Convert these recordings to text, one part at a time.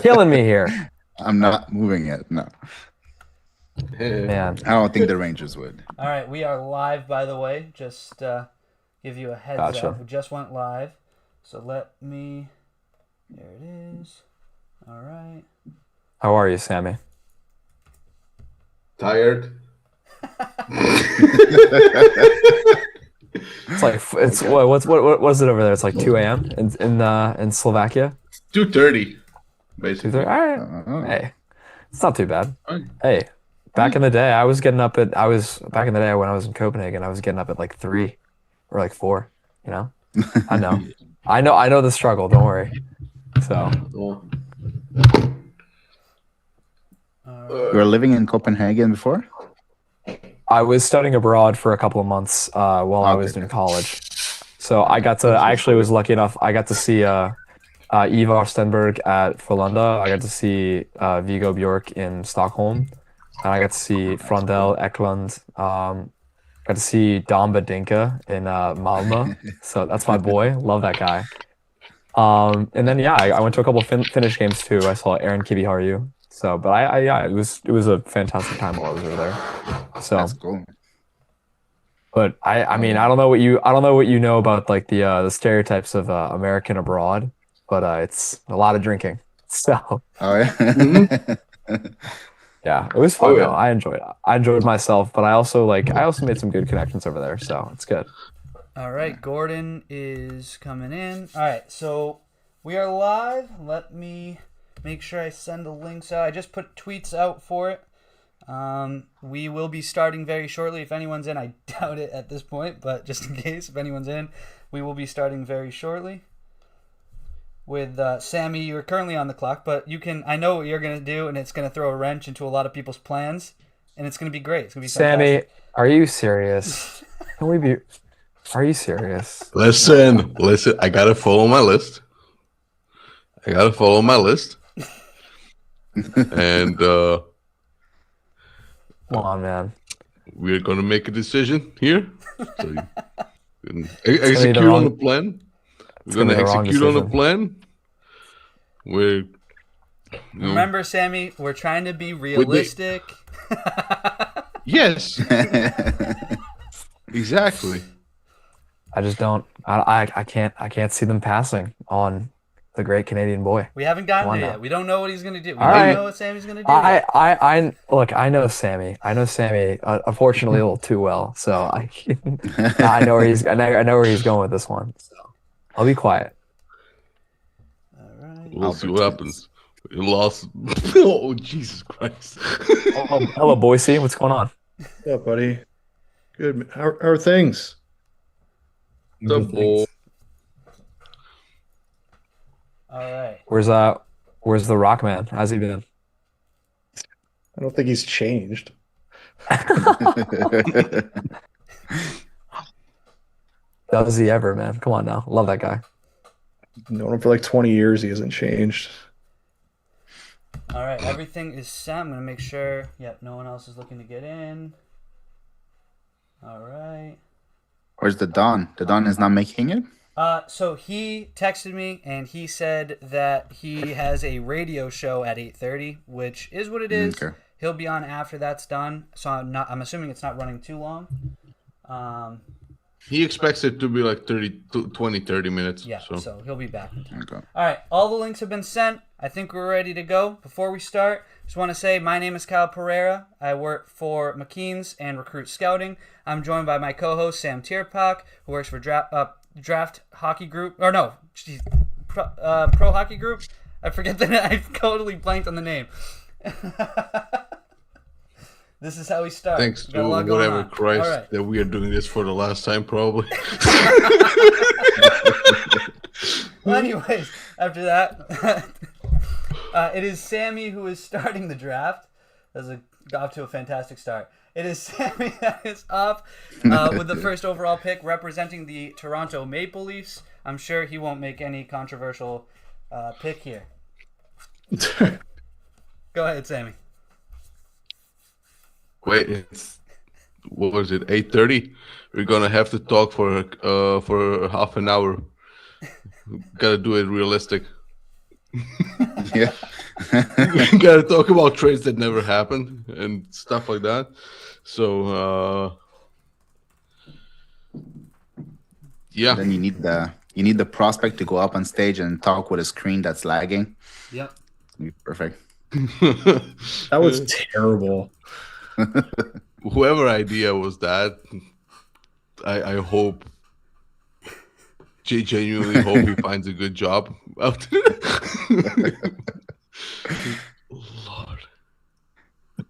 killing me here, I'm not moving it. No, man. I don't think the Rangers would. All right, we are live, by the way. Just give you a heads up. Gotcha. We just went live. So let me. There it is. All right. How are you, Sammy? Tired. It's like it's what is it over there? It's like 2 a.m. in Slovakia. 2:30, 2:30. basically. All right. Oh. Hey, it's not too bad. Fine. Hey, back in the day, I was getting up at back in the day when I was in Copenhagen, I was getting up at like 3 or like 4. You know, I know, I know the struggle. Don't worry. So Oh. You were living in Copenhagen before? I was studying abroad for a couple of months while I was Okay. in college. So I actually was lucky enough. I got to see Ivar Stenberg at Frölunda. I got to see Viggo Bjork in Stockholm, and I got to see Frondell Eklund. Got to see Damba Dinka in Malmö. So that's my boy. Love that guy. And then yeah, I went to a couple of Finnish games too. I saw Aaron Kiviharju. So, but yeah, it was a fantastic time while I was over there. So, That's cool. but I mean, I don't know what you know about like the stereotypes of American abroad, but it's a lot of drinking. So, Oh yeah. yeah, it was fun Oh, yeah. though. I enjoyed myself, but I also made some good connections over there. So it's good. All right, Gordon is coming in. All right, so we are live. Let me make sure I send the links out. I just put tweets out for it. We will be starting very shortly. If anyone's in, I doubt it at this point, but just in case, if anyone's in, we will be starting very shortly. With Sammy, you're currently on the clock, but I know what you're going to do, and it's going to throw a wrench into a lot of people's plans, and it's going to be great. It's going to be Sammy, fantastic. are you serious? Can we be? Are you serious? Listen. I gotta follow my list. And Come on, man. we're gonna make a decision here. So you can gonna be the execute on wrong- the plan. We're gonna gonna be the wrong execute on the decision. plan. We're Remember, Sammy, we're trying to be realistic. yes, exactly. I just don't. I can't see them passing on the great Canadian boy. We haven't gotten Come on there now. yet. We don't know what he's going to do. We All don't right. know what Sammy's going to do yet. I look. I know Sammy. Unfortunately, a little too well. So I know where he's. I know where he's going with this one. So I'll be quiet. All right. We'll see what happens. We lost. Oh Jesus Christ! Hello, Boise. What's going on? What's up, buddy? Good. How are things? The ball. All right. Where's the Rock Man? How's he been? I don't think he's changed. Does he ever, man? Come on now. Love that guy. Known him for like 20 years. He hasn't changed. All right. Everything is set. I'm going to make sure. Yep. No one else is looking to get in. All right. Where's the Don? The Don is not making it? So he texted me and he said that he has a radio show at 8:30, which is what it is. Okay. He'll be on after that's done. So I'm assuming it's not running too long. He expects it to be like 20-30 minutes. Yeah. So. So he'll be back. Okay. All right, all the links have been sent. I think we're ready to go. Before we start, just want to say my name is Kyle Pereira. I work for McKeens and Recruit Scouting. I'm joined by my co-host Sam Tierpak, who works for Draft Hockey Group. Or no, geez, Pro Hockey Group. I forget the name. I totally blanked on the name. This is how we start. Thanks We got to a lot going whatever on. Christ All right. that we are doing this for the last time, probably. Well, anyways, after that, it is Sammy who is starting the draft. Got off to a fantastic start. It is Sammy that is up with the first overall pick, representing the Toronto Maple Leafs. I'm sure he won't make any controversial pick here. Go ahead, Sammy. Wait, what was it? 8:30. We're gonna have to talk for half an hour. Gotta do it realistic. Yeah. We gotta talk about trades that never happened and stuff like that. So yeah. Then you need the prospect to go up on stage and talk with a screen that's lagging. Yep. Perfect. That was terrible. Whoever idea was that, I hope, genuinely hope he finds a good job out there. Lord.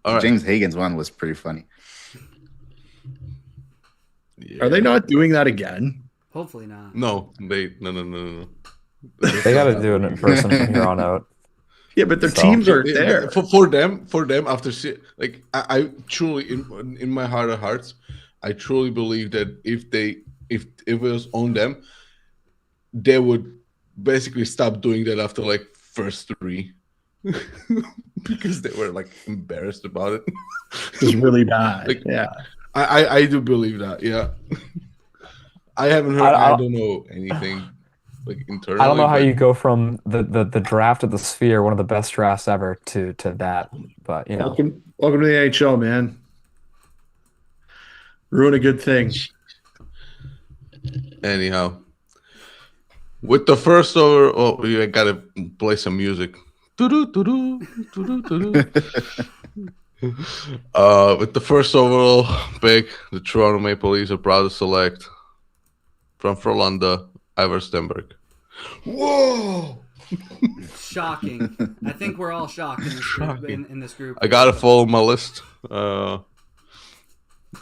All right. James Hagan's one was pretty funny. Yeah. Are they not doing that again? Hopefully not. No. They got to do it in person from here on out. Yeah, but their So- teams are there. For them after like I truly in my heart of hearts, I truly believe that if it was on them, they would basically stop doing that after like first 3. Because they were like embarrassed about it. It was really bad. Like, yeah. I do believe that, yeah. I haven't heard I don't know anything like internally. I don't know how but- you go from the draft of the Sphere, one of the best drafts ever, to that. But you know, Welcome to the NHL, man. Ruin a good thing. Anyhow. With the first over, you gotta play some music. With the first overall pick, the Toronto Maple Leafs are proud to select from Frölunda, Ivar Stenberg. Whoa! Shocking. I think we're all shocked in this group. In this group. I gotta follow my list, and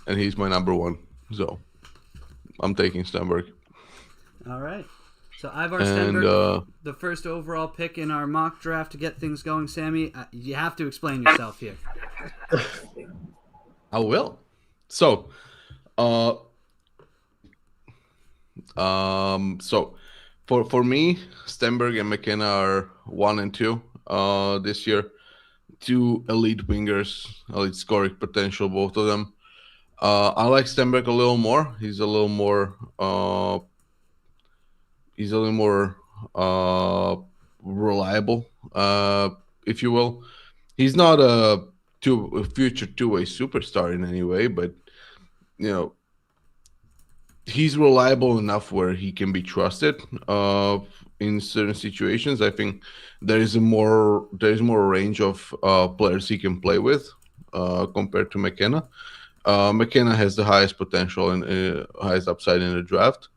he's my number 1. So I'm taking Stenberg. All right. So Ivar And Stenberg, the first overall pick in our mock draft to get things going. Sammy, you have to explain yourself here. I will. So, so for me, Stenberg and McKenna are 1 and 2 this year. 2 elite wingers, elite scoring potential, both of them. I like Stenberg a little more. He's a little more reliable, if you will. He's not a future two-way superstar in any way, but you know, he's reliable enough where he can be trusted in certain situations. I think there is more range of players he can play with compared to McKenna. McKenna has the highest potential and highest upside in the draft,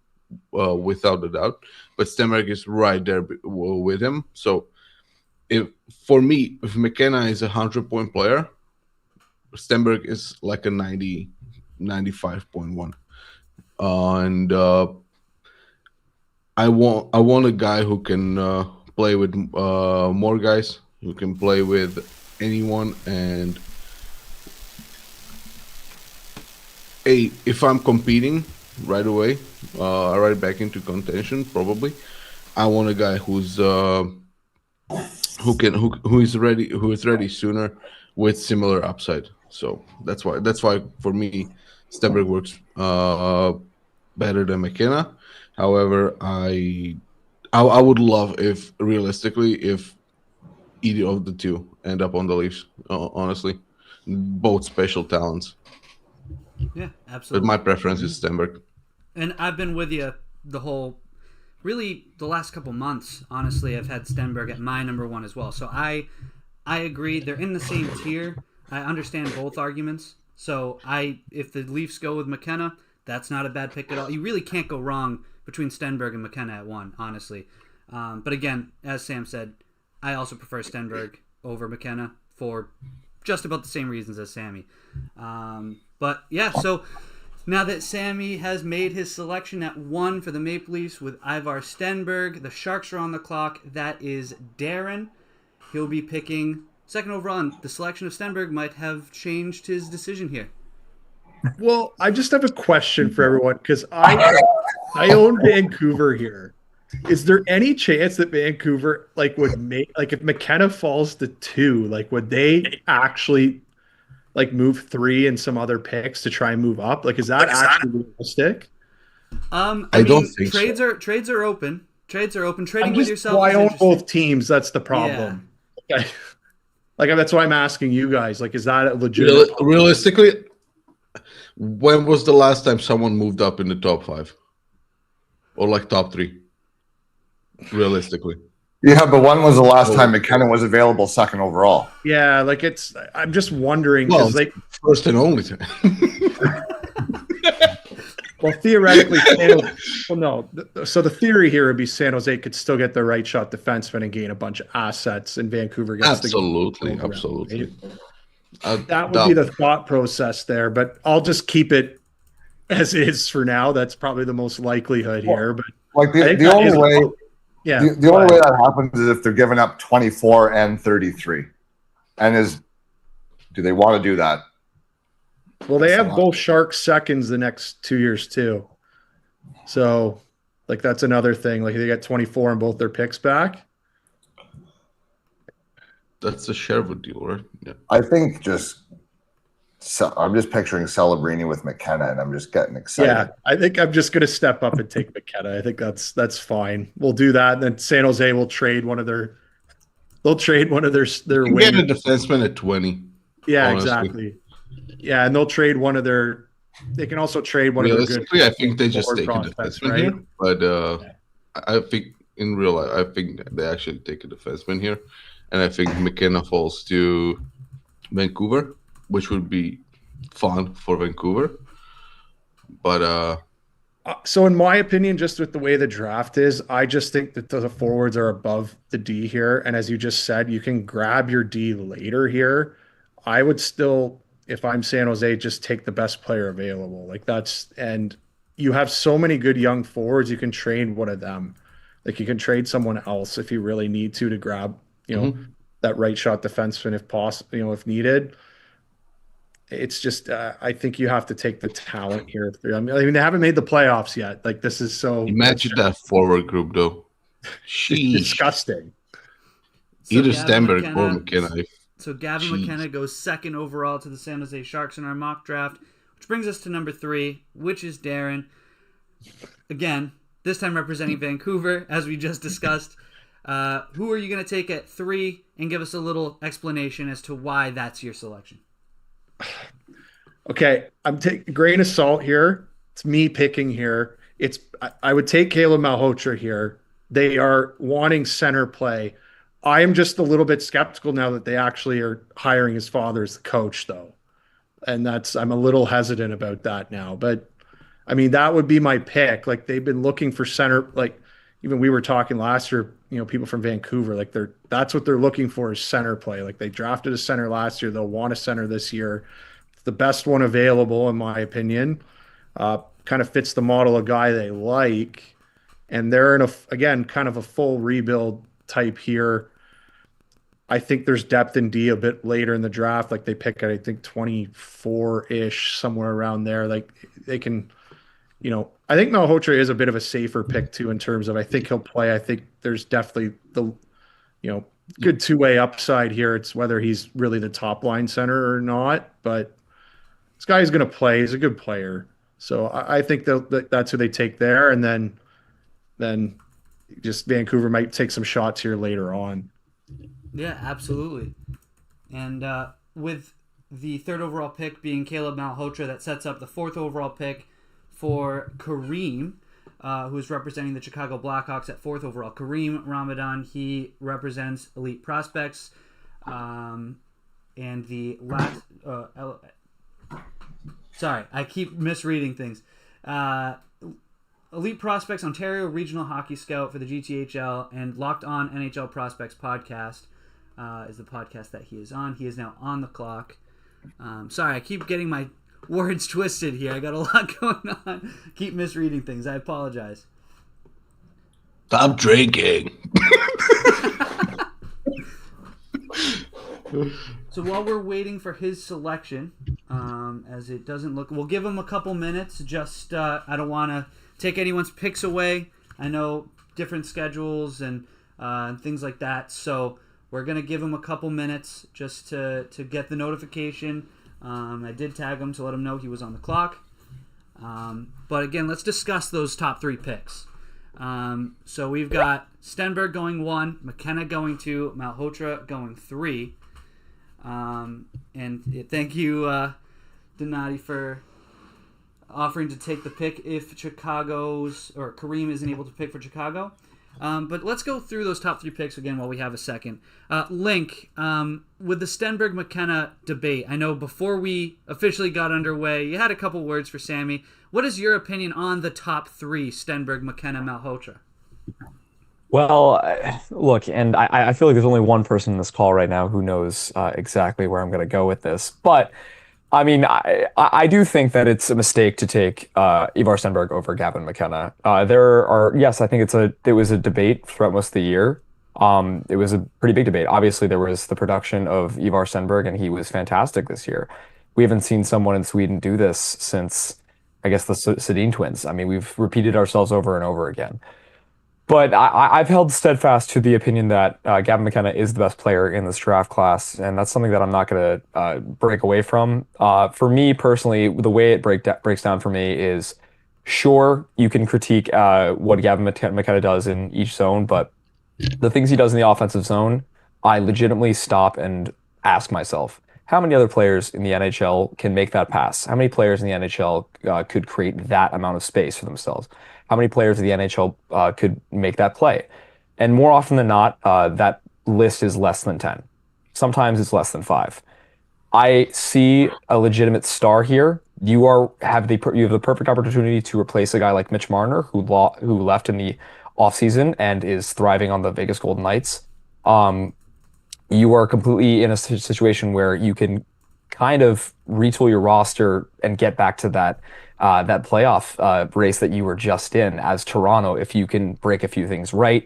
without a doubt. But Stenberg is right there with him. So, if McKenna is a 100-point player, Stenberg is like a 95.1. And I want a guy who can play with more guys, who can play with anyone, and if I'm competing right away, right back into contention, probably, I want a guy who is ready sooner with similar upside. So that's why for me, Stenberg works better than McKenna. However, I would love if either of the two end up on the Leafs. Honestly, both special talents. Yeah, But absolutely. my preference is Stenberg. And I've been with you the last couple months. Honestly, I've had Stenberg at my number 1 as well. So I agree. They're in the same tier. I understand both arguments. So if the Leafs go with McKenna, that's not a bad pick at all. You really can't go wrong between Stenberg and McKenna at 1, honestly. But again, as Sam said, I also prefer Stenberg over McKenna for just about the same reasons as Sammy. But yeah, so now that Sammy has made his selection at 1 for the Maple Leafs with Ivar Stenberg, the Sharks are on the clock. That is Darren. He'll be picking second overall, and the selection of Stenberg might have changed his decision here. Well, I just have a question for everyone because I own Vancouver here. Is there any chance that Vancouver would make if McKenna falls to 2, would they actually move 3 and some other picks to try and move up? Is that actually realistic? I don't mean, think trades are open. Trades are open. Trading I'm with just, yourself. I is own interesting. both teams. That's the problem. Okay. Like that's why I'm asking you guys. Like, is that a legitimate? Realistically, when was the last time someone moved up in the top 5 or like top 3? Realistically, Yeah, but when was the last time McKenna was available second overall? Yeah, like it's. I'm just wondering well, because like, first and only time. well, theoretically, San Jose, well, no. So the theory here would be San Jose could still get the right shot defenseman and gain a bunch of assets, and Vancouver gets absolutely. Right? That would be the thought process there, but I'll just keep it as is for now. That's probably the most likelihood here. But like the only way, the only way that happens is if they're giving up 24 and 33, and do they want to do that? Well, they have both Sharks seconds the next 2 years too, so like that's another thing. Like they got 24 and both their picks back. That's a Sherwood deal, right? Yeah. I think I'm just picturing Celebrini with McKenna, and I'm just getting excited. Yeah, I think I'm just going to step up and take McKenna. I think that's fine. We'll do that, and then San Jose will trade one of their. They'll trade one of their wings. Get a defenseman at 20. Yeah, honestly. Exactly. Yeah, and they'll trade one of their. They can also trade one of their good. I think they just take a defenseman right? here, but I think in real life, I think they actually take a defenseman here, and I think McKenna falls to Vancouver, which would be fun for Vancouver. But so in my opinion, just with the way the draft is, I just think that the forwards are above the D here, and as you just said, you can grab your D later here. I would still, if I'm San Jose, just take the best player available. Like and you have so many good young forwards, you can trade one of them. Like you can trade someone else if you really need to grab, that right shot defenseman if possible, if needed. It's just, I think you have to take the talent here. I mean, they haven't made the playoffs yet. Like this is so. Imagine that forward group though. It's disgusting. Either Stenberg or McKenna. So Gavin McKenna goes second overall to the San Jose Sharks in our mock draft, which brings us to number 3, which is Darren. Again, this time representing Vancouver, as we just discussed. Who are you going to take at 3, and give us a little explanation as to why that's your selection? Okay, I'm taking a grain of salt here. It's me picking here. I would take Caleb Malhotra here. They are wanting center play. I am just a little bit skeptical now that they actually are hiring his father as the coach, though. And I'm a little hesitant about that now. But, I mean, that would be my pick. Like, they've been looking for center. Like, even we were talking last year, people from Vancouver, like, that's what they're looking for is center play. Like, they drafted a center last year. They'll want a center this year. It's the best one available, in my opinion. Kind of fits the model of guy they like. And they're in again, kind of a full rebuild type here. I think there's depth in D a bit later in the draft. Like they pick at, I think 24-ish, somewhere around there. Like they can, I think Malhotra is a bit of a safer pick too, in terms of, I think he'll play. I think there's definitely the, good two-way upside here. It's whether he's really the top line center or not, but this guy is going to play. He's a good player. So I think that's who they take there. And then just Vancouver might take some shots here later on. Yeah, absolutely. And with the 3rd overall pick being Caleb Malhotra, that sets up the 4th overall pick for Kareem, who is representing the Chicago Blackhawks at 4th overall. Kareem Ramadan, he represents Elite Prospects. And the last... sorry, I keep misreading things. Elite Prospects Ontario Regional Hockey Scout for the GTHL and Locked On NHL Prospects podcast is the podcast that he is on. He is now on the clock. Sorry, I keep getting my words twisted here. I got a lot going on. Keep misreading things. I apologize. Stop drinking. So while we're waiting for his selection, as it doesn't look, we'll give him a couple minutes. Just I don't want to take anyone's picks away. I know different schedules and things like that, so we're gonna give him a couple minutes just to get the notification. I did tag him to let him know he was on the clock. But again, let's discuss those top 3 picks. So we've got Stenberg going 1, McKenna going 2, Malhotra going 3. And thank you, Donati, for offering to take the pick if Kareem isn't able to pick for Chicago. But let's go through those top 3 picks again while we have a second. Link, with the Stenberg-McKenna debate, I know before we officially got underway, you had a couple words for Sammy. What is your opinion on the top 3, Stenberg, McKenna, Malhotra? Well, look, and I feel like there's only one person in this call right now who knows exactly where I'm going to go with this. But, I mean, I do think that it's a mistake to take Ivar Stenberg over Gavin McKenna. Yes, I think it was a debate throughout most of the year. It was a pretty big debate. Obviously, there was the production of Ivar Stenberg, and he was fantastic this year. We haven't seen someone in Sweden do this since, I guess, the Sedin twins. I mean, we've repeated ourselves over and over again. But I've held steadfast to the opinion that Gavin McKenna is the best player in this draft class, and that's something that I'm not going to break away from. For me personally, the way it breaks down for me is, sure, you can critique what Gavin McKenna does in each zone, but the things he does in the offensive zone, I legitimately stop and ask myself, how many other players in the NHL can make that pass? How many players in the NHL could create that amount of space for themselves? How many players in the NHL could make that play? And more often than not, that list is less than 10. Sometimes it's less than 5. I see a legitimate star here. You have the perfect opportunity to replace a guy like Mitch Marner, who left in the offseason and is thriving on the Vegas Golden Knights. You are completely in a situation where you can kind of retool your roster and get back to that playoff race that you were just in as Toronto if you can break a few things right.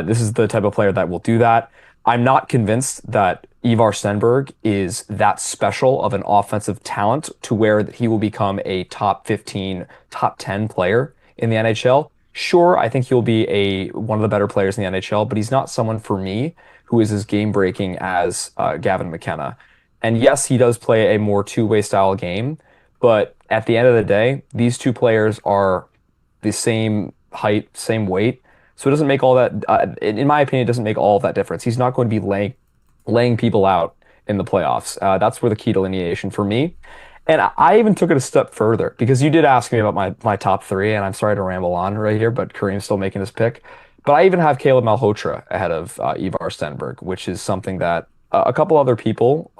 This is the type of player that will do that. I'm not convinced that Ivar Stenberg is that special of an offensive talent to where he will become a top 15, top 10 player in the NHL. Sure, I think he'll be one of the better players in the NHL, but he's not someone for me who is as game-breaking as Gavin McKenna. And yes, he does play a more two-way style game, but at the end of the day, these two players are the same height, same weight. So it doesn't make all that, in my opinion, it doesn't make all of that difference. He's not going to be laying people out in the playoffs. That's where the key delineation for me. And I even took it a step further because you did ask me about my top 3, and I'm sorry to ramble on right here, but Kareem's still making his pick. But I even have Caleb Malhotra ahead of Ivar Stenberg, which is something that a couple other people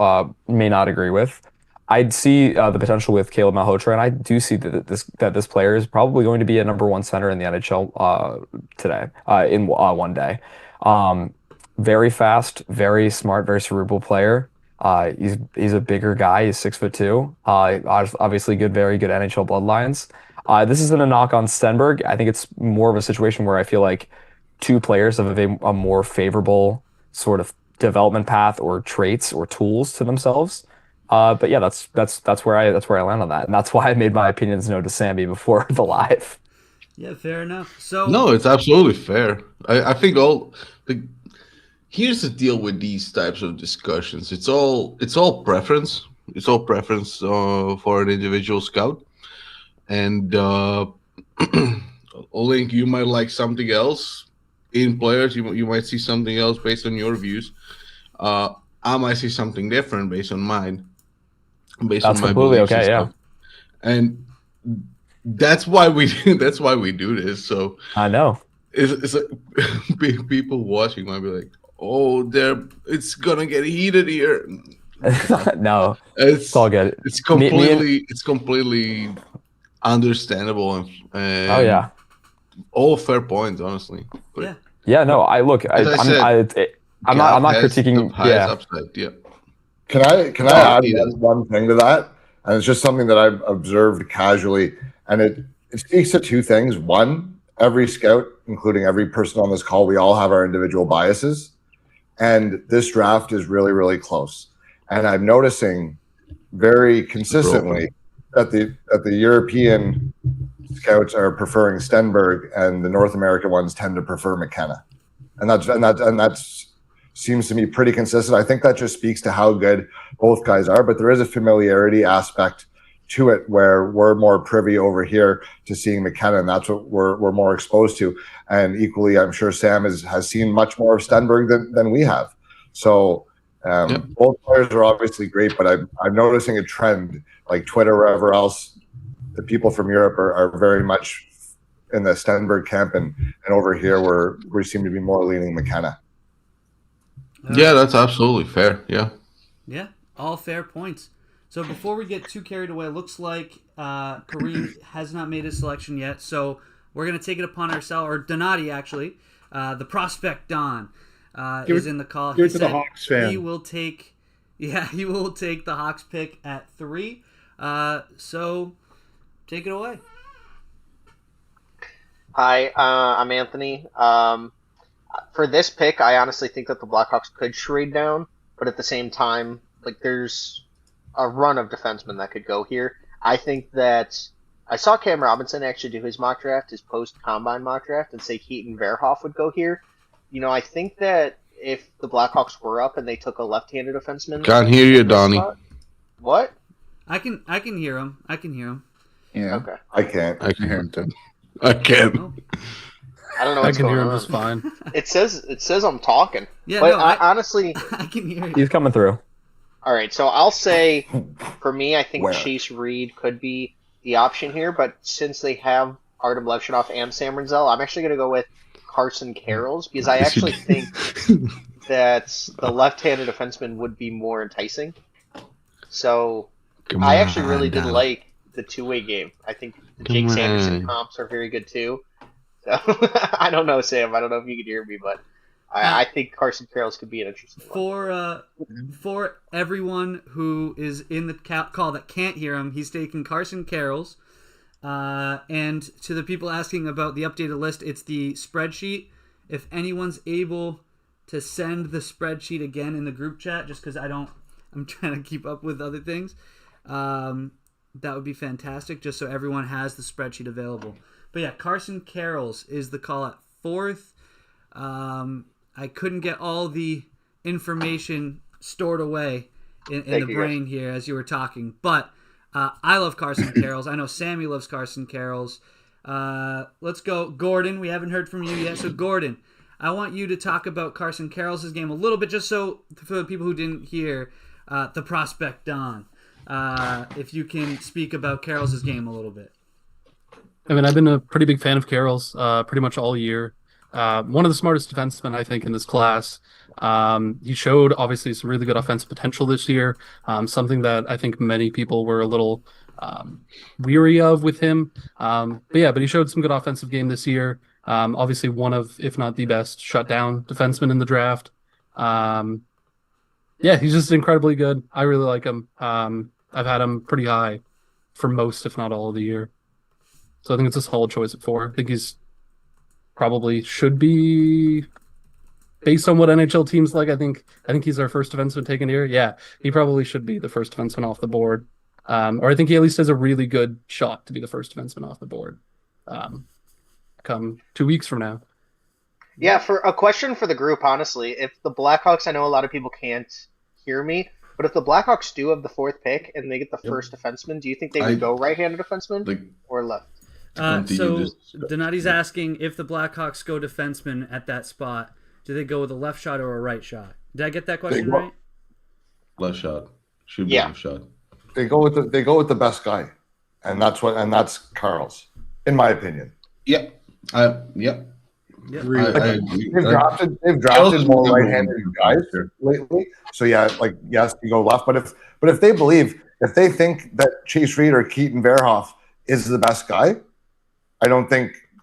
may not agree with. I'd see the potential with Caleb Malhotra, and I do see that this player is probably going to be a number 1 center in the NHL today, in one day. Very fast, very smart, very cerebral player. He's a bigger guy. He's 6'2". Obviously very good NHL bloodlines. This isn't a knock on Stenberg. I think it's more of a situation where I feel like two players have a more favorable sort of development path or traits or tools to themselves. But yeah, that's where I land on that, and that's why I made my opinions known to Sammy before the live. Yeah, fair enough. So no, it's absolutely fair. I think here's the deal with these types of discussions. It's all preference. It's all preference for an individual scout, and Link, you might like something else in players. You might see something else based on your views. I might see something different based on mine. That's completely okay, yeah. And that's why we do this. So I know it's like people watching might be like, "Oh, it's gonna get heated here." No, it's all good. It's completely understandable and oh yeah, all fair points, honestly. But yeah. No, I'm not critiquing. Yeah. Upside, yeah. Can I add one thing to that? And it's just something that I've observed casually, and it speaks to two things. One, every scout, including every person on this call, we all have our individual biases, and this draft is really, really close. And I'm noticing very consistently that the European scouts are preferring Stenberg, and the North American ones tend to prefer McKenna, and that's seems to me pretty consistent. I think that just speaks to how good both guys are, but there is a familiarity aspect to it where we're more privy over here to seeing McKenna, and that's what we're more exposed to. And equally, I'm sure Sam has seen much more of Stenberg than we have. So both players are obviously great, but I'm noticing a trend, like Twitter, wherever else, the people from Europe are very much in the Stenberg camp, and over here we seem to be more leaning McKenna. Yeah, that's absolutely fair. Yeah. Yeah, all fair points. So before we get too carried away, looks like Kareem has not made his selection yet. So we're going to take it upon ourselves, or Donati actually, the prospect Don is in the call. Give it to the Hawks fan. He will take the Hawks pick at 3. So take it away. Hi, I'm Anthony. For this pick, I honestly think that the Blackhawks could trade down, but at the same time, like there's a run of defensemen that could go here. I think that I saw Cam Robinson actually do his mock draft, his post-combine mock draft, and say Keaton Verhoff would go here. You know, I think that if the Blackhawks were up and they took a left-handed defenseman... Can't hear you, Donnie. What? I can hear him. Yeah. Okay. I can't. I can hear him too. I can. Oh. I don't know I what's can going hear him on. just fine. It says I'm talking. Yeah, But no, honestly... I can hear you. He's coming through. All right, so I'll say, for me, I think Where? Chase Reed could be the option here, but since they have Artem Levshunov and Sam Renzel, I'm actually going to go with Carson Karels, because I actually think that the left-handed defenseman would be more enticing. So I actually really did like the two-way game. I think the Jake Sanderson comps are very good too. So I don't know, Sam. I don't know if you can hear me, but I think Carson Karels could be an interesting one. For everyone who is in the call that can't hear him, he's taking Carson Karels. And to the people asking about the updated list, it's the spreadsheet. If anyone's able to send the spreadsheet again in the group chat, just because I'm trying to keep up with other things, that would be fantastic, just so everyone has the spreadsheet available. But yeah, Carson Karels is the call at 4th. I couldn't get all the information stored away in the brain here as you were talking, but I love Carson Karels. I know Sammy loves Carson Karels. Let's go, Gordon. We haven't heard from you yet, so Gordon, I want you to talk about Carson Karels' game a little bit, just so for the people who didn't hear the prospect Don, if you can speak about Karels' game a little bit. I mean, I've been a pretty big fan of Karels pretty much all year. One of the smartest defensemen, I think, in this class. He showed, obviously, some really good offensive potential this year, something that I think many people were a little weary of with him. But he showed some good offensive game this year. Obviously, one of, if not the best, shutdown defensemen in the draft. He's just incredibly good. I really like him. I've had him pretty high for most, if not all, of the year. So I think it's a solid choice at 4. I think he's probably should be, based on what NHL teams like. I think he's our first defenseman taken here. Yeah, he probably should be the first defenseman off the board, or I think he at least has a really good shot to be the first defenseman off the board. Come 2 weeks from now. Yeah, for a question for the group, honestly, if the Blackhawks, I know a lot of people can't hear me, but if the Blackhawks do have the 4th pick and they get the first defenseman, do you think they would go right-handed defenseman or left? So Donati's asking if the Blackhawks go defenseman at that spot, do they go with a left shot or a right shot? Did I get that question right? Left shot. Should be left shot. They go with the best guy, and that's Karels, in my opinion. Yep. Yep. They've drafted more right-handed guys lately. So yes, you go left. But if they think that Chase Reed or Keaton Verhoff is the best guy, I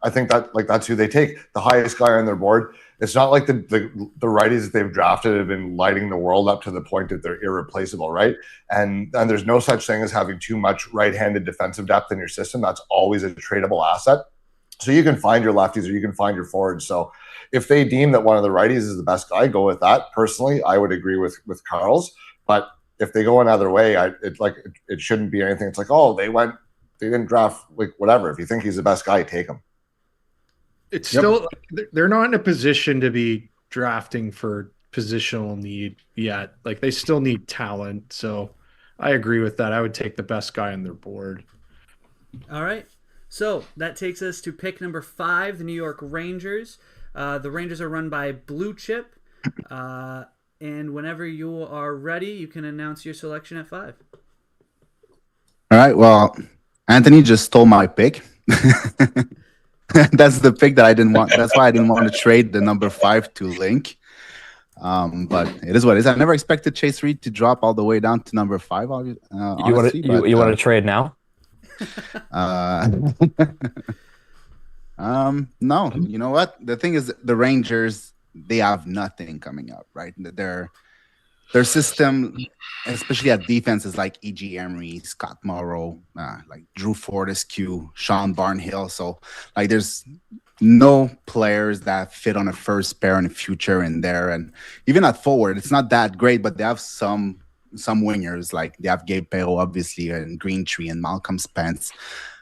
think that that's who they take, the highest guy on their board. It's not like the righties that they've drafted have been lighting the world up to the point that they're irreplaceable, right? And there's no such thing as having too much right-handed defensive depth in your system. That's always a tradable asset. So you can find your lefties or you can find your forwards. So if they deem that one of the righties is the best guy, go with that. Personally, I would agree with Karels. But if they go another way, it shouldn't be anything. It's like, oh, they didn't draft, whatever. If you think he's the best guy, take him. It's still, they're not in a position to be drafting for positional need yet. They still need talent. So I agree with that. I would take the best guy on their board. All right. So that takes us to pick number 5, the New York Rangers. The Rangers are run by Blue Chip. And whenever you are ready, you can announce your selection at 5. All right. Well, Anthony just stole my pick. That's the pick that I didn't want. That's why I didn't want to trade the number 5 to Link. But it is what it is. I never expected Chase Reed to drop all the way down to number 5. Honestly, you want to trade now? No. You know what? The thing is, the Rangers, they have nothing coming up, right? Their system, especially at defense, is like E.G. Emery, Scott Morrow, like Drew Fortescue, Sean Barnhill. So, like, there's no players that fit on a first pair in the future in there. And even at forward, it's not that great, but they have some wingers. Like, they have Gabe Perreault, obviously, and Greentree and Malcolm Spence.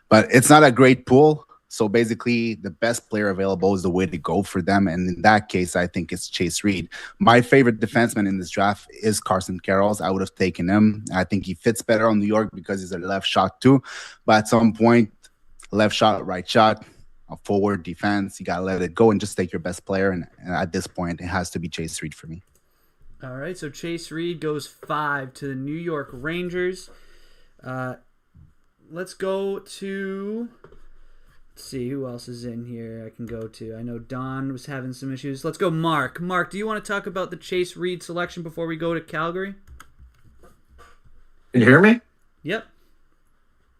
But it's not a great pool. So basically, the best player available is the way to go for them. And in that case, I think it's Chase Reed. My favorite defenseman in this draft is Carson Carrolls. I would have taken him. I think he fits better on New York because he's a left shot too. But at some point, left shot, right shot, a forward defense, you got to let it go and just take your best player. And at this point, it has to be Chase Reed for me. All right, so Chase Reed goes 5 to the New York Rangers. Let's go to... Let's see who else is in here I can go to. I know Don was having some issues. Let's go Mark. Mark, do you want to talk about the Chase Reed selection before we go to Calgary? Can you hear me? Yep.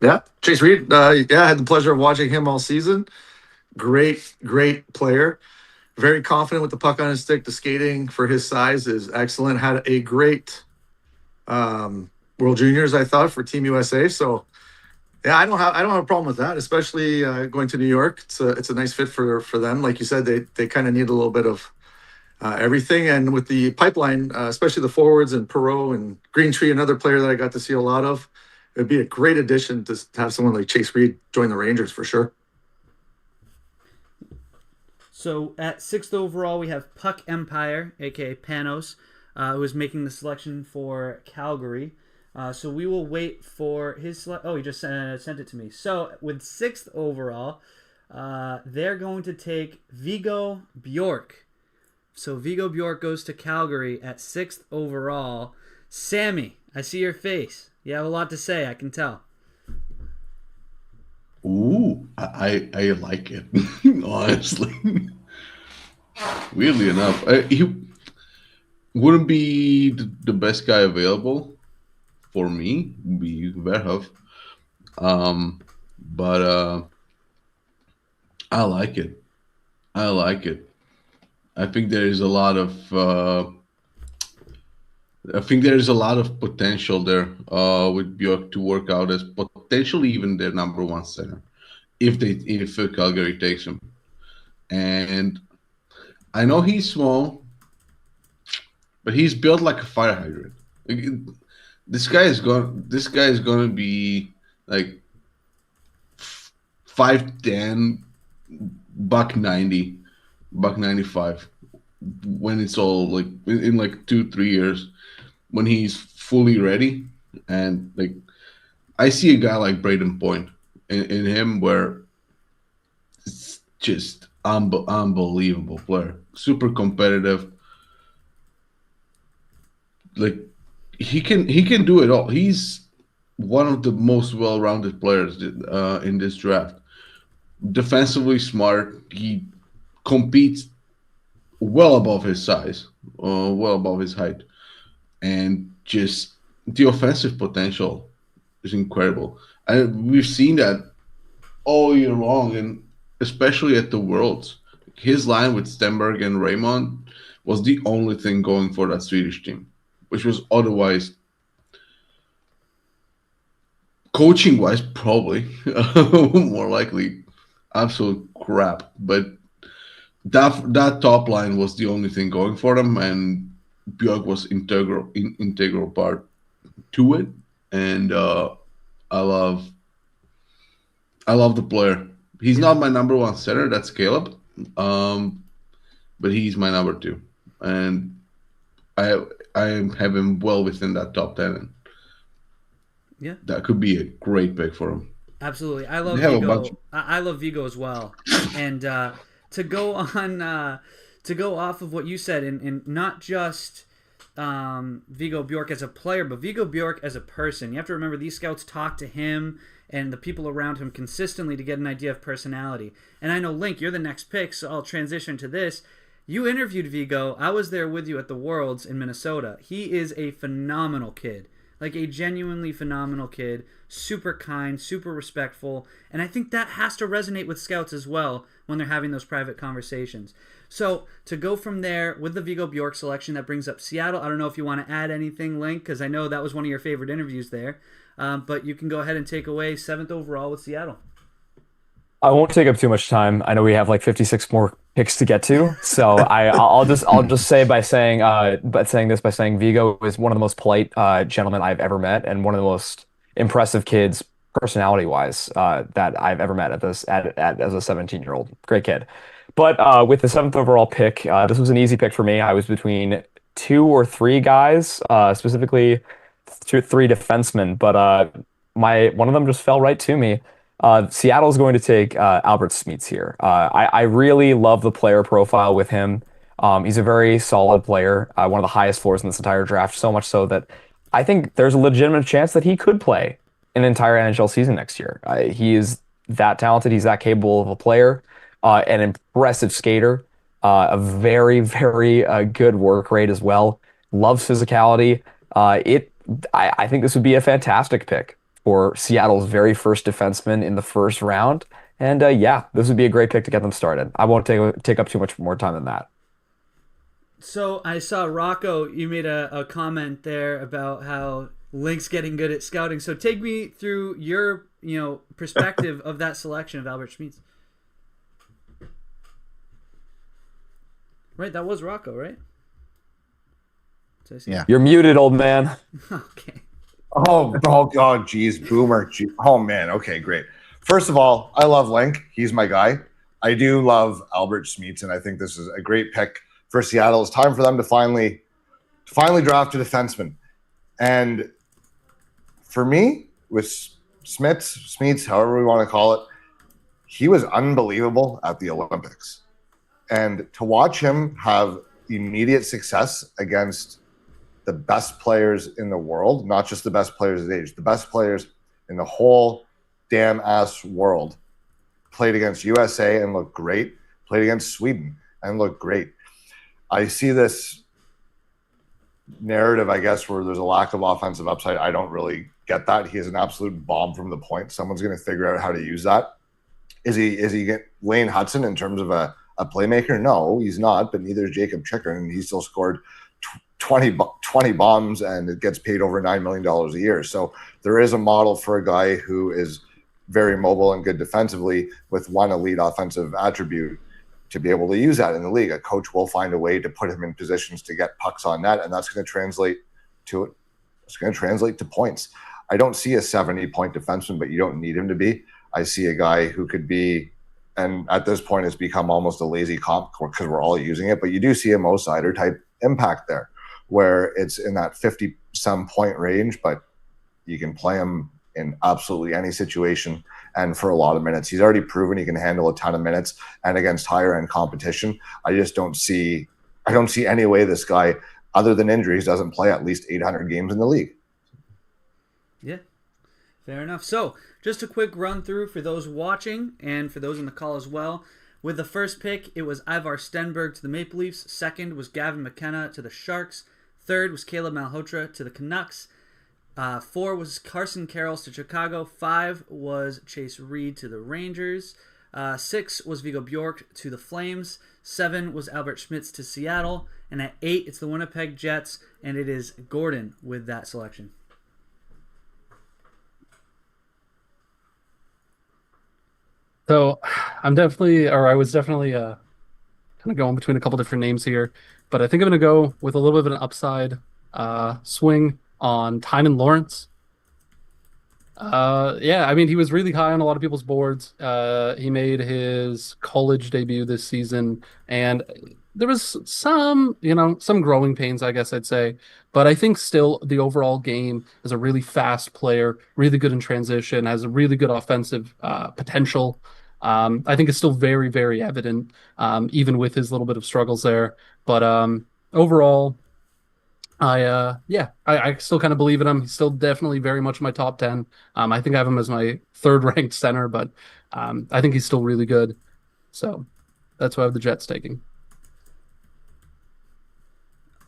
Yeah. Chase Reed, I had the pleasure of watching him all season. Great player. Very confident with the puck on his stick. The skating for his size is excellent. Had a great World Juniors, I thought, for Team USA. So yeah, I don't have a problem with that, especially going to New York. It's a nice fit for them. Like you said, they kind of need a little bit of everything. And with the pipeline, especially the forwards and Perreault and Greentree, another player that I got to see a lot of, it'd be a great addition to have someone like Chase Reed join the Rangers for sure. So at 6th overall, we have Puck Empire, aka Panos, who is making the selection for Calgary. So we will wait for his Oh, he just sent it to me. So with 6th overall, they're going to take Viggo Bjork. So Viggo Bjork goes to Calgary at 6th overall. Sammy, I see your face. You have a lot to say, I can tell. Ooh, I like it, honestly. Weirdly enough, he wouldn't be the best guy available. For me, would be Verhoev. But I like it. I think there is a lot of potential there with Bjork to work out as potentially even their number 1 center if Calgary takes him. And I know he's small, but he's built like a fire hydrant. This guy is going to be like 5'10", $190, $195 when it's all like in like 2-3 years when he's fully ready. And like I see a guy like Braden Point in him where it's just unbelievable player, super competitive. Like he can do it all. He's one of the most well-rounded players in this draft. Defensively smart. He competes well above his size, well above his height, and just the offensive potential is incredible. And we've seen that all year long, and especially at the Worlds. His line with Stenberg and Raymond was the only thing going for that Swedish team, which was otherwise, coaching-wise, probably more likely absolute crap. But that top line was the only thing going for them, and Björk was integral part to it. And I love the player. He's not my number 1 center. That's Caleb, but he's my number 2, and I have him well within that top 10. Yeah. That could be a great pick for him. Absolutely. I love They have a bunch Vigo. I love Vigo as well. And to go on, to go off of what you said, and not just Vigo Bjork as a player, but Vigo Bjork as a person. You have to remember these scouts talk to him and the people around him consistently to get an idea of personality. And I know, Link, you're the next pick, so I'll transition to this. You interviewed Vigo. I was there with you at the Worlds in Minnesota. He is a phenomenal kid. Like a genuinely phenomenal kid, super kind, super respectful, and I think that has to resonate with scouts as well when they're having those private conversations. So to go from there with the Vigo Bjork selection, that brings up Seattle. I don't know if you want to add anything, Link, because I know that was one of your favorite interviews there, but you can go ahead and take away 7th overall with Seattle. I won't take up too much time. I know we have like 56 more picks to get to, so I'll just say by saying Vigo is one of the most polite gentlemen I've ever met, and one of the most impressive kids personality wise that I've ever met as a 17-year-old. Great kid. But with the 7th overall pick, this was an easy pick for me. I was between 2 or 3 guys, specifically 3 defensemen, but one of them just fell right to me. Seattle's going to take Albert Smeets here. I really love the player profile with him. He's a very solid player, one of the highest floors in this entire draft, so much so that I think there's a legitimate chance that he could play an entire NHL season next year. He is that talented. He's that capable of a player, an impressive skater, a very, very good work rate as well. Loves physicality. I think this would be a fantastic pick for Seattle's very first defenseman in the first round. And yeah, this would be a great pick to get them started. I won't take up too much more time than that. So I saw Rocco, you made a comment there about how Link's getting good at scouting. So take me through your perspective of that selection of Albert Schmitz. Right, that was Rocco, right? Yeah. You're muted, old man. Okay. Oh God, geez, boomer. Oh man, okay, great. First of all, I love Link. He's my guy. I do love Albert Smeets, and I think this is a great pick for Seattle. It's time for them to finally draft a defenseman. And for me, with Smeets, however we want to call it, he was unbelievable at the Olympics. And to watch him have immediate success against the best players in the world, not just the best players at age, the best players in the whole damn ass world, played against USA and looked great, played against Sweden and looked great. I see this narrative, I guess, where there's a lack of offensive upside. I don't really get that. He is an absolute bomb from the point. Someone's going to figure out how to use that. Is he Wayne Hudson in terms of a playmaker? No, he's not, but neither is Jacob Chikrin, and he still scored 20 bombs, and it gets paid over $9 million a year. So there is a model for a guy who is very mobile and good defensively with one elite offensive attribute to be able to use that in the league. A coach will find a way to put him in positions to get pucks on net, and that's going to translate to points. I don't see a 70-point defenseman, but you don't need him to be. I see a guy who could be, and at this point it's become almost a lazy comp because we're all using it, but you do see a Mo Seider type impact there, where it's in that 50-some point range, but you can play him in absolutely any situation and for a lot of minutes. He's already proven he can handle a ton of minutes and against higher end competition. I don't see any way this guy, other than injuries, doesn't play at least 800 games in the league. Yeah, fair enough. So just a quick run through for those watching and for those in the call as well. With the first pick, it was Ivar Stenberg to the Maple Leafs. Second was Gavin McKenna to the Sharks. Third was Caleb Malhotra to the Canucks. 4 was Carson Carrolls to Chicago. 5 was Chase Reed to the Rangers. 6 was Vigo Bjork to the Flames. 7 was Albert Schmitz to Seattle. And at 8, it's the Winnipeg Jets, and it is Gordon with that selection. So I was definitely kind of going between a couple different names here, but I think I'm going to go with a little bit of an upside swing on Tynan Lawrence. Yeah, I mean, he was really high on a lot of people's boards. He made his college debut this season, and there was some growing pains, I guess I'd say. But I think still the overall game is a really fast player, really good in transition, has a really good offensive potential. I think it's still very, very evident, even with his little bit of struggles there. But overall, I still kind of believe in him. He's still definitely very much my top 10. I think I have him as my third ranked center, but I think he's still really good. So that's why I have the Jets taking.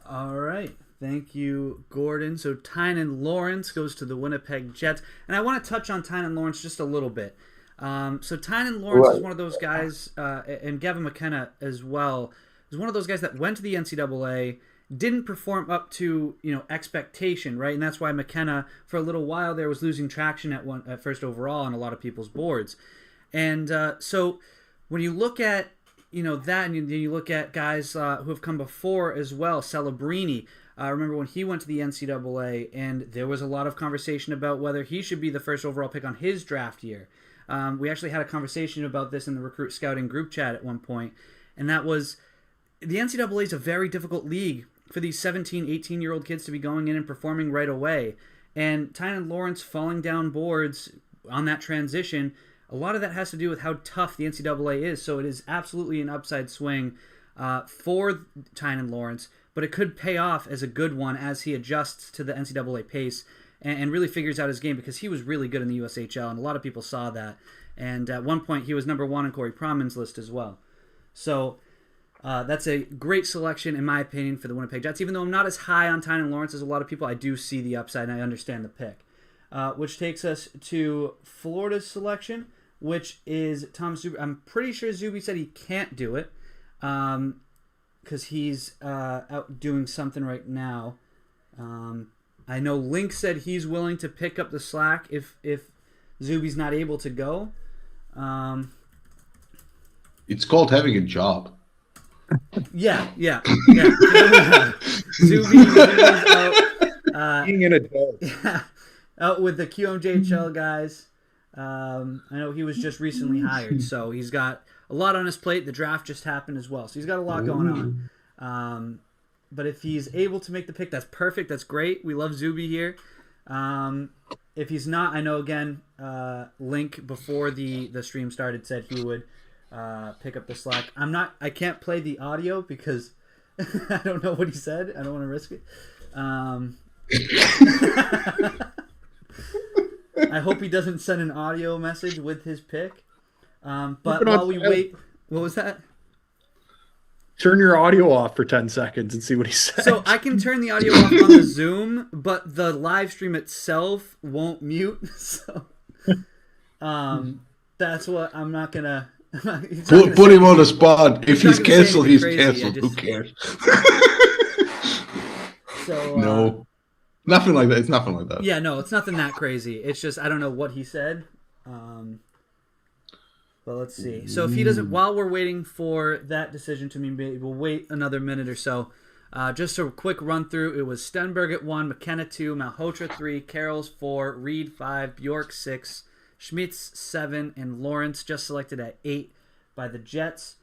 All right. Thank you, Gordon. So Tynan Lawrence goes to the Winnipeg Jets. And I want to touch on Tynan Lawrence just a little bit. So Tynan Lawrence is one of those guys, and Gavin McKenna as well, is one of those guys that went to the NCAA, didn't perform up to expectation, right? And that's why McKenna, for a little while there, was losing traction at first overall on a lot of people's boards. And so when you look at that, and you look at guys who have come before as well, Celebrini. Remember when he went to the NCAA, and there was a lot of conversation about whether he should be the first overall pick on his draft year. We actually had a conversation about this in the recruit scouting group chat at one point, and that was the NCAA is a very difficult league for these 17, 18-year-old kids to be going in and performing right away. And Tynan Lawrence falling down boards on that transition, a lot of that has to do with how tough the NCAA is. So it is absolutely an upside swing for Tynan Lawrence, but it could pay off as a good one as he adjusts to the NCAA pace and really figures out his game, because he was really good in the USHL, and a lot of people saw that. And at one point, he was number 1 on Corey Promen's list as well. So that's a great selection, in my opinion, for the Winnipeg Jets. Even though I'm not as high on Tynan Lawrence as a lot of people, I do see the upside, and I understand the pick. Which takes us to Florida's selection, which is Tom Zuby. I'm pretty sure Zuby said he can't do it because he's out doing something right now. I know Link said he's willing to pick up the slack if Zuby's not able to go. It's called having a job. Yeah. Zuby's out. Being an adult. Yeah, out with the QMJHL guys. I know he was just recently hired, so he's got a lot on his plate. The draft just happened as well, so he's got a lot going on. But if he's able to make the pick, that's perfect. That's great. We love Zuby here. If he's not, I know, again, Link, before the stream started, said he would pick up the slack. I can't play the audio because I don't know what he said. I don't want to risk it. I hope he doesn't send an audio message with his pick. But while we wait, what was that? Turn your audio off for 10 seconds and see what he says. So I can turn the audio off on the Zoom, but the live stream itself won't mute. So that's what I'm not going to... Put him on the spot. If he's canceled, he's canceled. Who cares? So no. Nothing like that. It's nothing like that. Yeah, no, it's nothing that crazy. It's just, I don't know what he said. But let's see. So if he doesn't, while we're waiting for that decision to be made, we'll wait another minute or so. Just a quick run through. It was Stenberg at 1, McKenna 2, Malhotra 3, Carroll's 4, Reed 5, Bjork 6, Schmitz 7, and Lawrence just selected at 8 by the Jets.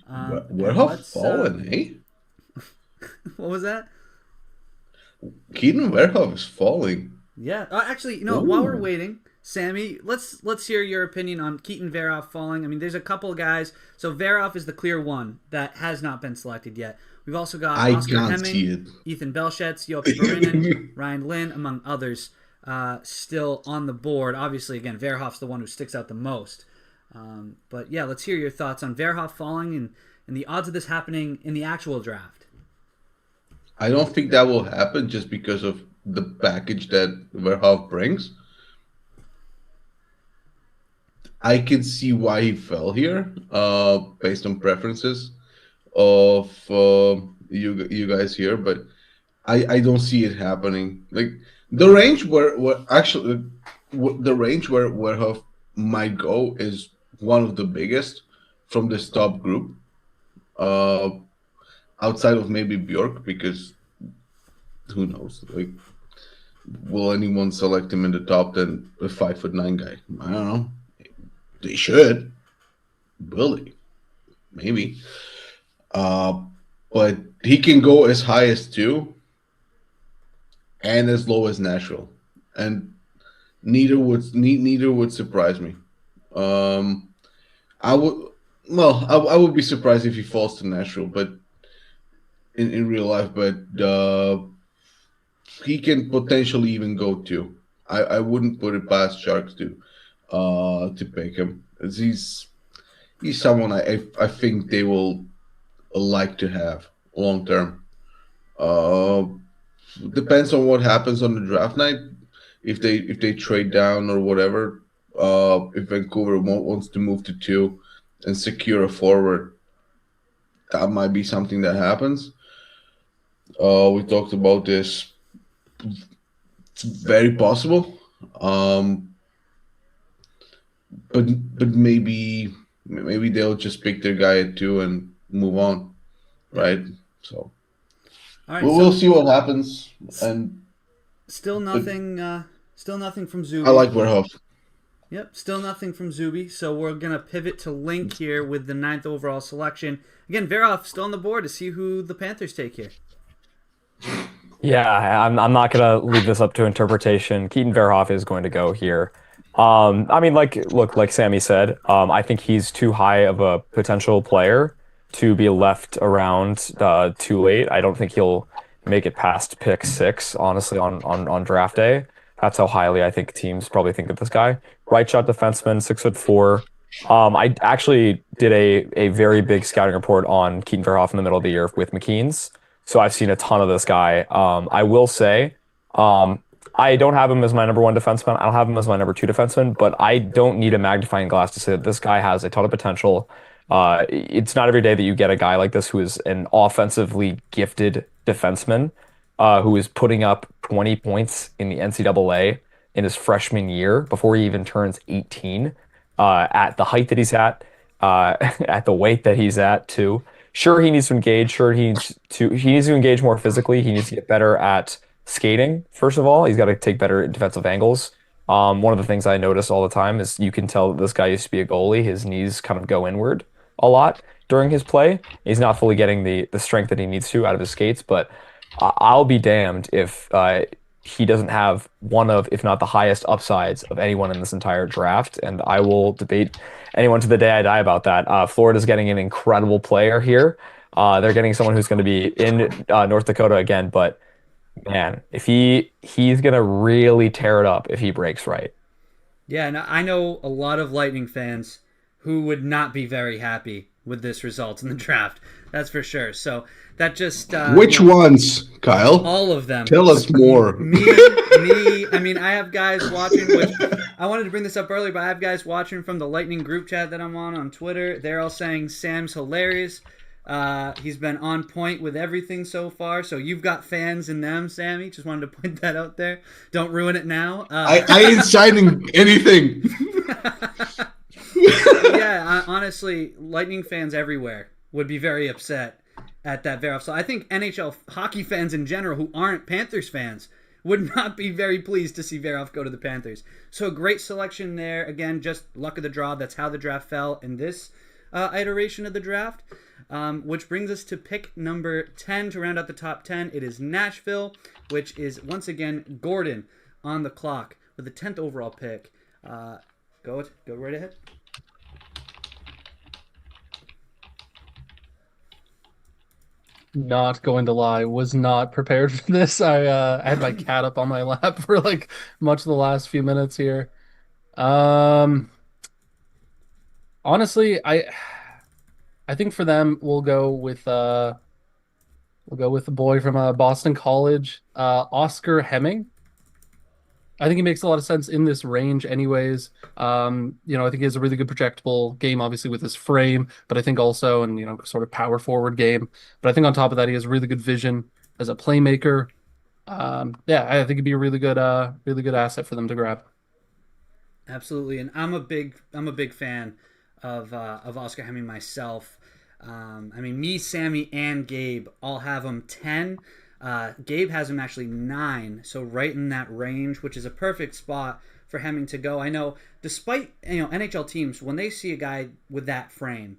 Werhoff fallen, eh? What was that? Keaton Werhoff is falling. Yeah. Actually, while we're waiting, Sammy, let's hear your opinion on Keaton Verhoff falling. I mean, there's a couple of guys. So Verhoff is the clear one that has not been selected yet. We've also got Oscar Hemming, Ethan Belchetz, Jopi Berinen, Ryan Lynn, among others, still on the board. Obviously, again, Verhoff's the one who sticks out the most. But yeah, let's hear your thoughts on Verhoff falling and the odds of this happening in the actual draft. I don't think that will happen just because of the package that Verhoff brings. I can see why he fell here, based on preferences of you guys here, but I don't see it happening. Like the range where Verhoff might go is one of the biggest from this top group. Outside of maybe Bjork, because who knows? Like, will anyone select him in the top 10? A 5'9" guy? I don't know. They should. Will they? Maybe. but he can go as high as 2 and as low as Nashville, and neither would surprise me. I would I would be surprised if he falls to Nashville, but in real life, but he can potentially even go 2. I wouldn't put it past Sharks to pick him. He's someone I think they will like to have long term. Depends on what happens on the draft night. If they trade down or whatever, if Vancouver wants to move to 2 and secure a forward, that might be something that happens. We talked about this. It's very possible. But maybe they'll just pick their guy at 2 and move on, right? So All right, we'll see what happens. And still nothing from Zuby. I like Verhoff. Yep, still nothing from Zuby. So we're gonna pivot to Link here with the 9th overall selection. Again, Verhoff still on the board to see who the Panthers take here. Yeah, I'm not gonna leave this up to interpretation. Keaton Verhoff is going to go here. I mean, like Sammy said, I think he's too high of a potential player to be left around too late. I don't think he'll make it past pick 6, honestly, on draft day. That's how highly I think teams probably think of this guy. Right shot defenseman, 6'4". I actually did a very big scouting report on Keaton Verhoff in the middle of the year with McKeens. So I've seen a ton of this guy. I will say, I don't have him as my number 1 defenseman. I don't have him as my number 2 defenseman, but I don't need a magnifying glass to say that this guy has a ton of potential. It's not every day that you get a guy like this who is an offensively gifted defenseman, who is putting up 20 points in the NCAA in his freshman year before he even turns 18, at the height that he's at the weight that he's at too. Sure, he needs to engage. Sure, he needs to engage more physically. He needs to get better at skating. First of all, he's got to take better defensive angles. One of the things I notice all the time is you can tell that this guy used to be a goalie. His knees kind of go inward a lot during his play. He's not fully getting the strength that he needs to out of his skates, but I'll be damned if he doesn't have one of, if not the highest upsides of anyone in this entire draft. And I will debate anyone to the day I die about that. Florida's getting an incredible player here. They're getting someone who's going to be in North Dakota again, but man, if he's going to really tear it up if he breaks right. Yeah, and I know a lot of Lightning fans who would not be very happy with this result in the draft. That's for sure. So that just which ones, Kyle? All of them. Tell us more. Me. I mean, I have guys watching. Which I wanted to bring this up earlier, but I have guys watching from the Lightning group chat that I'm on Twitter. They're all saying Sam's hilarious. He's been on point with everything so far. So you've got fans in them, Sammy. Just wanted to point that out there. Don't ruin it now. I ain't signing anything. Yeah, honestly, Lightning fans everywhere would be very upset at that Verhoff. So I think NHL hockey fans in general who aren't Panthers fans would not be very pleased to see Verhoff go to the Panthers. So a great selection there. Again, just luck of the draw. That's how the draft fell in this iteration of the draft. Which brings us to pick number 10 to round out the top 10. It is Nashville, which is once again Gordon on the clock with the 10th overall pick. Go right ahead. Not going to lie, was not prepared for this. I had my cat up on my lap for like much of the last few minutes here. Honestly, I think for them we'll go with the boy from Boston College, Oscar Hemming. I think he makes a lot of sense in this range anyways. I think he has a really good projectable game, obviously, with his frame, but I think also, and sort of power forward game. But I think on top of that, he has really good vision as a playmaker. I think he'd be a really good asset for them to grab. Absolutely. And I'm a big fan of Oscar Hemming myself. Me, Sammy, and Gabe all have him 10. Gabe has him actually 9, so right in that range, which is a perfect spot for Hemming to go. I know, despite NHL teams, when they see a guy with that frame,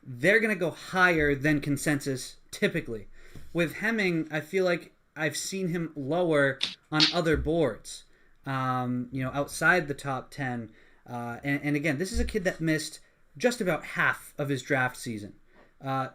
they're going to go higher than consensus typically. With Hemming, I feel like I've seen him lower on other boards, outside the top 10. And again, this is a kid that missed just about half of his draft season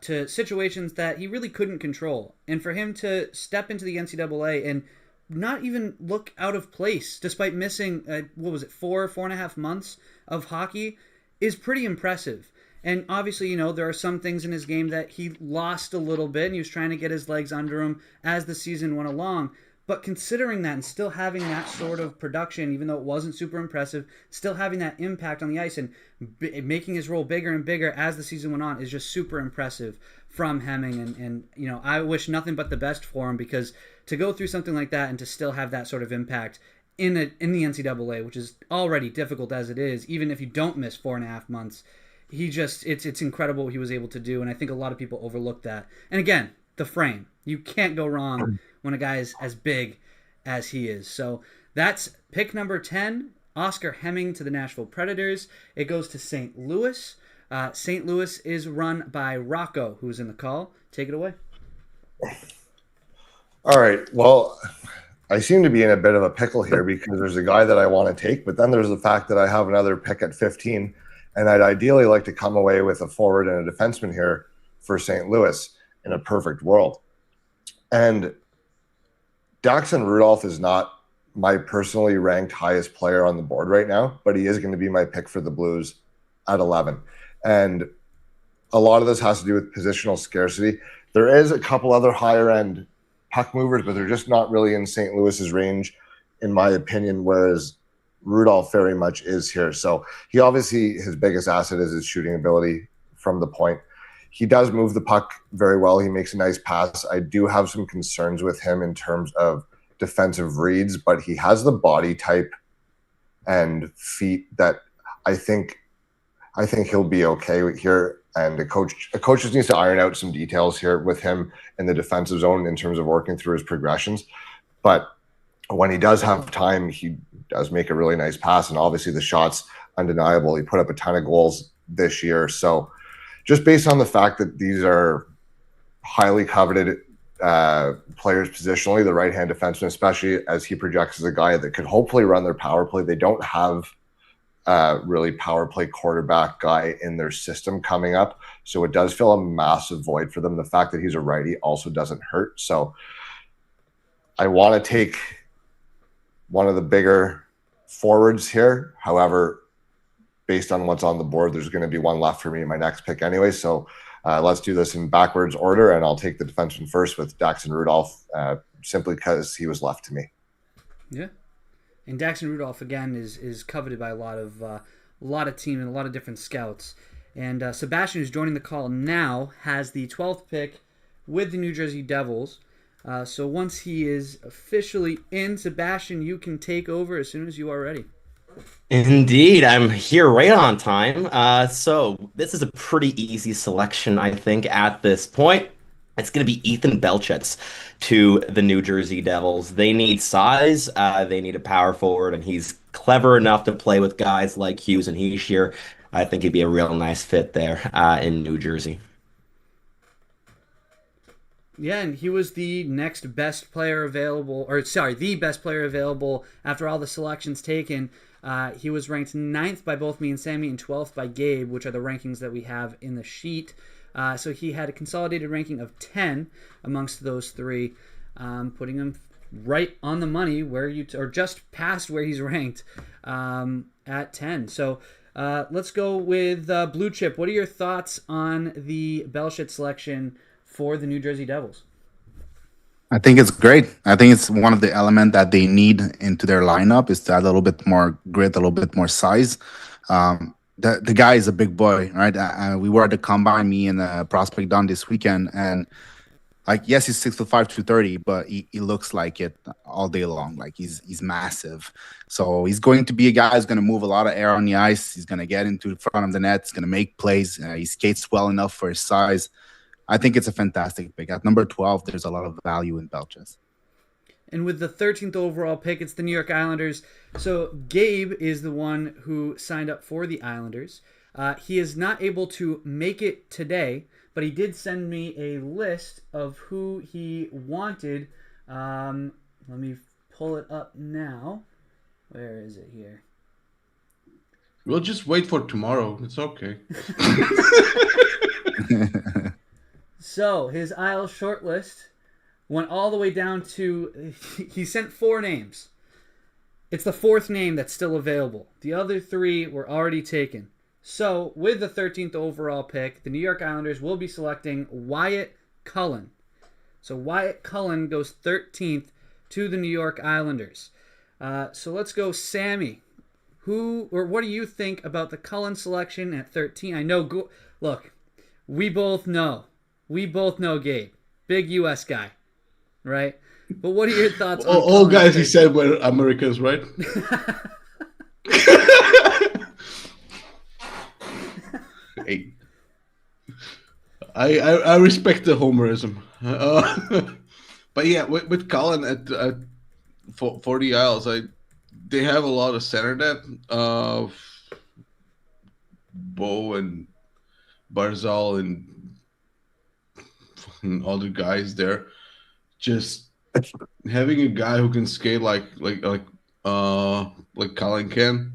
to situations that he really couldn't control. And for him to step into the NCAA and not even look out of place despite missing, 4.5 months of hockey is pretty impressive. And obviously, there are some things in his game that he lost a little bit, and he was trying to get his legs under him as the season went along. But considering that and still having that sort of production, even though it wasn't super impressive, still having that impact on the ice and making his role bigger and bigger as the season went on is just super impressive from Hemming. And I wish nothing but the best for him, because to go through something like that and to still have that sort of impact in the NCAA, which is already difficult as it is, even if you don't miss 4.5 months, it's incredible what he was able to do, and I think a lot of people overlook that. And again, the frame. You can't go wrong when a guy is as big as he is. So that's pick number 10, Oscar Hemming to the Nashville Predators. It goes to St. Louis. St. Louis is run by Rocco, who's in the call. Take it away. All right. Well, I seem to be in a bit of a pickle here because there's a guy that I want to take, but then there's the fact that I have another pick at 15. And I'd ideally like to come away with a forward and a defenseman here for St. Louis in a perfect world. And Daxon Rudolph is not my personally ranked highest player on the board right now, but he is going to be my pick for the Blues at 11. And a lot of this has to do with positional scarcity. There is a couple other higher end puck movers, but they're just not really in St. Louis's range, in my opinion, whereas Rudolph very much is here. So he obviously, his biggest asset is his shooting ability from the point. He does move the puck very well. He makes a nice pass. I do have some concerns with him in terms of defensive reads, but he has the body type and feet that I think he'll be okay here. And a coach just needs to iron out some details here with him in the defensive zone in terms of working through his progressions. But when he does have time, he does make a really nice pass. And obviously the shot's undeniable. He put up a ton of goals this year. So just based on the fact that these are highly coveted players positionally, the right-hand defenseman, especially as he projects as a guy that could hopefully run their power play. They don't have really power play quarterback guy in their system coming up. So it does fill a massive void for them. The fact that he's a righty also doesn't hurt. So I want to take one of the bigger forwards here. However, based on what's on the board, there's going to be one left for me in my next pick anyway. So let's do this in backwards order, and I'll take the defenseman first with Daxon Rudolph, simply because he was left to me. Yeah, and Daxon Rudolph again is coveted by a lot of team and a lot of different scouts. And Sebastian, who's joining the call now, has the 12th pick with the New Jersey Devils. So once he is officially in, Sebastian, you can take over as soon as you are ready. Indeed, I'm here right on time. So this is a pretty easy selection, I think, at this point. It's going to be Ethan Belchets to the New Jersey Devils. They need size, they need a power forward, and he's clever enough to play with guys like Hughes and Heishier. I think he'd be a real nice fit there in New Jersey. Yeah, and he was the next best player available, the best player available after all the selections taken. He was ranked 9th by both me and Sammy and 12th by Gabe, which are the rankings that we have in the sheet. So he had a consolidated ranking of 10 amongst those three, putting him right on the money or just past where he's ranked at 10. So let's go with Blue Chip. What are your thoughts on the Belchett selection for the New Jersey Devils? I think it's great. I think it's one of the elements that they need into their lineup is to add a little bit more grit, a little bit more size. The guy is a big boy, right? We were at the combine, me and Prospect Don this weekend, and yes, he's 6'5", 230, but he looks like it all day long. Like he's massive. So he's going to be a guy who's going to move a lot of air on the ice. He's going to get into the front of the net. He's going to make plays. He skates well enough for his size. I think it's a fantastic pick. At number 12, there's a lot of value in Belchets. And with the 13th overall pick, it's the New York Islanders. So Gabe is the one who signed up for the Islanders. He is not able to make it today, but he did send me a list of who he wanted. Let me pull it up now. Where is it here? We'll just wait for tomorrow. It's okay. So his Isle shortlist went all the way down to, he sent 4 names. It's the 4th name that's still available. The other 3 were already taken. So with the 13th overall pick, the New York Islanders will be selecting Wyatt Cullen. So Wyatt Cullen goes 13th to the New York Islanders. So let's go, Sammy. What do you think about the Cullen selection at 13? I know, look, we both know Gabe, big U.S. guy, right? But what are your thoughts on all Cullen guys at he said were Americans, right? Hey, I respect the homerism, but yeah, with Colin at for the Isles, they have a lot of center depth. Bo and Barzal and other guys there. Just having a guy who can skate like Colin can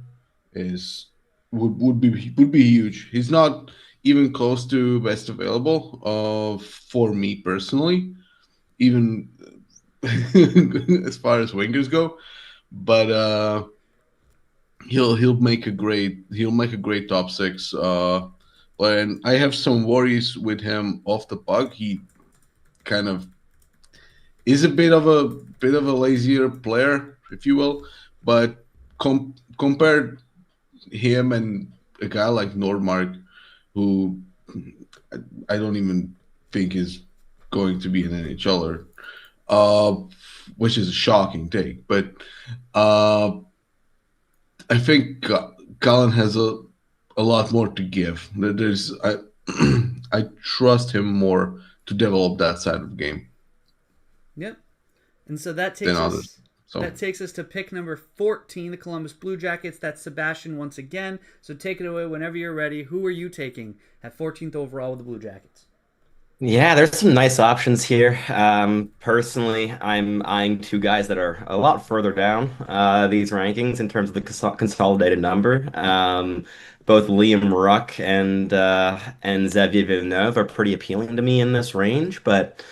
would be huge. He's not even close to best available for me personally, even as far as wingers go. But he'll make a great top 6. And I have some worries with him off the puck. He kind of is a bit of a lazier player, if you will. But compared him and a guy like Nordmark, who I don't even think is going to be an NHLer, which is a shocking take. But I think Colin has a lot more to give. I trust him more to develop that side of the game. Yep. And so that takes us to pick number 14, the Columbus Blue Jackets. That's Sebastian once again. So take it away whenever you're ready. Who are you taking at 14th overall with the Blue Jackets? Yeah, there's some nice options here. Personally, I'm eyeing 2 guys that are a lot further down these rankings in terms of the consolidated number. Both Liam Ruck and Xavier Villeneuve are pretty appealing to me in this range, but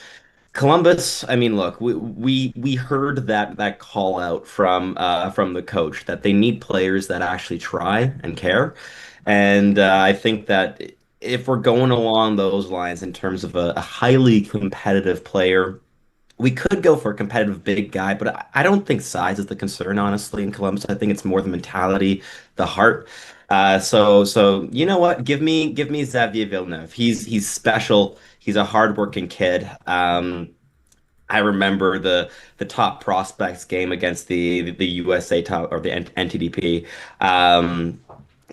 Columbus, I mean, look, we heard that call out from the coach that they need players that actually try and care, and I think that if we're going along those lines in terms of a highly competitive player, we could go for a competitive big guy, but I don't think size is the concern, honestly, in Columbus. I think it's more the mentality, the heart. So you know what? Give me Xavier Villeneuve. He's special. He's a hardworking kid. I remember the top prospects game against the USA top or the NTDP,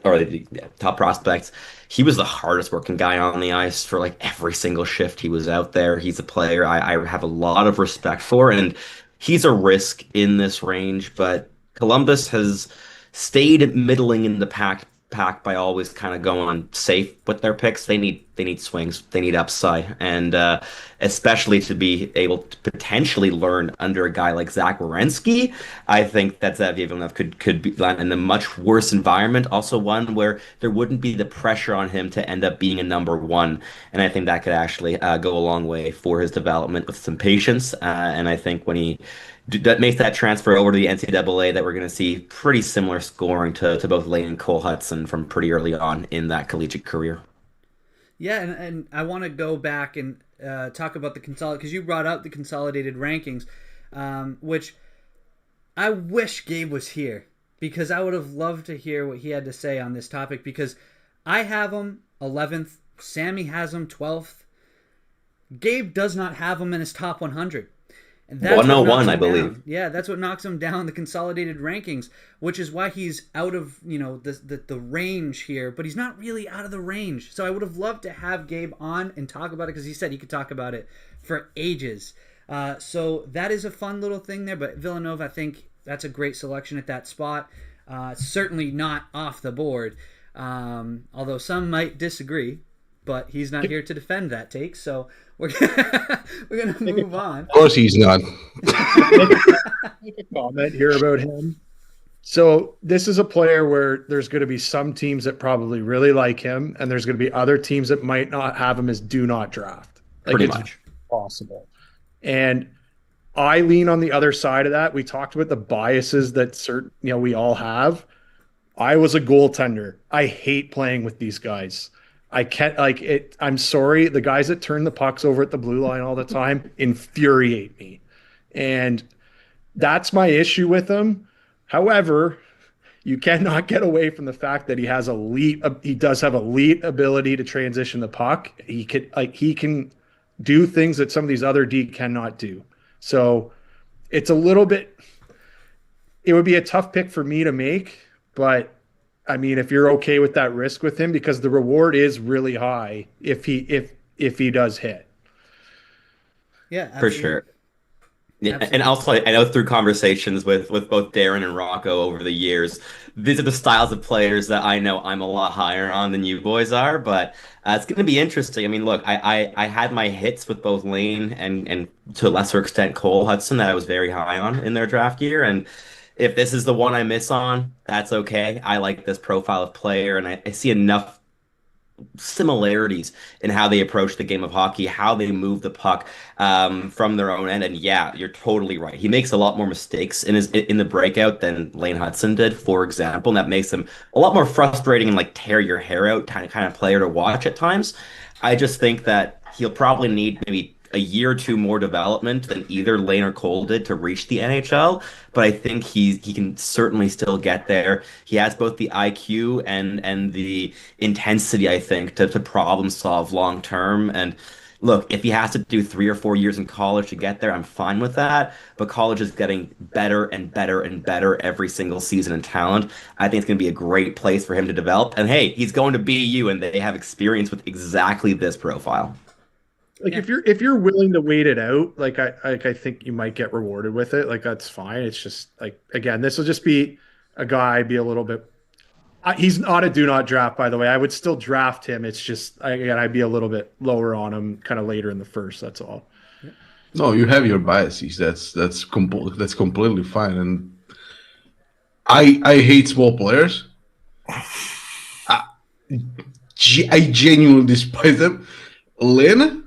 or the top prospects. He was the hardest working guy on the ice for like every single shift he was out there. He's a player I have a lot of respect for, and he's a risk in this range. But Columbus has stayed middling in the pack by always kind of going safe with their picks. They need swings, they need upside, and especially to be able to potentially learn under a guy like Zach Werenski. I think that Xavier Villeneuve could be land in a much worse environment. Also, one where there wouldn't be the pressure on him to end up being a number 1, and I think that could actually go a long way for his development with some patience. And I think when he that makes that transfer over to the NCAA, that we're going to see pretty similar scoring to both Lane and Cole Hudson from pretty early on in that collegiate career. Yeah, and I want to go back and talk about the because you brought up the consolidated rankings, which I wish Gabe was here because I would have loved to hear what he had to say on this topic because I have him 11th, Sammy has him 12th, Gabe does not have him in his top 100. And that's 101, I believe. Down. Yeah, that's what knocks him down the consolidated rankings, which is why he's out of the range here. But he's not really out of the range. So I would have loved to have Gabe on and talk about it because he said he could talk about it for ages. So that is a fun little thing there. But Villeneuve, I think that's a great selection at that spot. Certainly not off the board. Although some might disagree, but he's not here to defend that take, so we're we're gonna move on. Of course, he's not. Make a comment here about him. So this is a player where there's going to be some teams that probably really like him, and there's going to be other teams that might not have him as do not draft. Pretty it's much. possible. And I lean on the other side of that. We talked about the biases that we all have. I was a goaltender. I hate playing with these guys. I can't like it. I'm sorry. The guys that turn the pucks over at the blue line all the time infuriate me. And that's my issue with him. However, you cannot get away from the fact that he does have elite ability to transition the puck. He can do things that some of these other D cannot do. So it would be a tough pick for me to make, but I mean, if you're okay with that risk with him, because the reward is really high if he does hit. Yeah, for absolutely. sure. Yeah, and also I know through conversations with both Darren and Rocco over the years, these are the styles of players that I know I'm a lot higher on than you boys are. But it's going to be interesting. I mean, look, I had my hits with both Lane and to a lesser extent Cole Hudson that I was very high on in their draft year. And if this is the one I miss on, that's okay. I like this profile of player, and I see enough similarities in how they approach the game of hockey, how they move the puck from their own end. And yeah, you're totally right. He makes a lot more mistakes in the breakout than Lane Hudson did, for example, and that makes him a lot more frustrating and like tear your hair out kind of player to watch at times. I just think that he'll probably need maybe a year or two more development than either Lane or Cole did to reach the NHL, but I think he can certainly still get there. He has both the IQ and the intensity, I think, to problem solve long term. And look, if he has to do 3 or 4 years in college to get there, I'm fine with that. But college is getting better and better and better every single season in talent. I think it's going to be a great place for him to develop. And hey, he's going to BU, and they have experience with exactly this profile. Like if you're willing to wait it out, I think you might get rewarded with it. Like that's fine. It's just like, again, this will just be a guy be a little bit. He's not a do not draft, by the way. I would still draft him. It's just I'd be a little bit lower on him, kind of later in the first. That's all. No, you have your biases. That's completely fine. And I hate small players. I genuinely despise them. Lynn,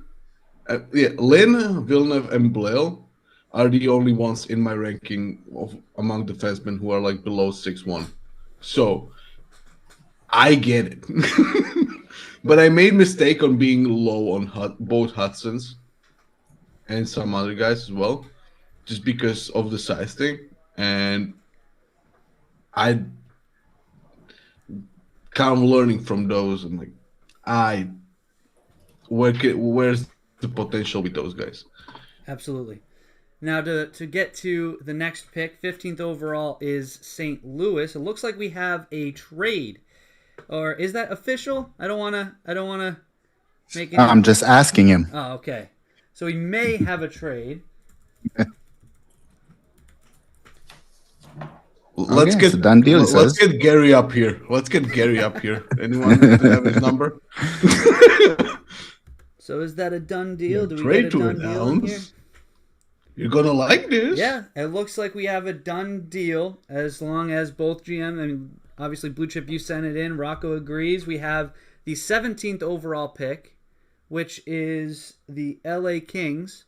Villeneuve, and Blale are the only ones in my ranking among defensemen who are like below 6'1". So I get it, but I made mistake on being low on both Hudsons and some other guys as well, just because of the size thing. And I kind of learning from those. I'm like, where's the potential with those guys? Absolutely. Now to get to the next pick, 15th overall is St. Louis. It looks like we have a trade. Or is that official? I don't wanna make it. I'm just asking him. Oh, okay. So we may have a trade. Let's it's a done deal, let's get Gary up here. Anyone have his number? So is that a done deal? Do we Trade get a to done deal in here? announce. You're gonna like this. Yeah, it looks like we have a done deal as long as both GM and obviously Blue Chip, you sent it in. Rocco agrees. We have the 17th overall pick, which is the LA Kings,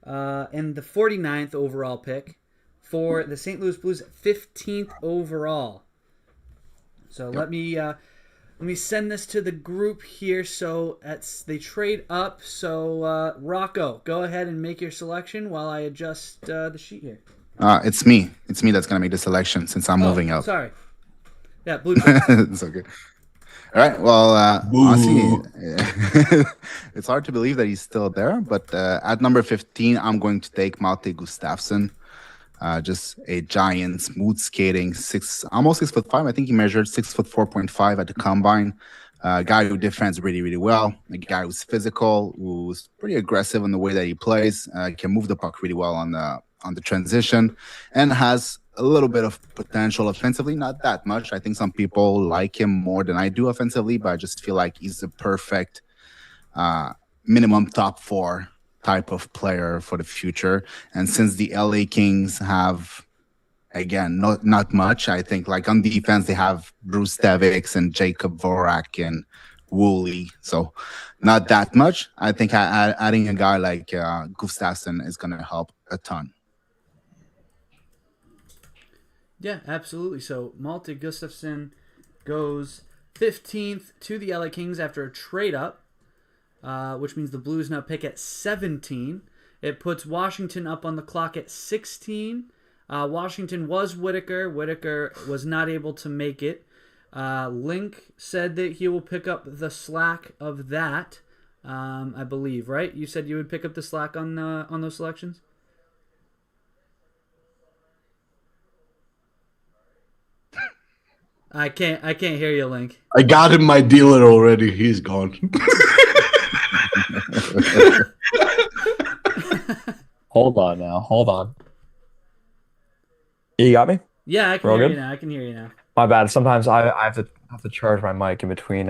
and the 49th overall pick for the St. Louis Blues, 15th overall. So let me send this to the group here. So they trade up. So Rocco, go ahead and make your selection while I adjust the sheet here. It's me. It's me that's gonna make the selection since I'm moving up. Sorry. Yeah, Blue Chip. It's okay. All right. Well, honestly, it's hard to believe that he's still there. But at number 15, I'm going to take Malte Gustafsson. Just a giant, smooth skating, almost 6'5". I think he measured 6'4.5" at the combine. A guy who defends really, really well. A guy who's physical, who's pretty aggressive in the way that he plays. Can move the puck really well on the transition, and has a little bit of potential offensively, not that much. I think some people like him more than I do offensively, but I just feel like he's the perfect minimum top 4 type of player for the future. And since the LA Kings have, again, not much, I think like on defense they have Bruce Devics and Jacob Vorak and Woolley, so not that much. I think adding a guy like Gustafsson is going to help a ton. Yeah, absolutely. So Malte Gustafsson goes 15th to the LA Kings after a trade up, which means the Blues now pick at 17. It puts Washington up on the clock at 16. Washington was Whitaker. Whitaker was not able to make it. Link said that he will pick up the slack of that, I believe, right? You said you would pick up the slack on those selections? I can't hear you, Link. I got him my dealer already. He's gone. Hold on now. Hold on. You got me? Yeah, I can We're all hear good? you now. I can hear you now. My bad. Sometimes I have to charge my mic in between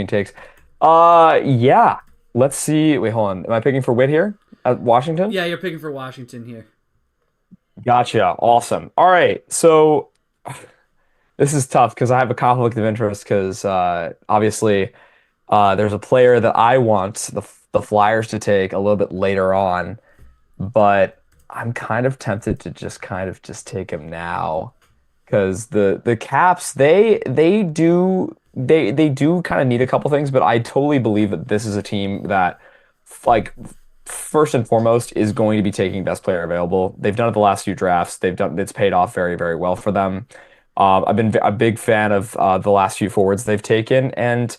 takes. Yeah. Let's see. Wait, hold on. Am I picking for Witt here at Washington? Yeah, you're picking for Washington here. Gotcha. Awesome. All right. So this is tough because I have a conflict of interest because obviously there's a player that I want the Flyers to take a little bit later on, but I'm kind of tempted to just take him now because the Caps they do kind of need a couple things, but I totally believe that this is a team that like first and foremost is going to be taking best player available. They've done it the last few drafts. It's paid off very, very well for them. I've been a big fan of the last few forwards they've taken, and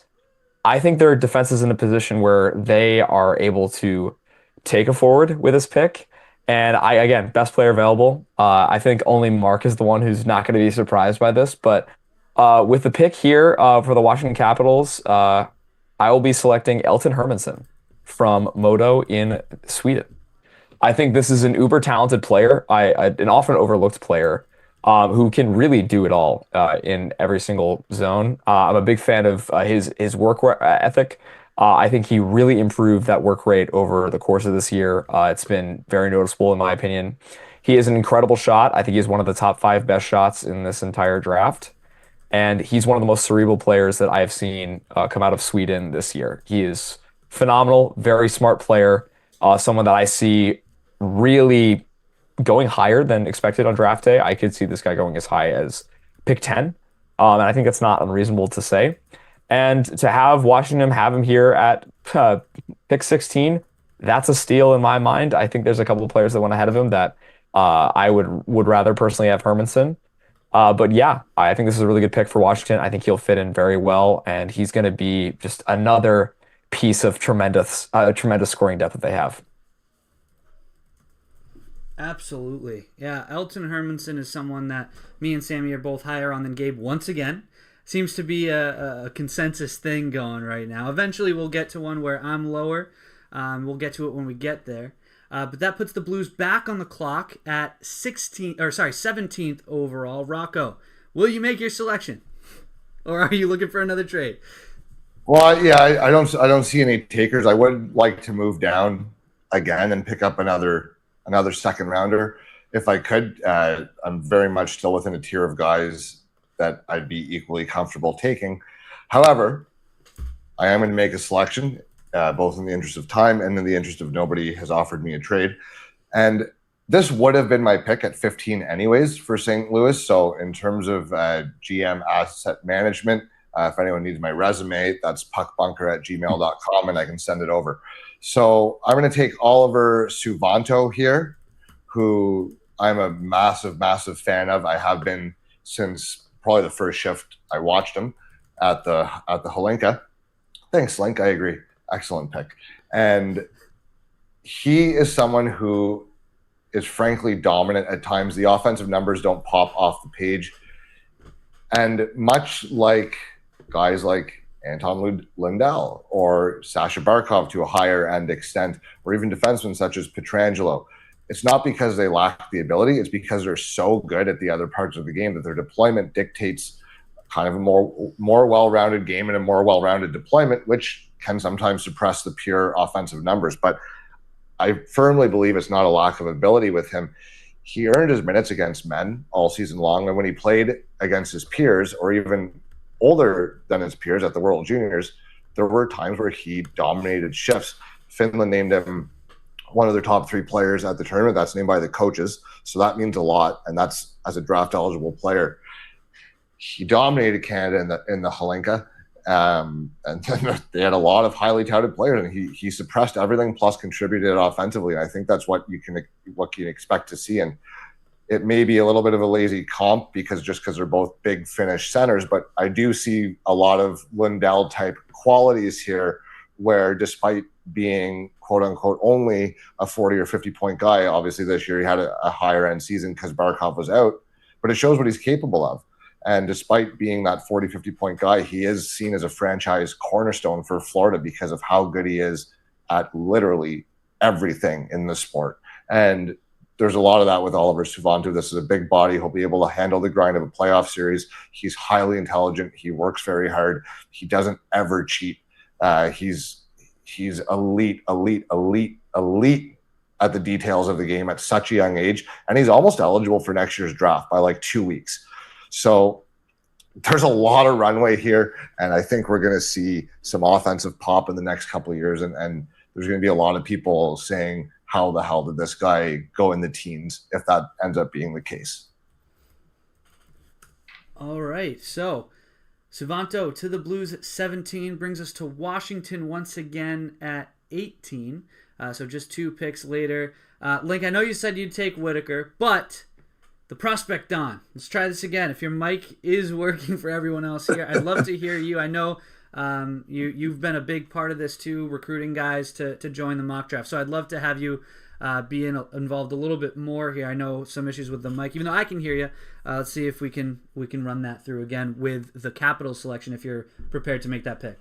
I think their defense is in a position where they are able to take a forward with this pick. And again, best player available. I think only Mark is the one who's not going to be surprised by this. But with the pick here for the Washington Capitals, I will be selecting Elton Hermansson from Modo in Sweden. I think this is an uber talented player, an often overlooked player who can really do it all in every single zone. I'm a big fan of his work ethic. I think he really improved that work rate over the course of this year. It's been very noticeable in my opinion. He is an incredible shot. I think he's one of the top 5 best shots in this entire draft. And he's one of the most cerebral players that I have seen come out of Sweden this year. He is phenomenal, very smart player, someone that I see really going higher than expected on draft day. I could see this guy going as high as pick 10. And I think that's not unreasonable to say. And to have Washington have him here at pick 16, that's a steal in my mind. I think there's a couple of players that went ahead of him that I would rather personally have Hermansson. But yeah, I think this is a really good pick for Washington. I think he'll fit in very well, and he's going to be just another piece of tremendous scoring depth that they have. Absolutely. Yeah, Elton Hermansson is someone that me and Sammy are both higher on than Gabe once again. Seems to be a consensus thing going right now. Eventually we'll get to one where I'm lower. We'll get to it when we get there. But that puts the Blues back on the clock at 17th overall. Rocco, will you make your selection? Or are you looking for another trade? Well, yeah, I don't see any takers. I would like to move down again and pick up another second rounder if I could. I'm very much still within a tier of guys that I'd be equally comfortable taking. However, I am going to make a selection, both in the interest of time and in the interest of nobody has offered me a trade. And this would have been my pick at 15 anyways for St. Louis. So in terms of GM asset management, if anyone needs my resume, that's puckbunker@gmail.com and I can send it over. So I'm going to take Oliver Suvanto here, who I'm a massive, massive fan of. I have been since probably the first shift I watched him at the Holinka. Thanks, Link. I agree. Excellent pick. And he is someone who is frankly dominant at times. The offensive numbers don't pop off the page. And much like guys like Anton Lundell or Sasha Barkov to a higher end extent, or even defensemen such as Pietrangelo, it's not because they lack the ability. It's because they're so good at the other parts of the game that their deployment dictates kind of a more well-rounded game and a more well-rounded deployment, which can sometimes suppress the pure offensive numbers. But I firmly believe it's not a lack of ability with him. He earned his minutes against men all season long. And when he played against his peers, or even older than his peers at the World Juniors, there were times where he dominated shifts. Finland named him one of their top 3 players at the tournament. That's named by the coaches. So that means a lot. And that's as a draft eligible player. He dominated Canada in the Halinka. And then they had a lot of highly touted players, and he suppressed everything plus contributed offensively. And I think that's what you can expect to see. And it may be a little bit of a lazy comp because they're both big Finnish centers, but I do see a lot of Lundell type qualities here, where despite being quote unquote only a 40 or 50 point guy, obviously this year he had a higher end season because Barkov was out, but it shows what he's capable of. And despite being that 40, 50 point guy, he is seen as a franchise cornerstone for Florida because of how good he is at literally everything in the sport. And there's a lot of that with Oliver Suvanto. This is a big body. He'll be able to handle the grind of a playoff series. He's highly intelligent. He works very hard. He doesn't ever cheat. He's elite at the details of the game at such a young age. And he's almost eligible for next year's draft by like 2 weeks. So there's a lot of runway here, and I think we're going to see some offensive pop in the next couple of years, and there's going to be a lot of people saying, how the hell did this guy go in the teens, if that ends up being the case. All right, so Suvanto to the Blues at 17 brings us to Washington once again at 18. So just 2 picks later. Link, I know you said you'd take Whitaker, but the prospect Don. Let's try this again. If your mic is working for everyone else here, I'd love to hear you. I know you've been a big part of this too, recruiting guys to join the mock draft. So I'd love to have you be involved a little bit more here. I know some issues with the mic, even though I can hear you. Let's see if we can run that through again with the Capitals selection if you're prepared to make that pick.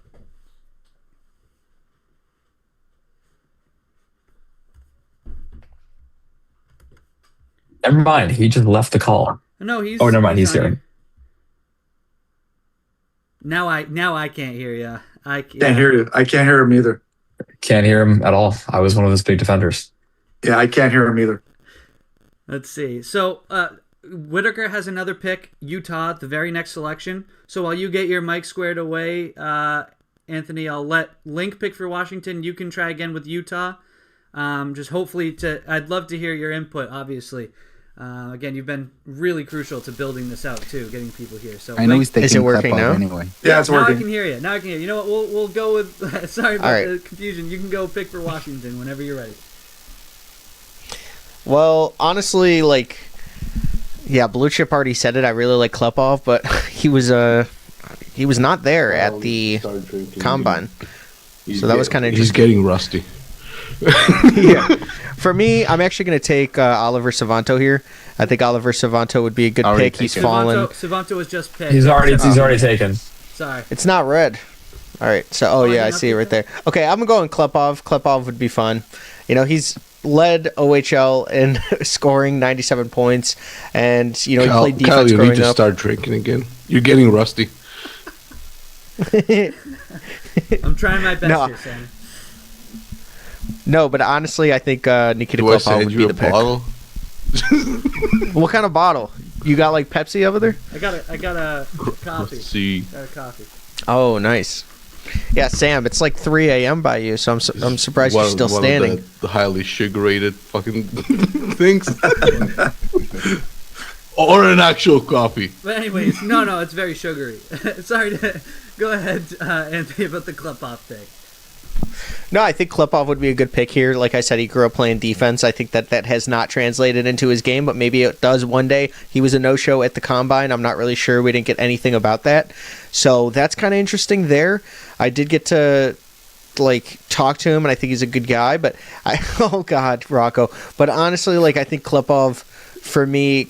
Never mind. He just left the call. No, he's. Oh, never mind. He's on here. Now I can't hear you. I Can't hear you. I can't hear him either. Can't hear him at all. I was one of his big defenders. Yeah, I can't hear him either. Let's see. So Whitaker has another pick, Utah, the very next selection. So while you get your mic squared away, Anthony, I'll let Link pick for Washington. You can try again with Utah. Just hopefully I'd love to hear your input, obviously. Again, you've been really crucial to building this out too, getting people here. So I know he's taking Is it working now? anyway. Yeah, it's now working. I can hear you. Now I can hear you. You know what? We'll go with. Sorry about the confusion. You can go pick for Washington whenever you're ready. Well, honestly, Blue Chip already said it. I really like Klepov, but he was not there at the combine, so that was kind of interesting. He's getting rusty. Yeah. For me, I'm actually going to take Oliver Savanto here. I think Oliver Savanto would be a good pick. He's fallen. Savanto was just picked. He's already taken. Sorry. It's not red. All right. So, I see it right there. Okay, I'm going Klepov. Klepov would be fun. He's led OHL in scoring 97 points, and he played defense Kyle, you growing need to up. start drinking again. You're getting rusty. I'm trying my best here, Sam. No, but honestly, I think Nikita Klepov would be the pick. Bottle? What kind of bottle? You got Pepsi over there? I got a coffee. See. Got a coffee. Oh, nice. Yeah, Sam, it's 3 a.m. by you, so I'm surprised you're still standing. Of the highly sugar-rated fucking things. Or an actual coffee. But anyways, no, it's very sugary. Sorry to go ahead, Anthony, about the Klepov pick. No, I think Klepov would be a good pick here. Like I said, he grew up playing defense. I think that has not translated into his game, but maybe it does one day. He was a no-show at the Combine. I'm not really sure. We didn't get anything about that. So that's kind of interesting there. I did get to talk to him, and I think he's a good guy. But oh God, Rocco. But honestly, I think Klepov, for me,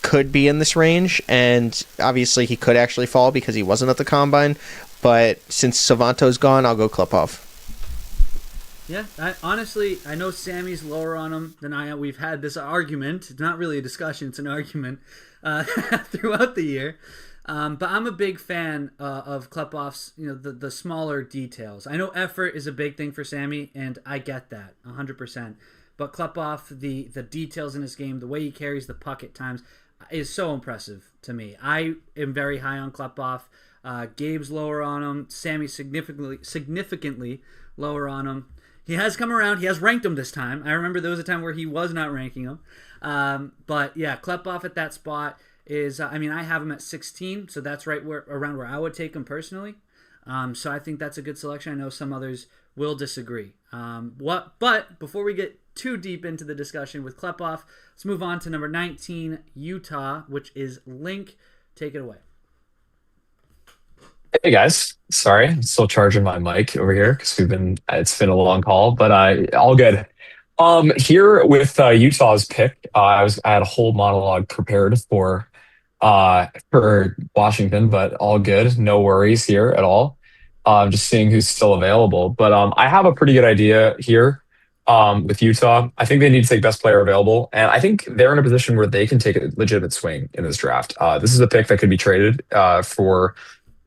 could be in this range, and obviously he could actually fall because he wasn't at the Combine. But since Savanto's gone, I'll go Klepov. Yeah, honestly, I know Sammy's lower on him than I am. We've had this argument. It's not really a discussion; it's an argument throughout the year. But I'm a big fan of Klepoff's, the smaller details. I know effort is a big thing for Sammy, and I get that 100%. But Klepoff, the details in his game, the way he carries the puck at times, is so impressive to me. I am very high on Klepoff. Gabe's lower on him. Sammy significantly lower on him. He has come around. He has ranked him this time. I remember there was a time where he was not ranking him. But yeah, Klepoff at that spot is, I have him at 16, so that's right around where I would take him personally. So I think that's a good selection. I know some others will disagree. But before we get too deep into the discussion with Klepoff, let's move on to number 19, Utah, which is Link. Take it away. Hey guys, sorry, I'm still charging my mic over here because it's been a long call, but all good. Here with Utah's pick, I had a whole monologue prepared for Washington, but all good, no worries here at all. Just seeing who's still available, but I have a pretty good idea here. With Utah, I think they need to take best player available, and I think they're in a position where they can take a legitimate swing in this draft. This is a pick that could be traded for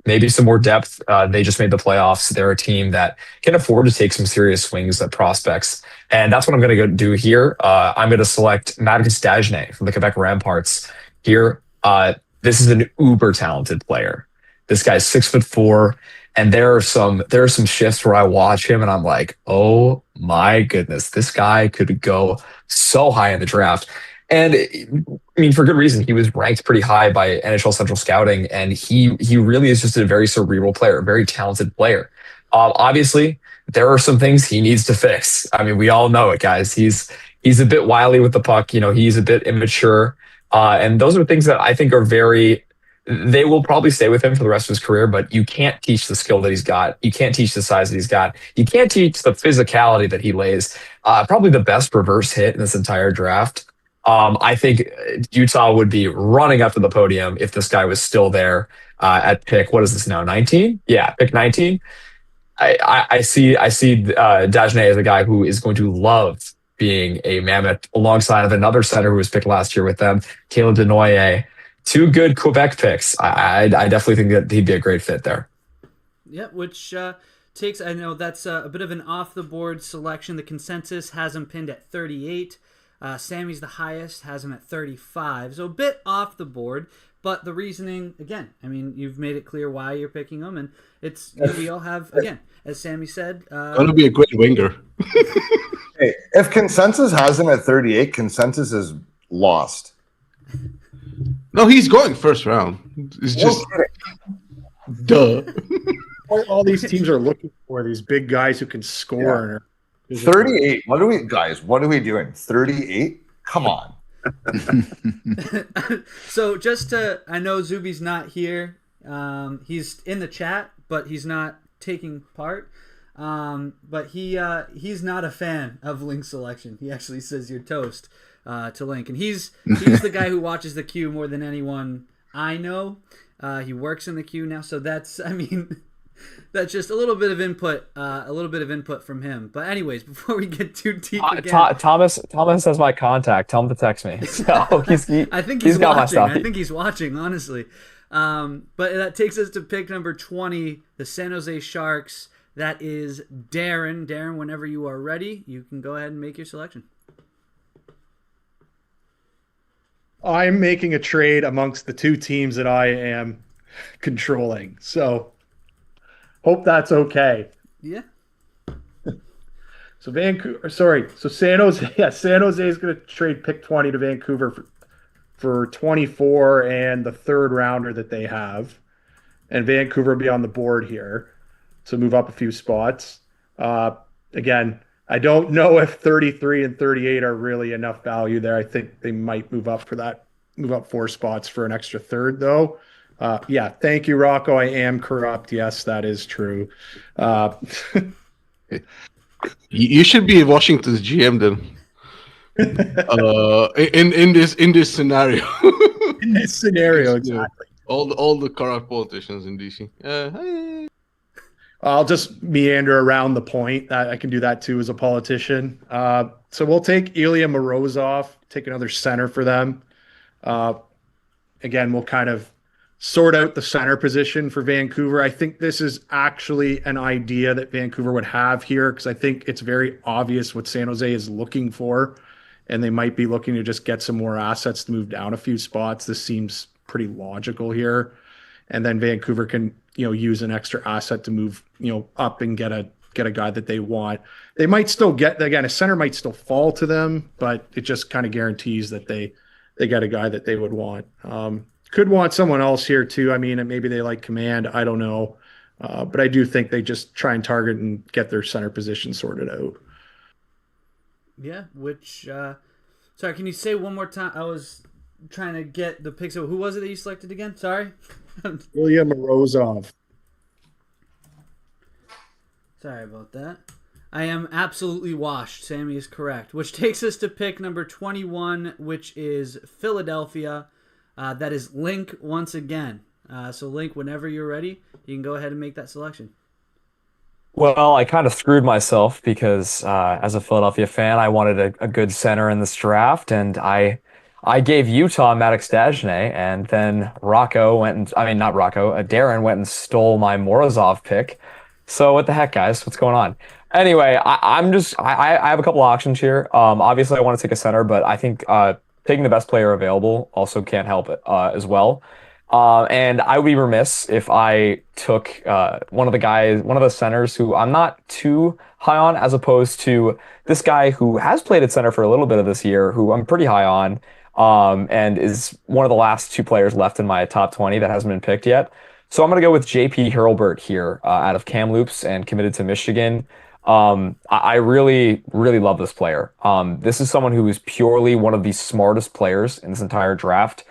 maybe some more depth. They just made the playoffs. They're a team that can afford to take some serious swings at prospects. And that's what I'm going to go do here. I'm going to select Matthias Dagenet from the Quebec Ramparts here. This is an uber talented player. This guy's 6'4", and there are some shifts where I watch him and I'm like, oh my goodness, this guy could go so high in the draft. And for good reason. He was ranked pretty high by NHL Central Scouting, and he really is just a very cerebral player, a very talented player. Obviously, there are some things he needs to fix. We all know it, guys. He's a bit wily with the puck. He's a bit immature, and those are things that I think are they will probably stay with him for the rest of his career, but you can't teach the skill that he's got. You can't teach the size that he's got. You can't teach the physicality that he lays. Probably the best reverse hit in this entire draft. I think Utah would be running up to the podium if this guy was still there at pick. What is this now? 19? Yeah, pick 19. I see Dagenet as a guy who is going to love being a Mammoth alongside of another center who was picked last year with them, Caleb Denoyer. Two good Quebec picks. I definitely think that he'd be a great fit there. Yeah, which takes, I know that's a bit of an off-the-board selection. The consensus has him pinned at 38. Sammy's the highest, has him at 35. So a bit off the board, but the reasoning, again, you've made it clear why you're picking him, and it's we all have, again, as Sammy said. Going to be a great winger. Hey, if consensus has him at 38, consensus is lost. No, he's going first round. It's just duh. All these teams are looking for these big guys who can score. Yeah. 38. What are we doing? 38? Come on. So I know Zuby's not here. He's in the chat, but he's not taking part. But he's not a fan of Link's selection. He actually says you're toast to Link, and he's the guy who watches the queue more than anyone I know. He works in the queue now, so that's that's just a little bit of input from him. But anyways, before we get too deep again, Thomas has my contact. Tell him to text me. So I think he's got watching. my stuff. I think he's watching, honestly. But that takes us to pick number 20, the San Jose Sharks. That is Darren. Darren, whenever you are ready, you can go ahead and make your selection. I'm making a trade amongst the two teams that I am controlling. So hope that's okay. Yeah. So San Jose. Yeah, San Jose is going to trade pick 20 to Vancouver for 24 and the third rounder that they have, and Vancouver will be on the board here, so move up a few spots. Again, I don't know if 33 and 38 are really enough value there. I think they might move up 4 spots for an extra third, though. Yeah, thank you, Rocco. I am corrupt. Yes, that is true. You should be Washington's GM then. In this scenario. In this scenario, exactly. All the corrupt politicians in DC. Hey. I'll just meander around the point. I can do that too as a politician. So we'll take Ilya Morozov, take another center for them. Uh, Again, we'll kind of sort out the center position for Vancouver. I think this is actually an idea that Vancouver would have here because I think it's very obvious what San Jose is looking for, and they might be looking to just get some more assets to move down a few spots. This seems pretty logical here, and then Vancouver can use an extra asset to move up and get a guy that they want. They might still get, again, a center might still fall to them, but it just kind of guarantees that they got a guy that they would want. Could want someone else here too. I mean, maybe they like command. I don't know. But I do think they just try and target and get their center position sorted out. Yeah, sorry, can you say one more time? I was trying to get the picks. Who was it that you selected again? Sorry. Ilya Morozov. Sorry about that. I am absolutely washed. Sammy is correct. Which takes us to pick number 21, which is Philadelphia. That is Link once again. So Link, whenever you're ready, you can go ahead and make that selection. Well, I kind of screwed myself because as a Philadelphia fan, I wanted a good center in this draft, and I gave Utah Maddox Dagenais, and then Darren went and stole my Morozov pick. So what the heck, guys? What's going on? Anyway, I have a couple options here. Obviously, I want to take a center, but I think taking the best player available also can't help it as well. And I would be remiss if I took one of the centers who I'm not too high on, as opposed to this guy who has played at center for a little bit of this year, who I'm pretty high on, and is one of the last two players left in my top 20 that hasn't been picked yet. So I'm going to go with JP Hurlburt here out of Kamloops and committed to Michigan. I really, really love this player. This is someone who is purely one of the smartest players in this entire draft.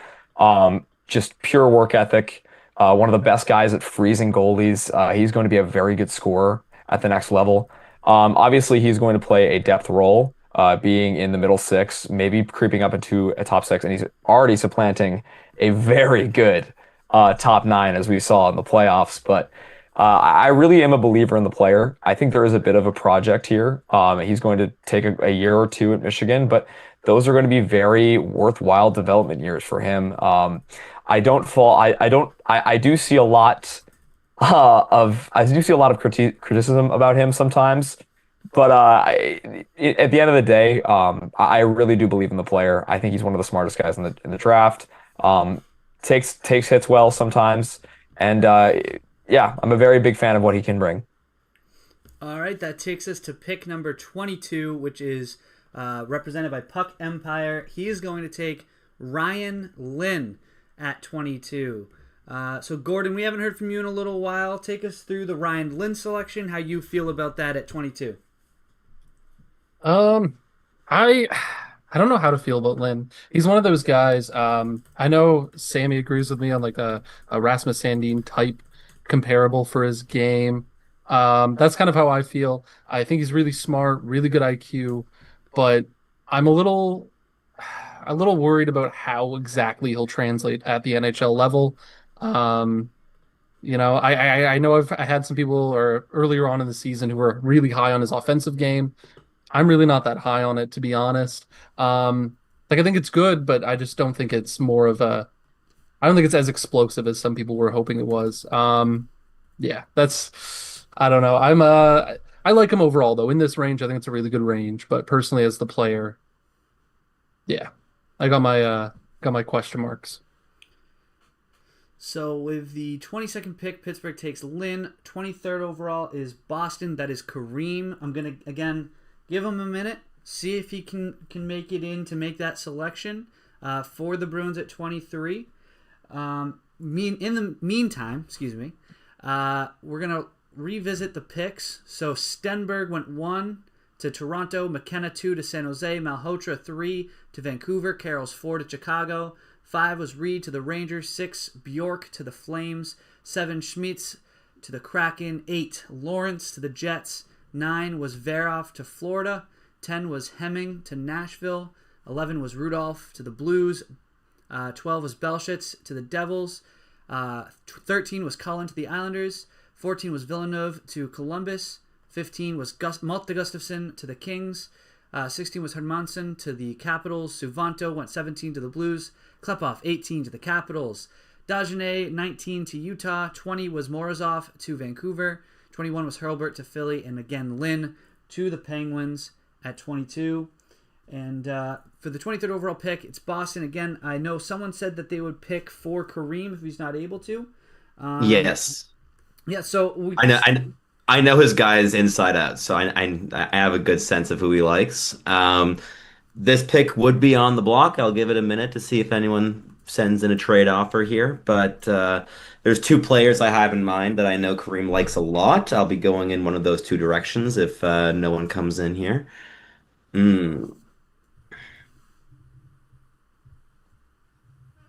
Just pure work ethic. One of the best guys at freezing goalies. He's going to be a very good scorer at the next level. Obviously, he's going to play a depth role, being in the middle six, maybe creeping up into a top six, and he's already supplanting a very good top nine, as we saw in the playoffs. But I really am a believer in the player. I think there is a bit of a project here. He's going to take a year or two at Michigan, but those are going to be very worthwhile development years for him. I do see a lot of criticism about him sometimes, but at the end of the day, I really do believe in the player. I think he's one of the smartest guys in the draft. Takes hits well sometimes, and yeah, I'm a very big fan of what he can bring. All right, that takes us to pick number 22, which is represented by Puck Empire. He is going to take Ryan Lynn at 22. So, Gordon, we haven't heard from you in a little while. Take us through the Ryan Lynn selection, how you feel about that at 22. I don't know how to feel about Lynn. He's one of those guys. I know Sammy agrees with me on like a Rasmus Sandin type comparable for his game. That's kind of how I feel. I think he's really smart, really good IQ, but I'm a little worried about how exactly he'll translate at the NHL level. I know I had some people earlier on in the season who were really high on his offensive game. I'm really not that high on it, to be honest. I think it's good, but I just don't think it's I don't think it's as explosive as some people were hoping it was. Yeah, I don't know. I like him overall though. In this range, I think it's a really good range, but personally as the player, yeah. I got my question marks. So with the 22nd pick, Pittsburgh takes Lynn. 23rd overall is Boston. That is Kareem. I'm going to, again, give him a minute, see if he can make it in to make that selection for the Bruins at 23. In the meantime, we're going to revisit the picks. So Stenberg went 1 to Toronto, McKenna 2 to San Jose, Malhotra 3 to Vancouver, Carroll's 4 to Chicago, 5 was Reed to the Rangers, 6 Bjork to the Flames, 7 Schmitz to the Kraken, 8 Lawrence to the Jets, 9 was Veroff to Florida, 10 was Hemming to Nashville, 11 was Rudolph to the Blues, 12 was Belshitz to the Devils, 13 was Cullen to the Islanders, 14 was Villeneuve to Columbus. 15 was Malte Gustafsson to the Kings. 16 was Hermansen to the Capitals. Suvanto went 17 to the Blues. Klepov, 18 to the Capitals. Dagenet, 19 to Utah. 20 was Morozov to Vancouver. 21 was Hurlburt to Philly. And again, Lynn to the Penguins at 22. And for the 23rd overall pick, it's Boston. Again, I know someone said that they would pick for Kareem if he's not able to. Yes. Yeah, so I know his guys inside out, so I have a good sense of who he likes. This pick would be on the block. I'll give it a minute to see if anyone sends in a trade offer here. But there's two players I have in mind that I know Kareem likes a lot. I'll be going in one of those two directions if no one comes in here.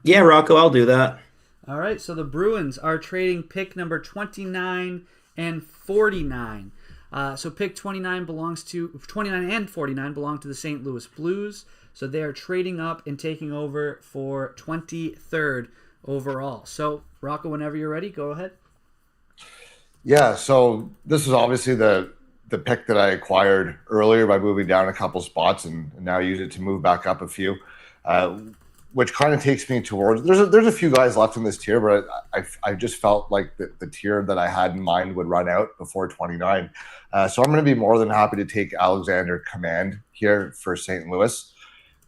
Yeah, Rocco, I'll do that. All right, so the Bruins are trading pick number 29 and 49. So pick 29 and 49 belong to the St. Louis Blues. So they are trading up and taking over for 23rd overall. So Rocco, whenever you're ready, go ahead. Yeah, so this is obviously the pick that I acquired earlier by moving down a couple spots and now use it to move back up a few. Which kind of takes me towards there's a few guys left in this tier, but I just felt like the tier that I had in mind would run out before 29. So I'm going to be more than happy to take Alexander Command here for St. Louis.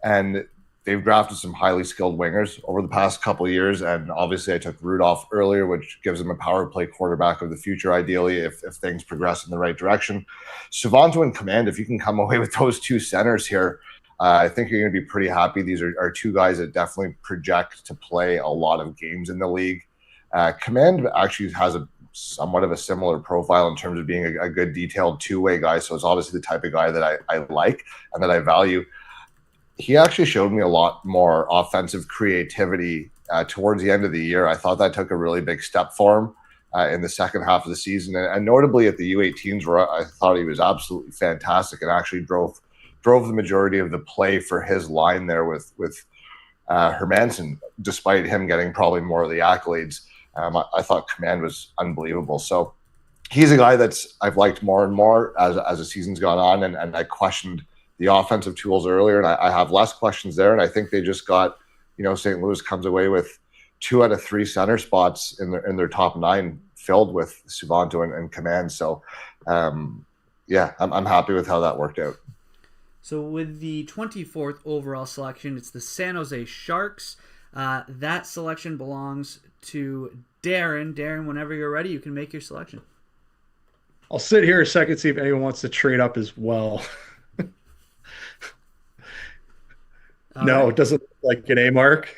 And they've drafted some highly skilled wingers over the past couple of years. And obviously I took Rudolph earlier, which gives them a power play quarterback of the future, ideally, if things progress in the right direction. Suvanto and Command, if you can come away with those two centers here, I think you're going to be pretty happy. These are two guys that definitely project to play a lot of games in the league. Command actually has somewhat of a similar profile in terms of being a good detailed two-way guy. So it's obviously the type of guy that I like and that I value. He actually showed me a lot more offensive creativity towards the end of the year. I thought that took a really big step for him in the second half of the season. And notably at the U18s, where I thought he was absolutely fantastic and actually drove the majority of the play for his line there with Hermansen, despite him getting probably more of the accolades. I thought Command was unbelievable. So he's a guy I've liked more and more as the season's gone on, and I questioned the offensive tools earlier, and I have less questions there. And I think they just got, St. Louis comes away with 2 out of 3 center spots in their top 9 filled with Suvanto and Command. So I'm happy with how that worked out. So with the 24th overall selection, it's the San Jose Sharks. That selection belongs to Darren. Darren, whenever you're ready, you can make your selection. I'll sit here a second, see if anyone wants to trade up as well. No, right. It doesn't look like an A mark.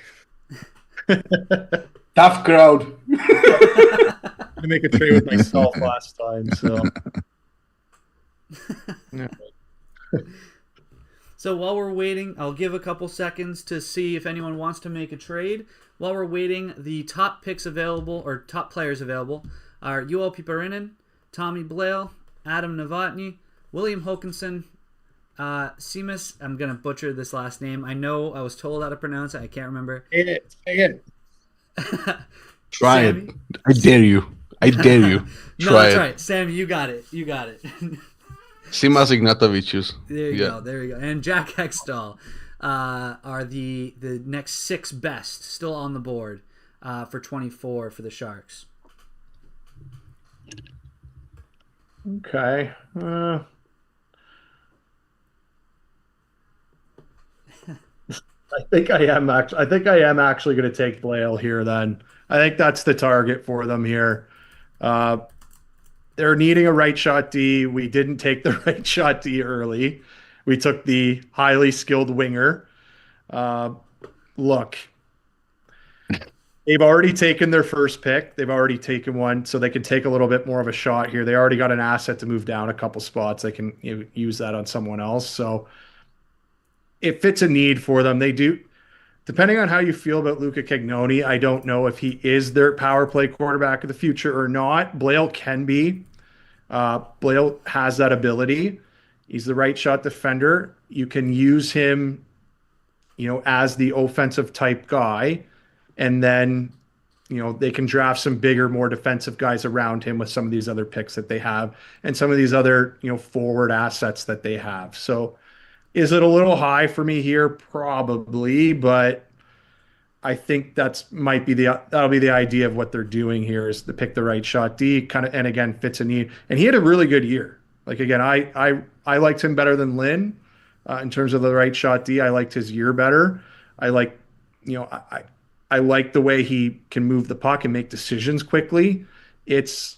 Tough crowd. I make a trade with myself last time, so. Yeah. So while we're waiting, I'll give a couple seconds to see if anyone wants to make a trade. While we're waiting, the top picks available, or top players available, are Joel Piperinen, Tommy Blale, Adam Novotny, William Hokinson, Seamus. I'm going to butcher this last name. I know I was told how to pronounce it. I can't remember. Again. Try it. I dare you. No, that's right. Sam, you got it. Simas Ignatovicius. There you go. And Jack Hextall are the next 6 best still on the board for 24 for the Sharks. Okay. I think I am actually going to take Blale here then. I think that's the target for them here. They're needing a right shot D. We didn't take the right shot D early. We took the highly skilled winger. Look, they've already taken their first pick. They've already taken one, so they can take a little bit more of a shot here. They already got an asset to move down a couple spots. They can use that on someone else. So it fits a need for them. They do. Depending on how you feel about Luca Cagnoni, I don't know if he is their power play quarterback of the future or not. Blale can be. Blale has that ability. He's the right shot defender. You can use him, as the offensive type guy. And then they can draft some bigger, more defensive guys around him with some of these other picks that they have and some of these other, forward assets that they have. So is it a little high for me here? Probably, but I think that'll be the idea of what they're doing here is to pick the right shot D kind of, and again, fits a need. And he had a really good year. Like, again, I liked him better than Lynn in terms of the right shot D. I liked his year better. I like, I like the way he can move the puck and make decisions quickly. It's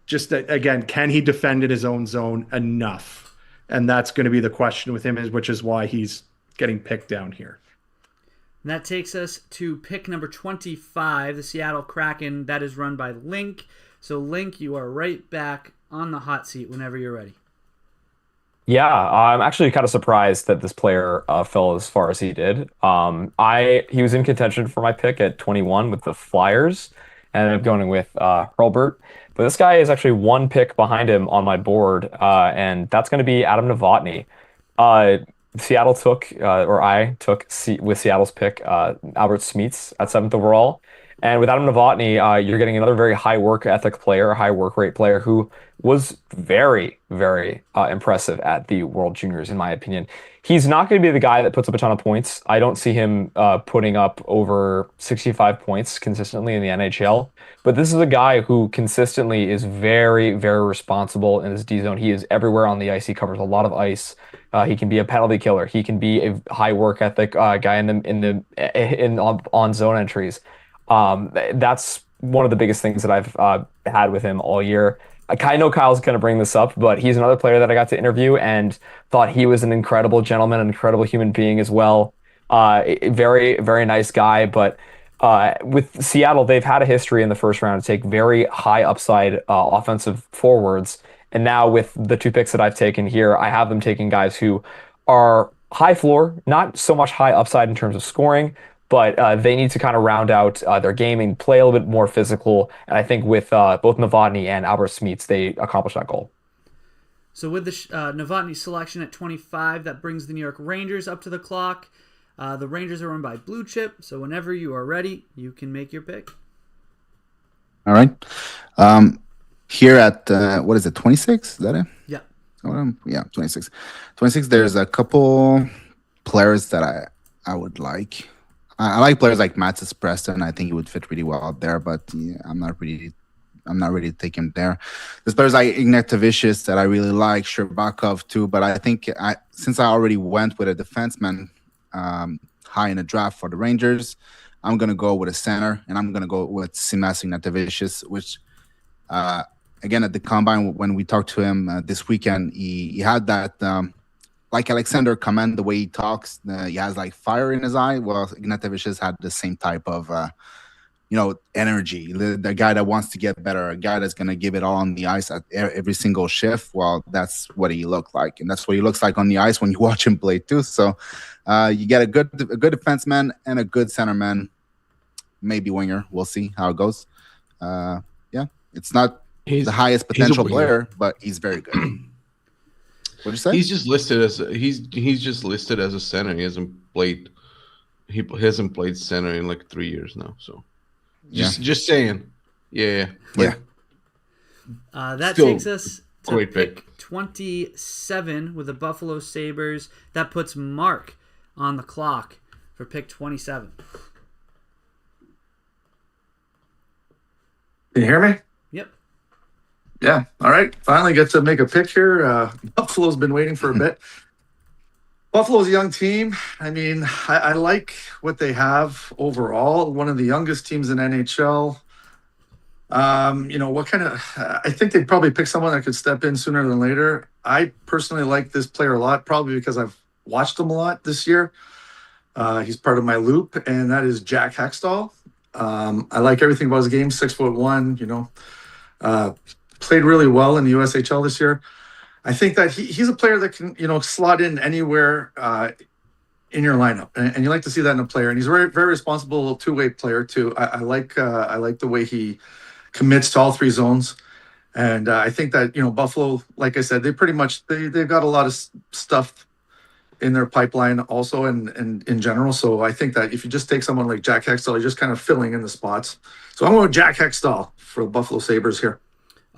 just that, again, can he defend in his own zone enough? And that's going to be the question with him, which is why he's getting picked down here. And that takes us to pick number 25, the Seattle Kraken. That is run by Link. So, Link, you are right back on the hot seat whenever you're ready. Yeah, I'm actually kind of surprised that this player fell as far as he did. He was in contention for my pick at 21 with the Flyers, and I ended up going with Hurlbert. But this guy is actually one pick behind him on my board, and that's going to be Adam Novotny. Seattle took, or I took with Seattle's pick, Albert Smeets at 7th overall. And with Adam Novotny, you're getting another very high work ethic player, a high work rate player who was very, very impressive at the World Juniors, in my opinion. He's not going to be the guy that puts up a ton of points. I don't see him putting up over 65 points consistently in the NHL. But this is a guy who consistently is very, very responsible in his D zone. He is everywhere on the ice. He covers a lot of ice. He can be a penalty killer. He can be a high work ethic guy on zone entries. That's one of the biggest things that I've had with him all year. I know Kyle's going to bring this up, but he's another player that I got to interview and thought he was an incredible gentleman, an incredible human being as well. Very, very nice guy. But with Seattle, they've had a history in the first round to take very high upside offensive forwards. And now with the 2 picks that I've taken here, I have them taking guys who are high floor, not so much high upside in terms of scoring, but they need to kind of round out their game and play a little bit more physical. And I think with both Novotny and Albert Smeets, they accomplished that goal. So with the Novotny selection at 25, that brings the New York Rangers up to the clock. The Rangers are run by Blue Chip, so whenever you are ready, you can make your pick. All right. Here at, what is it, 26? Is that it? Yeah. Yeah, 26. 26, there's a couple players that I would like. I like players like Mattis Preston. I think he would fit really well out there, but yeah, I'm not ready to take him there. There's players like Ignatavicius that I really like, Sherbakov too, but I think since I already went with a defenseman high in the draft for the Rangers, I'm going to go with a center, and I'm going to go with Simas Ignatavicius, which again, at the Combine, when we talked to him this weekend, he had that like Alexander Command, the way he talks, he has like fire in his eye. Well, Ignatavicius had the same type of, energy. The guy that wants to get better, a guy that's going to give it all on the ice at every single shift. Well, that's what he looked like. And that's what he looks like on the ice when you watch him play too. So you get a good defenseman and a good centerman, maybe winger. We'll see how it goes. It's not the highest potential player, but he's very good. What'd you say? He's just listed as a center. He hasn't played center in like 3 years now. So just saying. Yeah. That Still takes us to great pick 27 with the Buffalo Sabres. That puts Mark on the clock for pick 27. Can you hear me? Yep. Yeah. All right. Finally get to make a pick here. Buffalo's been waiting for a bit. Buffalo's a young team. I mean, I like what they have overall. One of the youngest teams in NHL. I think they'd probably pick someone that could step in sooner than later. I personally like this player a lot, probably because I've watched him a lot this year. He's part of my loop, and that is Jack Hextall. I like everything about his game. 6'1", played really well in the USHL this year. I think that he's a player that can, slot in anywhere in your lineup, and you like to see that in a player. And he's a very, very responsible two-way player too. I like the way he commits to all three zones, and I think that Buffalo, like I said, they've got a lot of stuff in their pipeline also and in general. So I think that if you just take someone like Jack Hextall, you're just kind of filling in the spots. So I'm going with Jack Hextall for the Buffalo Sabres here.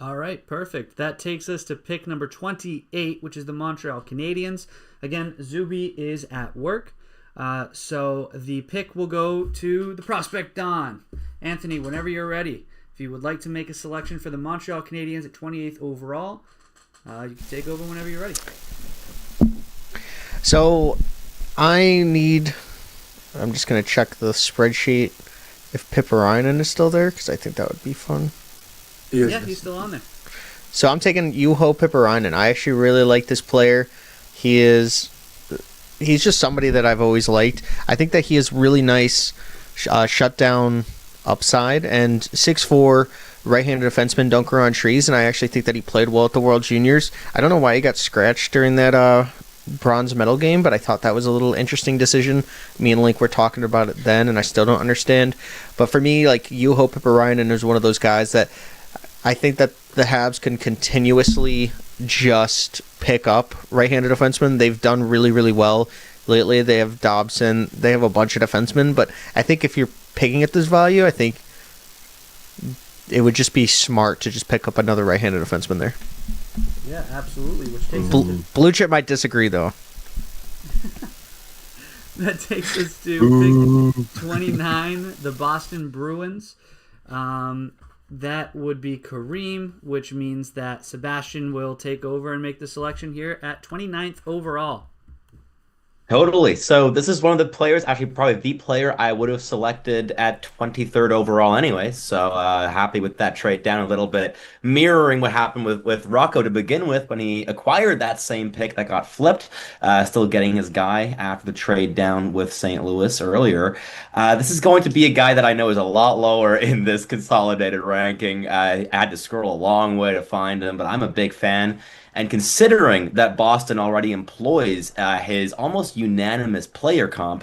All right, perfect. That takes us to pick number 28, which is the Montreal Canadiens. Again, Zuby is at work. So the pick will go to the prospect Don. Anthony, whenever you're ready, if you would like to make a selection for the Montreal Canadiens at 28th overall, you can take over whenever you're ready. So I'm just going to check the spreadsheet if Pereira is still there, because I think that would be fun. Yeah, he's still on there. So I'm taking Juho Pereira. I actually really like this player. He's just somebody that I've always liked. I think that he has really nice shutdown upside, and 6'4", right-handed defenseman don't grow on trees, and I actually think that he played well at the World Juniors. I don't know why he got scratched during that bronze medal game, but I thought that was a little interesting decision. Me and Link were talking about it then, and I still don't understand. But for me, like, Juho Pereira is one of those guys that I think that the Habs can continuously just pick up right-handed defensemen. They've done really, really well lately. They have Dobson. They have a bunch of defensemen. But I think if you're picking at this value, I think it would just be smart to just pick up another right-handed defenseman there. Yeah, absolutely. Which takes Blue Chip might disagree, though. That takes us to pick 29, the Boston Bruins. That would be Kareem, which means that Sebastian will take over and make the selection here at 29th overall. Totally. So this is one of the players, actually probably the player I would have selected at 23rd overall anyway. So happy with that trade down a little bit, mirroring what happened with Rocco to begin with when he acquired that same pick that got flipped, still getting his guy after the trade down with St. Louis earlier. This is going to be a guy that I know is a lot lower in this consolidated ranking. I had to scroll a long way to find him, but I'm a big fan. And considering that Boston already employs his almost unanimous player comp,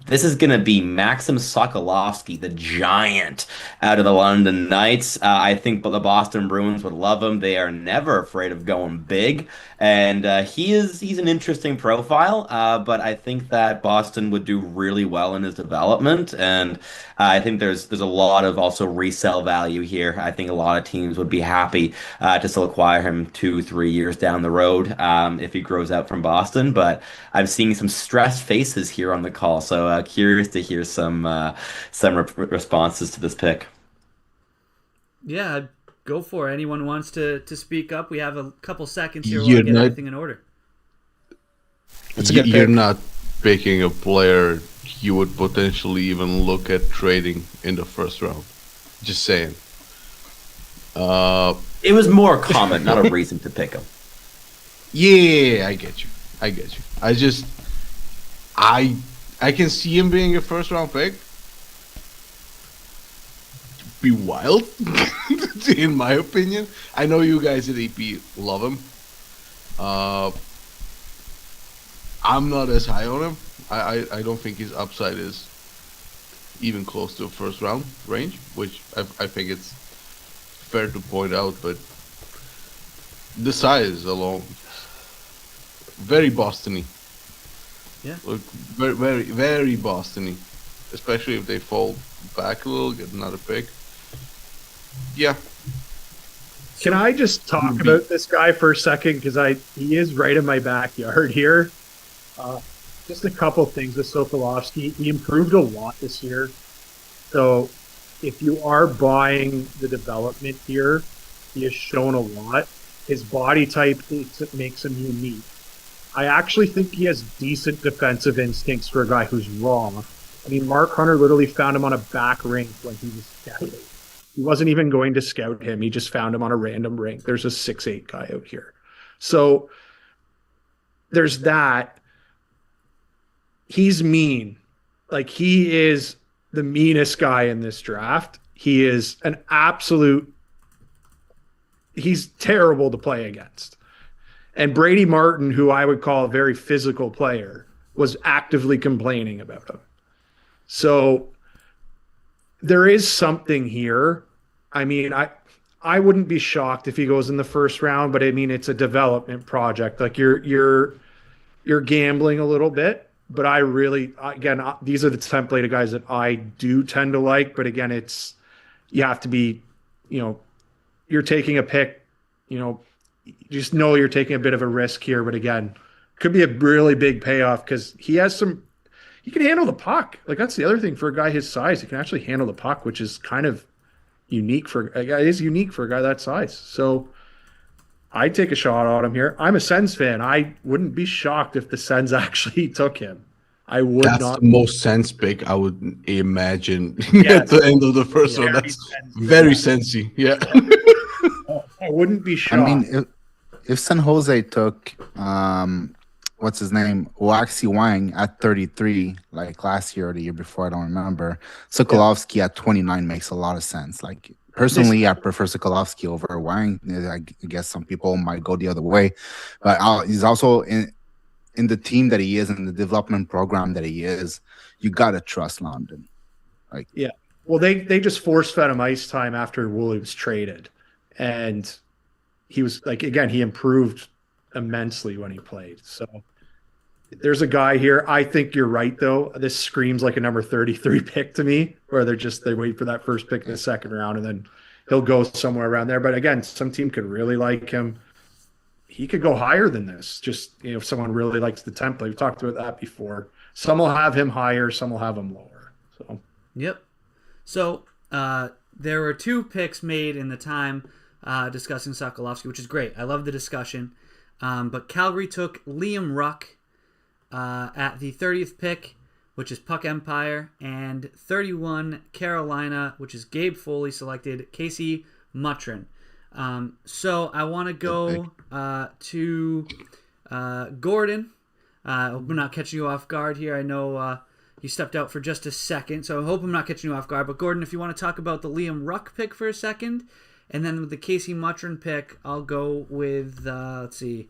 this is going to be Maxim Sokolowski, the giant out of the London Knights. I think the Boston Bruins would love him. They are never afraid of going big. And he's an interesting profile, but I think that Boston would do really well in his development. And I think there's a lot of also resale value here. I think a lot of teams would be happy to still acquire him 2-3 years down the road if he grows out from Boston. But I'm seeing some stressed faces here on the call, so curious to hear some responses to this pick. Yeah, go for it. Anyone wants to speak up? We have a couple seconds here while I get everything in order. That's a good pick. You're not picking a player you would potentially even look at trading in the first round. Just saying. It was more a comment, not a reason to pick him. Yeah, I get you. I can see him being a first round pick. Be wild, in my opinion. I know you guys at AP love him. I'm not as high on him. I don't think his upside is even close to a first round range, which I think it's fair to point out, but the size alone, very Boston-y. Yeah. Look, very, very, very Boston-y, especially if they fall back a little, get another pick. Yeah. Can I just talk about this guy for a second? Because he is right in my backyard here. Just a couple things with Sokolowski. He improved a lot this year. So if you are buying the development here, he has shown a lot. His body type makes him unique. I actually think he has decent defensive instincts for a guy who's raw. I mean, Mark Hunter literally found him on a back rink when he was scouting. He wasn't even going to scout him. He just found him on a random rink. There's a 6'8" guy out here. So there's that. He's mean. Like, he is the meanest guy in this draft. He is an absolute... He's terrible to play against. And Brady Martin, who I would call a very physical player, was actively complaining about him. So there is something here. I mean, I wouldn't be shocked if he goes in the first round, but I mean, it's a development project. Like, you're you're gambling a little bit. But I really, again, these are the template of guys that I do tend to like. But again, you have to be, you're taking a pick, just know you're taking a bit of a risk here. But again, could be a really big payoff because he can handle the puck. Like that's the other thing for a guy his size. He can actually handle the puck, which is kind of unique for a guy. It is unique for a guy that size. So I'd take a shot on him here. I'm a Sens fan. I wouldn't be shocked if the Sens actually took him. I would That's not. the most Sens pick I would imagine Yes. at the end of the first one. That's very Sensy. Yeah. I wouldn't be shocked. I mean, if San Jose took what's his name, Waxy Wang at 33, like last year or the year before, I don't remember. Sokolovsky at 29 makes a lot of sense. Like personally, I prefer Sokolovsky over Wang. I guess some people might go the other way, but he's also in the team that he is, in the development program that he is. You gotta trust London. Like, yeah. Well, they just force fed him ice time after Woolley was traded, and he was like, again, he improved immensely when he played. So there's a guy here. I think you're right, though. This screams like a number 33 pick to me, where they wait for that first pick in the second round, and then he'll go somewhere around there. But again, some team could really like him. He could go higher than this. Just, if someone really likes the template. We've talked about that before. Some will have him higher, some will have him lower. So Yep. So there were 2 picks made in the time discussing Sokolovsky, which is great. I love the discussion. But Calgary took Liam Ruck at the 30th pick, which is Puck Empire, and 31 Carolina, which is Gabe Foley selected Casey Muttrin. So I want to go to Gordon. I'm not catching you off guard here. I know you stepped out for just a second, so I hope I'm not catching you off guard. But Gordon, if you want to talk about the Liam Ruck pick for a second, and then with the Casey Muttrin pick, I'll go with let's see.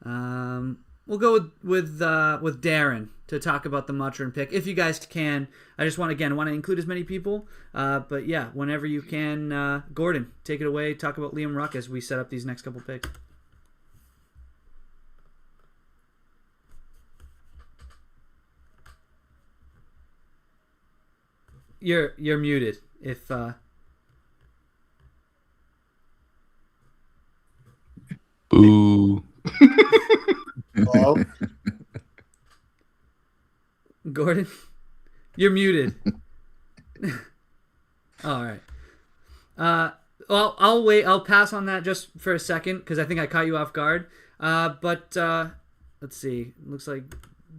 We'll go with Darren to talk about the Muttrin pick, if you guys can. I just want to include as many people. But yeah, whenever you can, Gordon, take it away. Talk about Liam Ruck as we set up these next couple picks. You're muted. If Ooh. Hello? Gordon, you're muted. All right. Well, I'll wait. I'll pass on that just for a second because I think I caught you off guard. But let's see. Looks like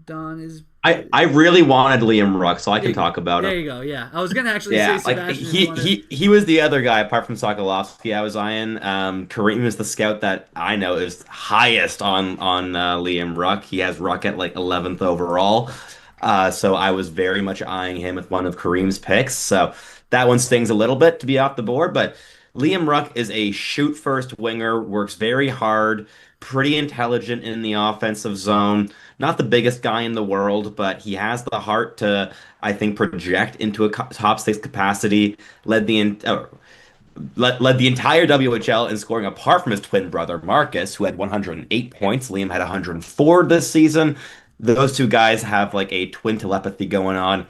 Don is. I really wanted Liam Ruck, so I can talk about There him. you go. Yeah, I was gonna actually say like Sebastian. he was the other guy apart from Sokolovsky I was eyeing. Kareem is the scout that I know is highest on Liam Ruck. He has Ruck at like 11th overall. So I was very much eyeing him with one of Kareem's picks. So that one stings a little bit to be off the board, but Liam Ruck is a shoot first winger, works very hard, pretty intelligent in the offensive zone. Not the biggest guy in the world, but he has the heart to, I think, project into a top 6 capacity. Led the entire WHL in scoring apart from his twin brother Marcus, who had 108 points. Liam had 104 this season. Those two guys have like a twin telepathy going on.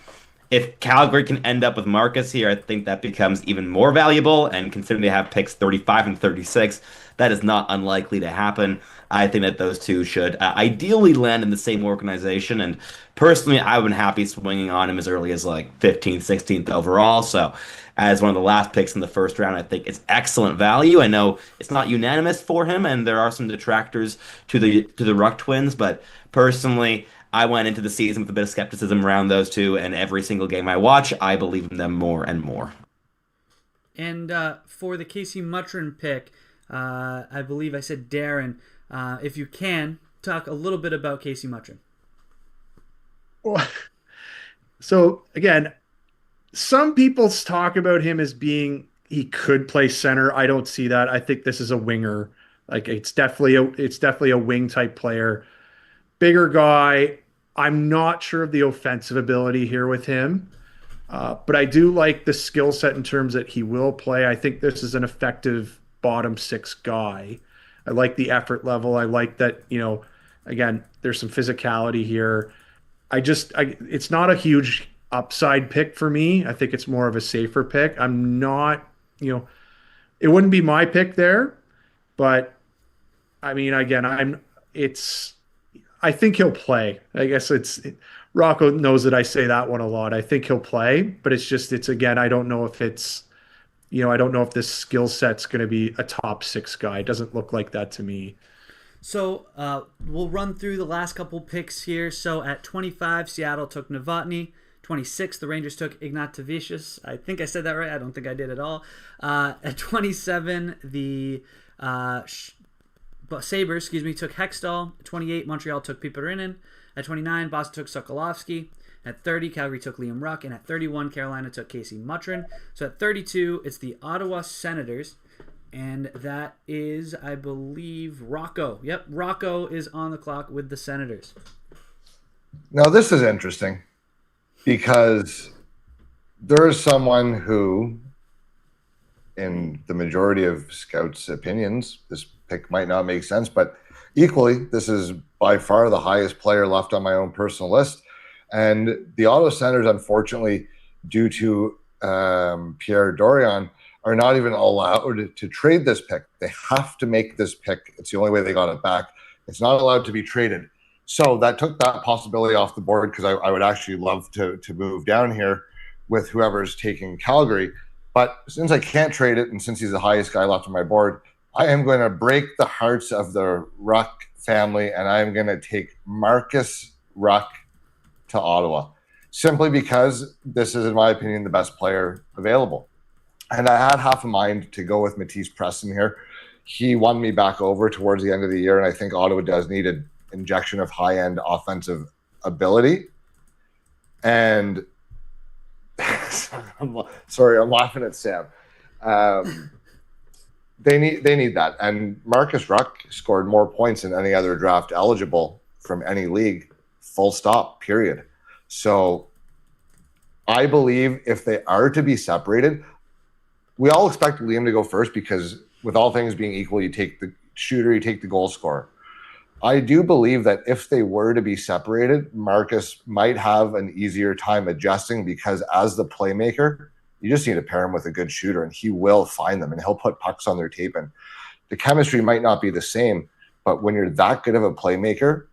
If Calgary can end up with Marcus here, I think that becomes even more valuable. And considering they have picks 35 and 36, that is not unlikely to happen. I think that those two should ideally land in the same organization. And personally, I've been happy swinging on him as early as like 15th, 16th overall. So as one of the last picks in the first round, I think it's excellent value. I know it's not unanimous for him, and there are some detractors to the Ruck twins, but personally, I went into the season with a bit of skepticism around those two, and every single game I watch, I believe in them more and more. And for the Casey Muttrin pick, I believe I said Darren. If you can, talk a little bit about Casey Muttrin. So, again, some people talk about him as being he could play center. I don't see that. I think this is a winger. Like it's definitely a wing type player. Bigger guy. I'm not sure of the offensive ability here with him, but I do like the skill set in terms that he will play. I think this is an effective bottom 6 guy. I like the effort level. I like that, Again, there's some physicality here. It's not a huge upside pick for me. I think it's more of a safer pick. I'm not, it wouldn't be my pick there, but I mean, again, I think he'll play. I guess Rocco knows that I say that one a lot. I think he'll play, but again, I don't know if I don't know if this skill set's going to be a top 6 guy. It doesn't look like that to me. So we'll run through the last couple picks here. So at 25, Seattle took Novotny. 26, the Rangers took Ignatavicius. I think I said that right. I don't think I did at all. At 27, the Sabres, took Hextall. At 28, Montreal took Piperinen. At 29, Boston took Sokolovsky. At 30, Calgary took Liam Ruck. And at 31, Carolina took Casey Mutrin. So at 32, it's the Ottawa Senators. And that is, I believe, Rocco. Yep, Rocco is on the clock with the Senators. Now, this is interesting because there is someone who, in the majority of scouts' opinions, this pick might not make sense, but equally, this is by far the highest player left on my own personal list. And the Ottawa Senators, unfortunately, due to Pierre Dorion, are not even allowed to trade this pick. They have to make this pick. It's the only way they got it back. It's not allowed to be traded. So that took that possibility off the board because I would actually love to move down here with whoever's taking Calgary. But since I can't trade it and since he's the highest guy left on my board, I am going to break the hearts of the Ruck family and I am going to take Marcus Ruck to Ottawa simply because this is, in my opinion, the best player available. And I had half a mind to go with Matisse Preston here. He won me back over towards the end of the year, and I think Ottawa does need an injection of high-end offensive ability. And sorry, I'm laughing at Sam. They need that. And Marcus Ruck scored more points than any other draft eligible from any league, full stop, period. So I believe if they are to be separated, we all expect Liam to go first because with all things being equal, you take the shooter, you take the goal scorer. I do believe that if they were to be separated, Marcus might have an easier time adjusting because as the playmaker, you just need to pair him with a good shooter and he will find them and he'll put pucks on their tape. And the chemistry might not be the same, but when you're that good of a playmaker,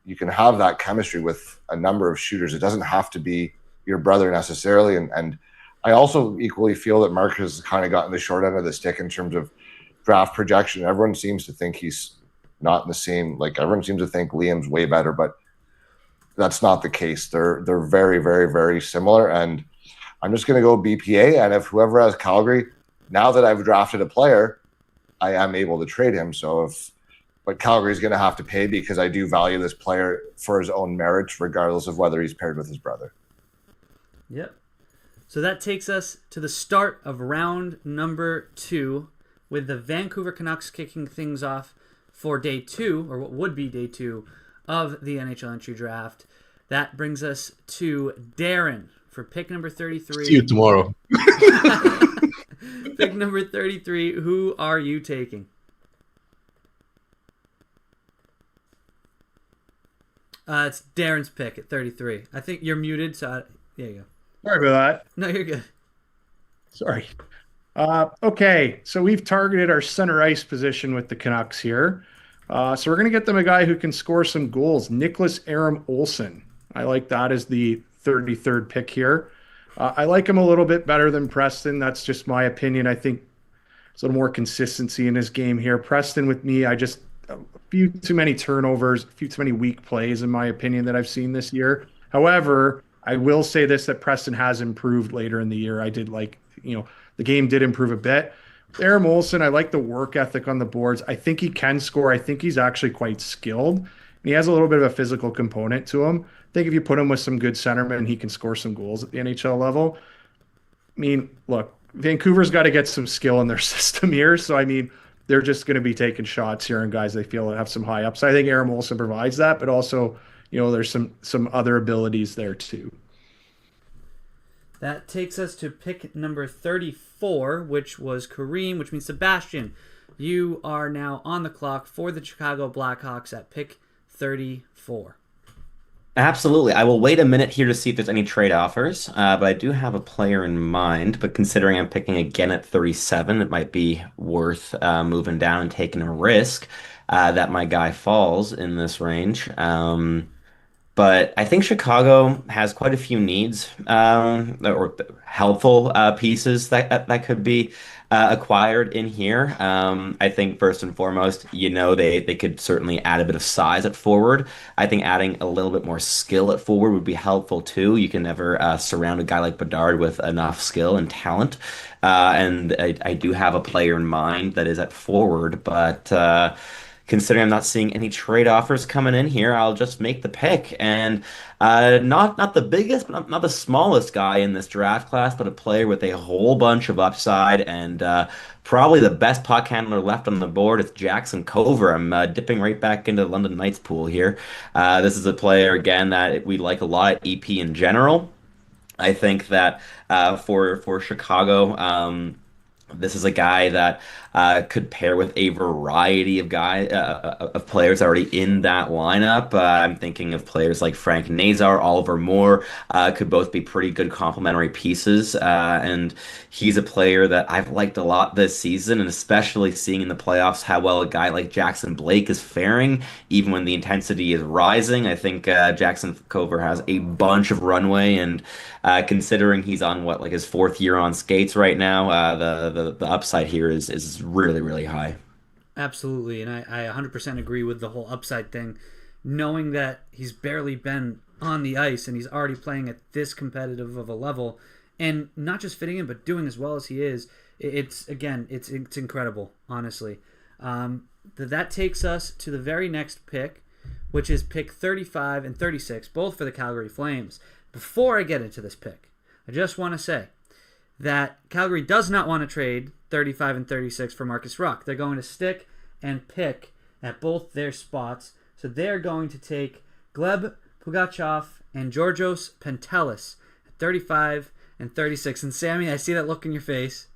you can have that chemistry with a number of shooters. It doesn't have to be your brother necessarily. And I also equally feel that Marcus has kind of gotten the short end of the stick in terms of draft projection. Everyone seems to think he's not in the same, like everyone seems to think Liam's way better, but that's not the case. They're very, very, very similar. And I'm just going to go BPA. And if whoever has Calgary, now that I've drafted a player, I am able to trade him. But Calgary's going to have to pay because I do value this player for his own merits, regardless of whether he's paired with his brother. Yep. So that takes us to the start of round number 2 with the Vancouver Canucks kicking things off for day 2, or what would be day 2 of the NHL entry draft. That brings us to Darren for pick number 33. See you tomorrow. Pick number 33. Who are you taking? It's Darren's pick at 33. I think you're muted, so there you go. Sorry about that. No, you're good. Sorry. Okay, so we've targeted our center ice position with the Canucks here. So we're going to get them a guy who can score some goals, Nicholas Aram Olsen. I like that as the 33rd pick here. I like him a little bit better than Preston. That's just my opinion. I think there's a little more consistency in his game here. Preston with me, a few too many turnovers, a few too many weak plays, in my opinion, that I've seen this year. However, I will say this, that Preston has improved later in the year. I did the game did improve a bit. Aram Olsen, I like the work ethic on the boards. I think he can score. I think he's actually quite skilled. And he has a little bit of a physical component to him. I think if you put him with some good centermen, he can score some goals at the NHL level. I mean, look, Vancouver's got to get some skill in their system here. So, I mean, they're just going to be taking shots here and guys they feel have some high ups. I think Aram Olsen provides that, but also, there's some other abilities there too. That takes us to pick number 34, which was Kareem, which means Sebastian. you are now on the clock for the Chicago Blackhawks at pick 34. Absolutely. I will wait a minute here to see if there's any trade offers, but I do have a player in mind. But considering I'm picking again at 37, it might be worth moving down and taking a risk that my guy falls in this range. But I think Chicago has quite a few needs or helpful pieces that could be acquired in here. I think first and foremost, they could certainly add a bit of size at forward. I think adding a little bit more skill at forward would be helpful too. You can never surround a guy like Bedard with enough skill and talent. And I do have a player in mind that is at forward, but considering I'm not seeing any trade offers coming in here, I'll just make the pick. And not the biggest, but not the smallest guy in this draft class, but a player with a whole bunch of upside and probably the best puck handler left on the board is Jackson Cover. I'm dipping right back into the London Knights pool here. This is a player, again, that we like a lot at EP in general. I think that for Chicago, this is a guy that could pair with a variety of players already in that lineup. I'm thinking of players like Frank Nazar, Oliver Moore, could both be pretty good complementary pieces. And he's a player that I've liked a lot this season, and especially seeing in the playoffs how well a guy like Jackson Blake is faring, even when the intensity is rising. I think Jackson Cover has a bunch of runway, and considering he's on his fourth year on skates right now, the upside here is really, really high. Absolutely, and I 100% agree with the whole upside thing. Knowing that he's barely been on the ice and he's already playing at this competitive of a level, and not just fitting in, but doing as well as he is, it's incredible, honestly. That takes us to the very next pick, which is pick 35 and 36, both for the Calgary Flames. Before I get into this pick, I just want to say that Calgary does not want to trade 35 and 36 for Marcus Ruck. They're going to stick and pick at both their spots. So they're going to take Gleb Pugachev and Georgios Pentelis at 35 and 36. And Sammy, I see that look in your face.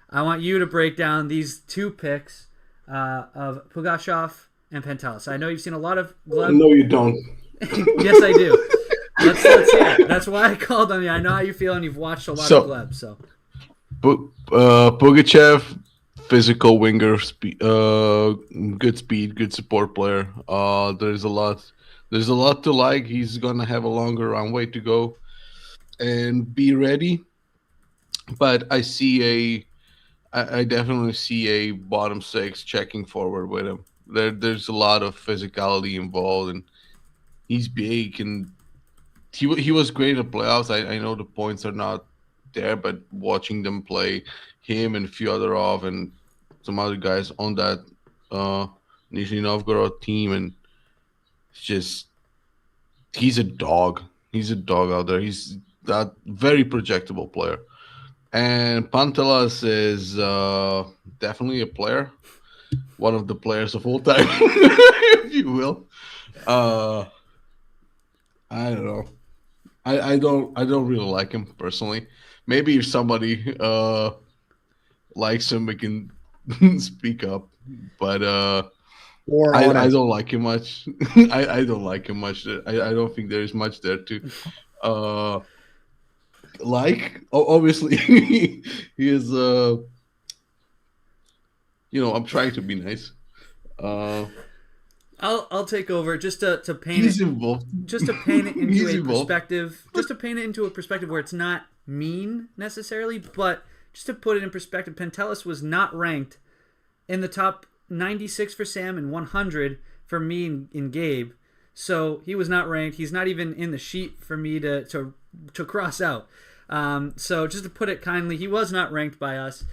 I want you to break down these two picks of Pugachev and Pentelis. I know you've seen a lot of Gleb. No, you don't. Yes, I do. Let's hear it. That's why I called on you. I know how you feel, and you've watched a lot of Gleb. So, Pugachev, physical winger, good speed, good support player. There's a lot to like. He's gonna have a longer runway to go, and be ready. But I definitely see a bottom six checking forward with him. There's a lot of physicality involved, and he's big and. He was great in the playoffs. I know the points are not there, but watching them play, him and Fyodorov and some other guys on that Nizhny Novgorod team, and it's just he's a dog. He's a dog out there. He's that very projectable player. And Pantelis is definitely a player, one of the players of all time, if you will. I don't know. I don't really like him personally. Maybe if somebody likes him, we can speak up. But I don't like him much. I don't like him much. I don't think there is much there to obviously he is I'm trying to be nice. I'll take over just to paint He's it. Involved. Just to paint it into He's a involved. perspective. Just to paint it into a perspective where it's not mean necessarily, but just to put it in perspective, Pentelis was not ranked in the top 96 for Sam and 100 for me and Gabe. So he was not ranked. He's not even in the sheet for me to cross out. So just to put it kindly, he was not ranked by us.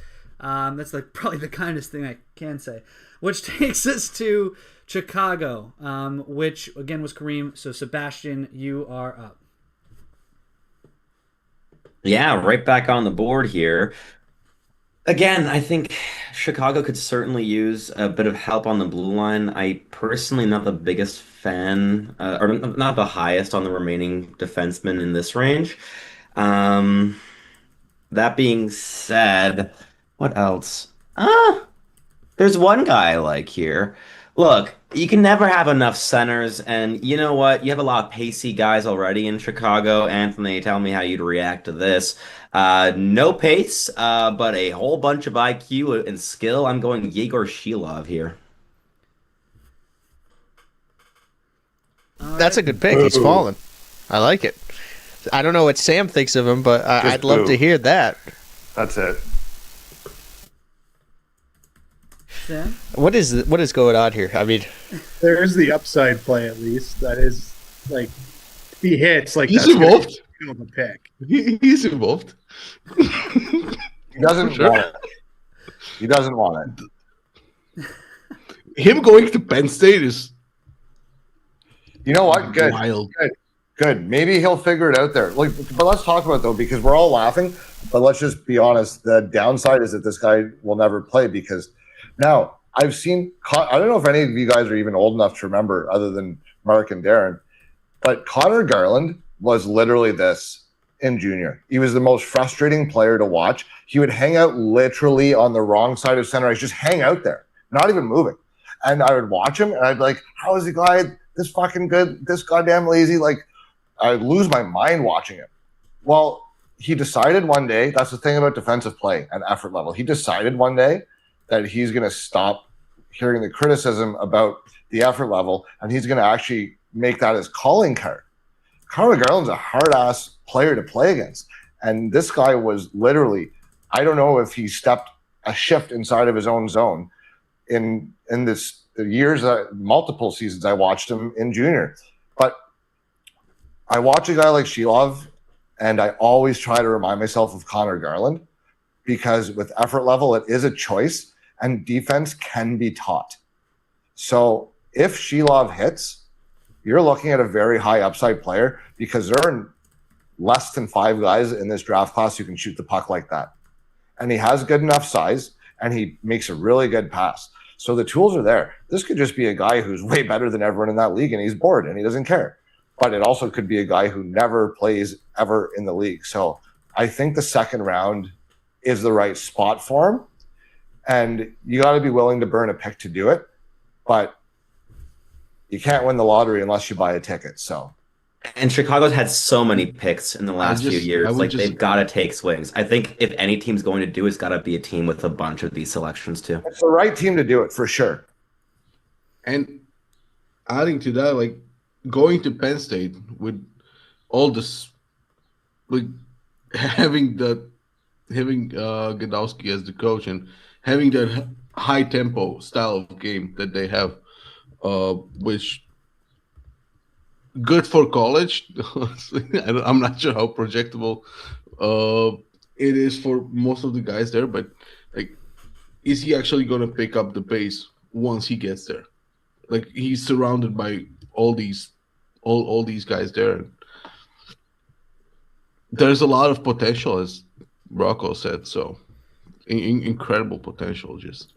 That's probably the kindest thing I can say. Which takes us to Chicago, which again was Kareem. So Sebastian, you are up. Yeah, right back on the board here. Again, I think Chicago could certainly use a bit of help on the blue line. I personally not the biggest fan, or not the highest on the remaining defensemen in this range. That being said, what else? There's one guy I like here. Look, you can never have enough centers, and you know what? You have a lot of pacey guys already in Chicago. Anthony, tell me how you'd react to this. No pace, but a whole bunch of IQ and skill. I'm going Yegor Shilov here. That's a good pick. He's fallen. I like it. I don't know what Sam thinks of him, but I'd love to hear that. That's it. Sam? What is going on here? I mean, There's the upside play at least. That is like if he hits like He's that's gonna involved. be a pick. He's involved. He doesn't Sure. want it. He doesn't want it. Him going to Penn State is You know what? Good. wild. Good. Maybe he'll figure it out there. Like, but let's talk about it, though, because we're all laughing. But let's just be honest. The downside is that this guy will never play because now I've seen. I don't know if any of you guys are even old enough to remember, other than Mark and Darren. But Connor Garland was literally this in junior. He was the most frustrating player to watch. He would hang out literally on the wrong side of center ice, just hang out there, not even moving. And I would watch him, and I'd be like, "How is the guy this fucking good? This goddamn lazy?" Like, I'd lose my mind watching him. Well, he decided one day. That's the thing about defensive play and effort level. He decided one day that he's going to stop hearing the criticism about the effort level, and he's going to actually make that his calling card. Connor Garland's a hard-ass player to play against. And this guy was literally, I don't know if he stepped a shift inside of his own zone in this the years, multiple seasons I watched him in junior. But I watch a guy like Shilov, and I always try to remind myself of Connor Garland because with effort level, it is a choice, and defense can be taught. So if Shilov hits, you're looking at a very high upside player because there are less than 5 guys in this draft class who can shoot the puck like that. And he has good enough size, and he makes a really good pass. So the tools are there. This could just be a guy who's way better than everyone in that league, and he's bored, and he doesn't care. But it also could be a guy who never plays ever in the league. So I think the second round is the right spot for him. And you got to be willing to burn a pick to do it. But you can't win the lottery unless you buy a ticket. So, And Chicago's had so many picks in the last few years. Like, they've got to take swings. I think if any team's going to do it, it's got to be a team with a bunch of these selections, too. it's the right team to do it for sure. And adding to that, like going to Penn State with all this, like having Godowski as the coach and having that high tempo style of game that they have, which good for college. I'm not sure how projectable it is for most of the guys there, but like, is he actually going to pick up the pace once he gets there? Like, he's surrounded by all these guys there. There's a lot of potential, as Rocco said. So, incredible potential. Just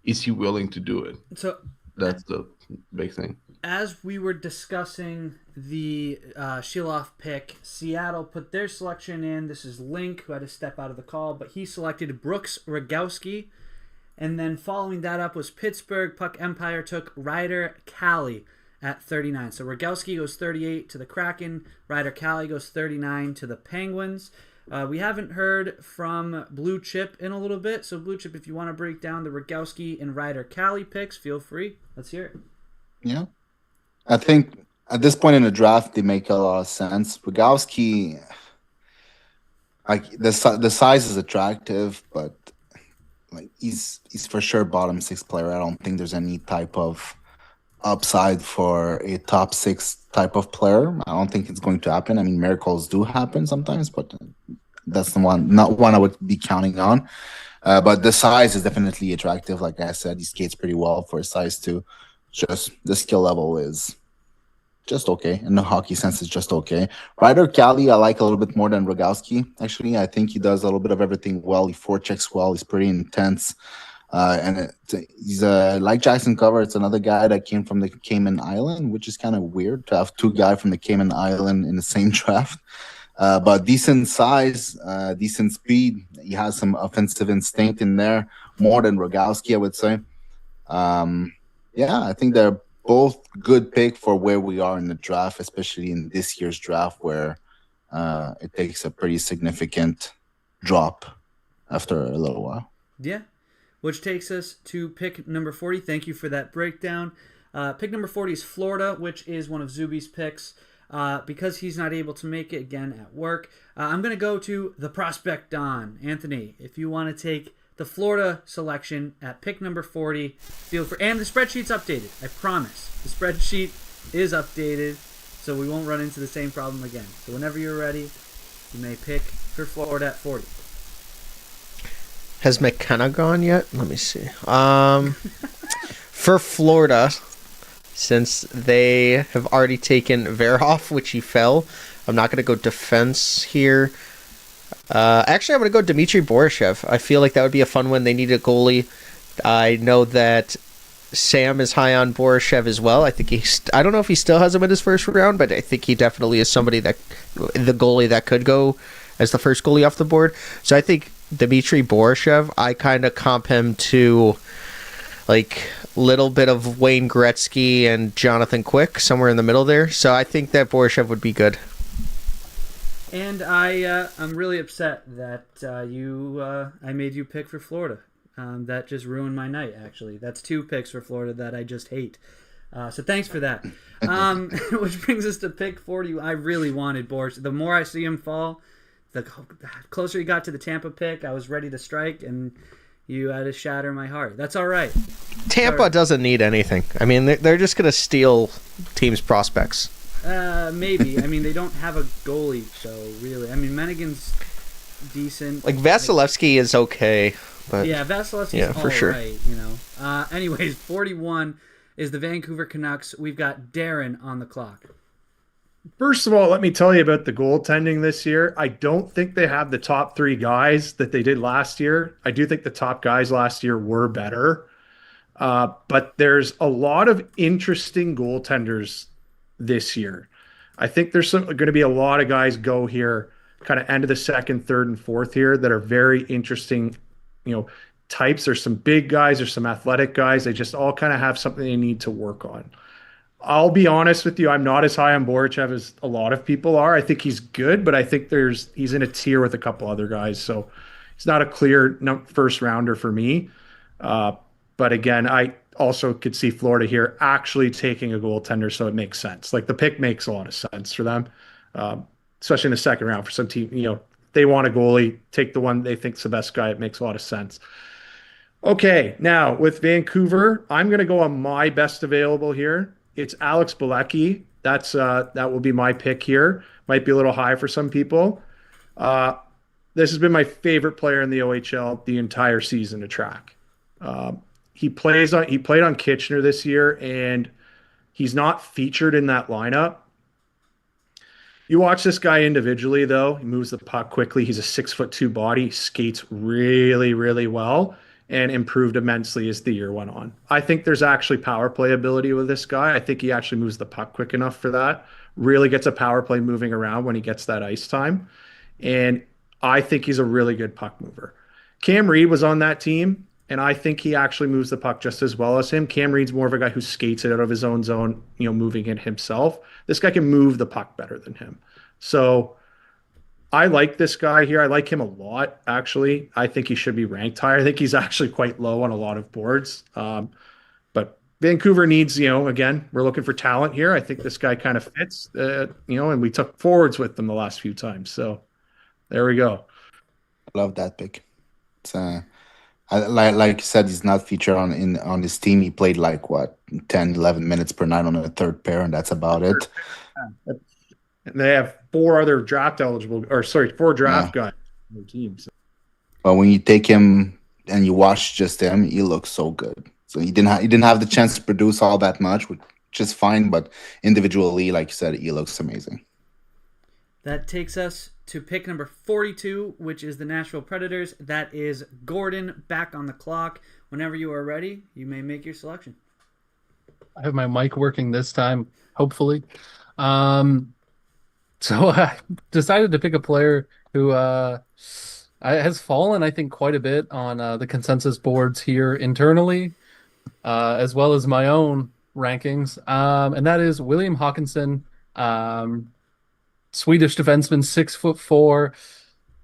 is he willing to do it? So that's the big thing. As we were discussing the Shilov pick, Seattle put their selection in. This is Link, who had to step out of the call, but he selected Brooks Rogowski. And then following that up was Pittsburgh. Puck Empire took Ryder Cali at 39. So Rogowski goes 38 to the Kraken. Ryder Cali goes 39 to the Penguins. We haven't heard from Blue Chip in a little bit. So Blue Chip, if you want to break down the Rogowski and Ryder Cali picks, feel free. Let's hear it. Yeah. I think at this point in the draft, they make a lot of sense. Rogowski, like the size is attractive, but like he's for sure bottom 6 player. I don't think there's any type of upside for a top 6 type of player. I don't think it's going to happen. I mean, miracles do happen sometimes, but that's not one I would be counting on. But the size is definitely attractive. Like I said, he skates pretty well for his size too. Just the skill level is just okay. In the hockey sense, it's just okay. Ryder Cali, I like a little bit more than Rogowski. Actually, I think he does a little bit of everything well. He forechecks well. He's pretty intense. He's like Jackson Cover. It's another guy that came from the Cayman Island, which is kind of weird to have 2 guys from the Cayman Island in the same draft. But decent size, decent speed. He has some offensive instinct in there, more than Rogowski, I would say. Yeah, I think they're both good pick for where we are in the draft, especially in this year's draft where it takes a pretty significant drop after a little while. Yeah, which takes us to pick number 40. Thank you for that breakdown. Pick number 40 is Florida, which is one of Zuby's picks. Because he's not able to make it again at work, I'm going to go to the prospect Don. Anthony, if you want to take the Florida selection at pick number 40, feel free. And the spreadsheet's updated. I promise. The spreadsheet is updated, so we won't run into the same problem again. So whenever you're ready, you may pick for Florida at 40. Has McKenna gone yet? Let me see. For Florida, since they have already taken Verhoff, which he fell, I'm not going to go defense here. Actually, I'm going to go Dmitry Borishev. I feel like that would be a fun one. They need a goalie. I know that Sam is high on Borishev as well. I think I don't know if he still has him in his first round, but I think he definitely is somebody the goalie that could go as the first goalie off the board. So I think Dmitry Borishev, I kind of comp him to like little bit of Wayne Gretzky and Jonathan Quick, somewhere in the middle there. So I think that Borishev would be good. And I'm really upset that I made you pick for Florida. That just ruined my night, actually. That's 2 picks for Florida that I just hate. So thanks for that. Which brings us to pick 40. I really wanted Borishev. The more I see him fall, the closer he got to the Tampa pick, I was ready to strike, and you had to shatter my heart. That's all right. Tampa doesn't need anything. I mean, they're just going to steal teams' prospects. Maybe. I mean, they don't have a goalie, so really. I mean, Menigan's decent. Like, Vasilevsky is okay, but yeah, Vasilevsky's for all sure. right, Anyways, 41 is the Vancouver Canucks. We've got Darren on the clock. First of all, let me tell you about the goaltending this year. I don't think they have the top 3 guys that they did last year. I do think the top guys last year were better. But there's a lot of interesting goaltenders this year. I think there's going to be a lot of guys go here kind of end of the second, third, and fourth here that are very interesting, types. There's some big guys, there's some athletic guys. They just all kind of have something they need to work on. I'll be honest with you, I'm not as high on Borishev as a lot of people are. I think he's good, but I think he's in a tier with a couple other guys. So he's not a clear first rounder for me. But again, I also could see Florida here actually taking a goaltender, so it makes sense. Like the pick makes a lot of sense for them, especially in the second round for some team. They want a goalie, take the one they think's the best guy. It makes a lot of sense. Okay, now with Vancouver, I'm going to go on my best available here. It's Alex Bilecki. That will be my pick here. Might be a little high for some people. This has been my favorite player in the OHL the entire season to track. He played on Kitchener this year, and he's not featured in that lineup. You watch this guy individually, though. He moves the puck quickly. He's a 6'2" body, skates really, really well, and improved immensely as the year went on. I think there's actually power play ability with this guy. I think he actually moves the puck quick enough for that. Really gets a power play moving around when he gets that ice time. And I think he's a really good puck mover. Cam Reed was on that team, and I think he actually moves the puck just as well as him. Cam Reed's more of a guy who skates it out of his own zone, moving it himself. This guy can move the puck better than him. So I like this guy here. I like him a lot, actually. I think he should be ranked higher. I think he's actually quite low on a lot of boards. But Vancouver needs, again, we're looking for talent here. I think this guy kind of fits, and we took forwards with them the last few times. So there we go. I love that pick. It's like you said, he's not featured on his team. He played 10, 11 minutes per night on the third pair, and that's about it. And they have four draft guys on their team. So. But when you take him and you watch just him, he looks so good. So he didn't have the chance to produce all that much, which is fine. But individually, like you said, he looks amazing. That takes us to pick number 42, which is the Nashville Predators. That is Gordon back on the clock. Whenever you are ready, you may make your selection. I have my mic working this time, hopefully. So I decided to pick a player who has fallen, I think, quite a bit on the consensus boards here internally. as well as my own rankings, and that is William Hawkinson, Swedish defenseman, 6'4",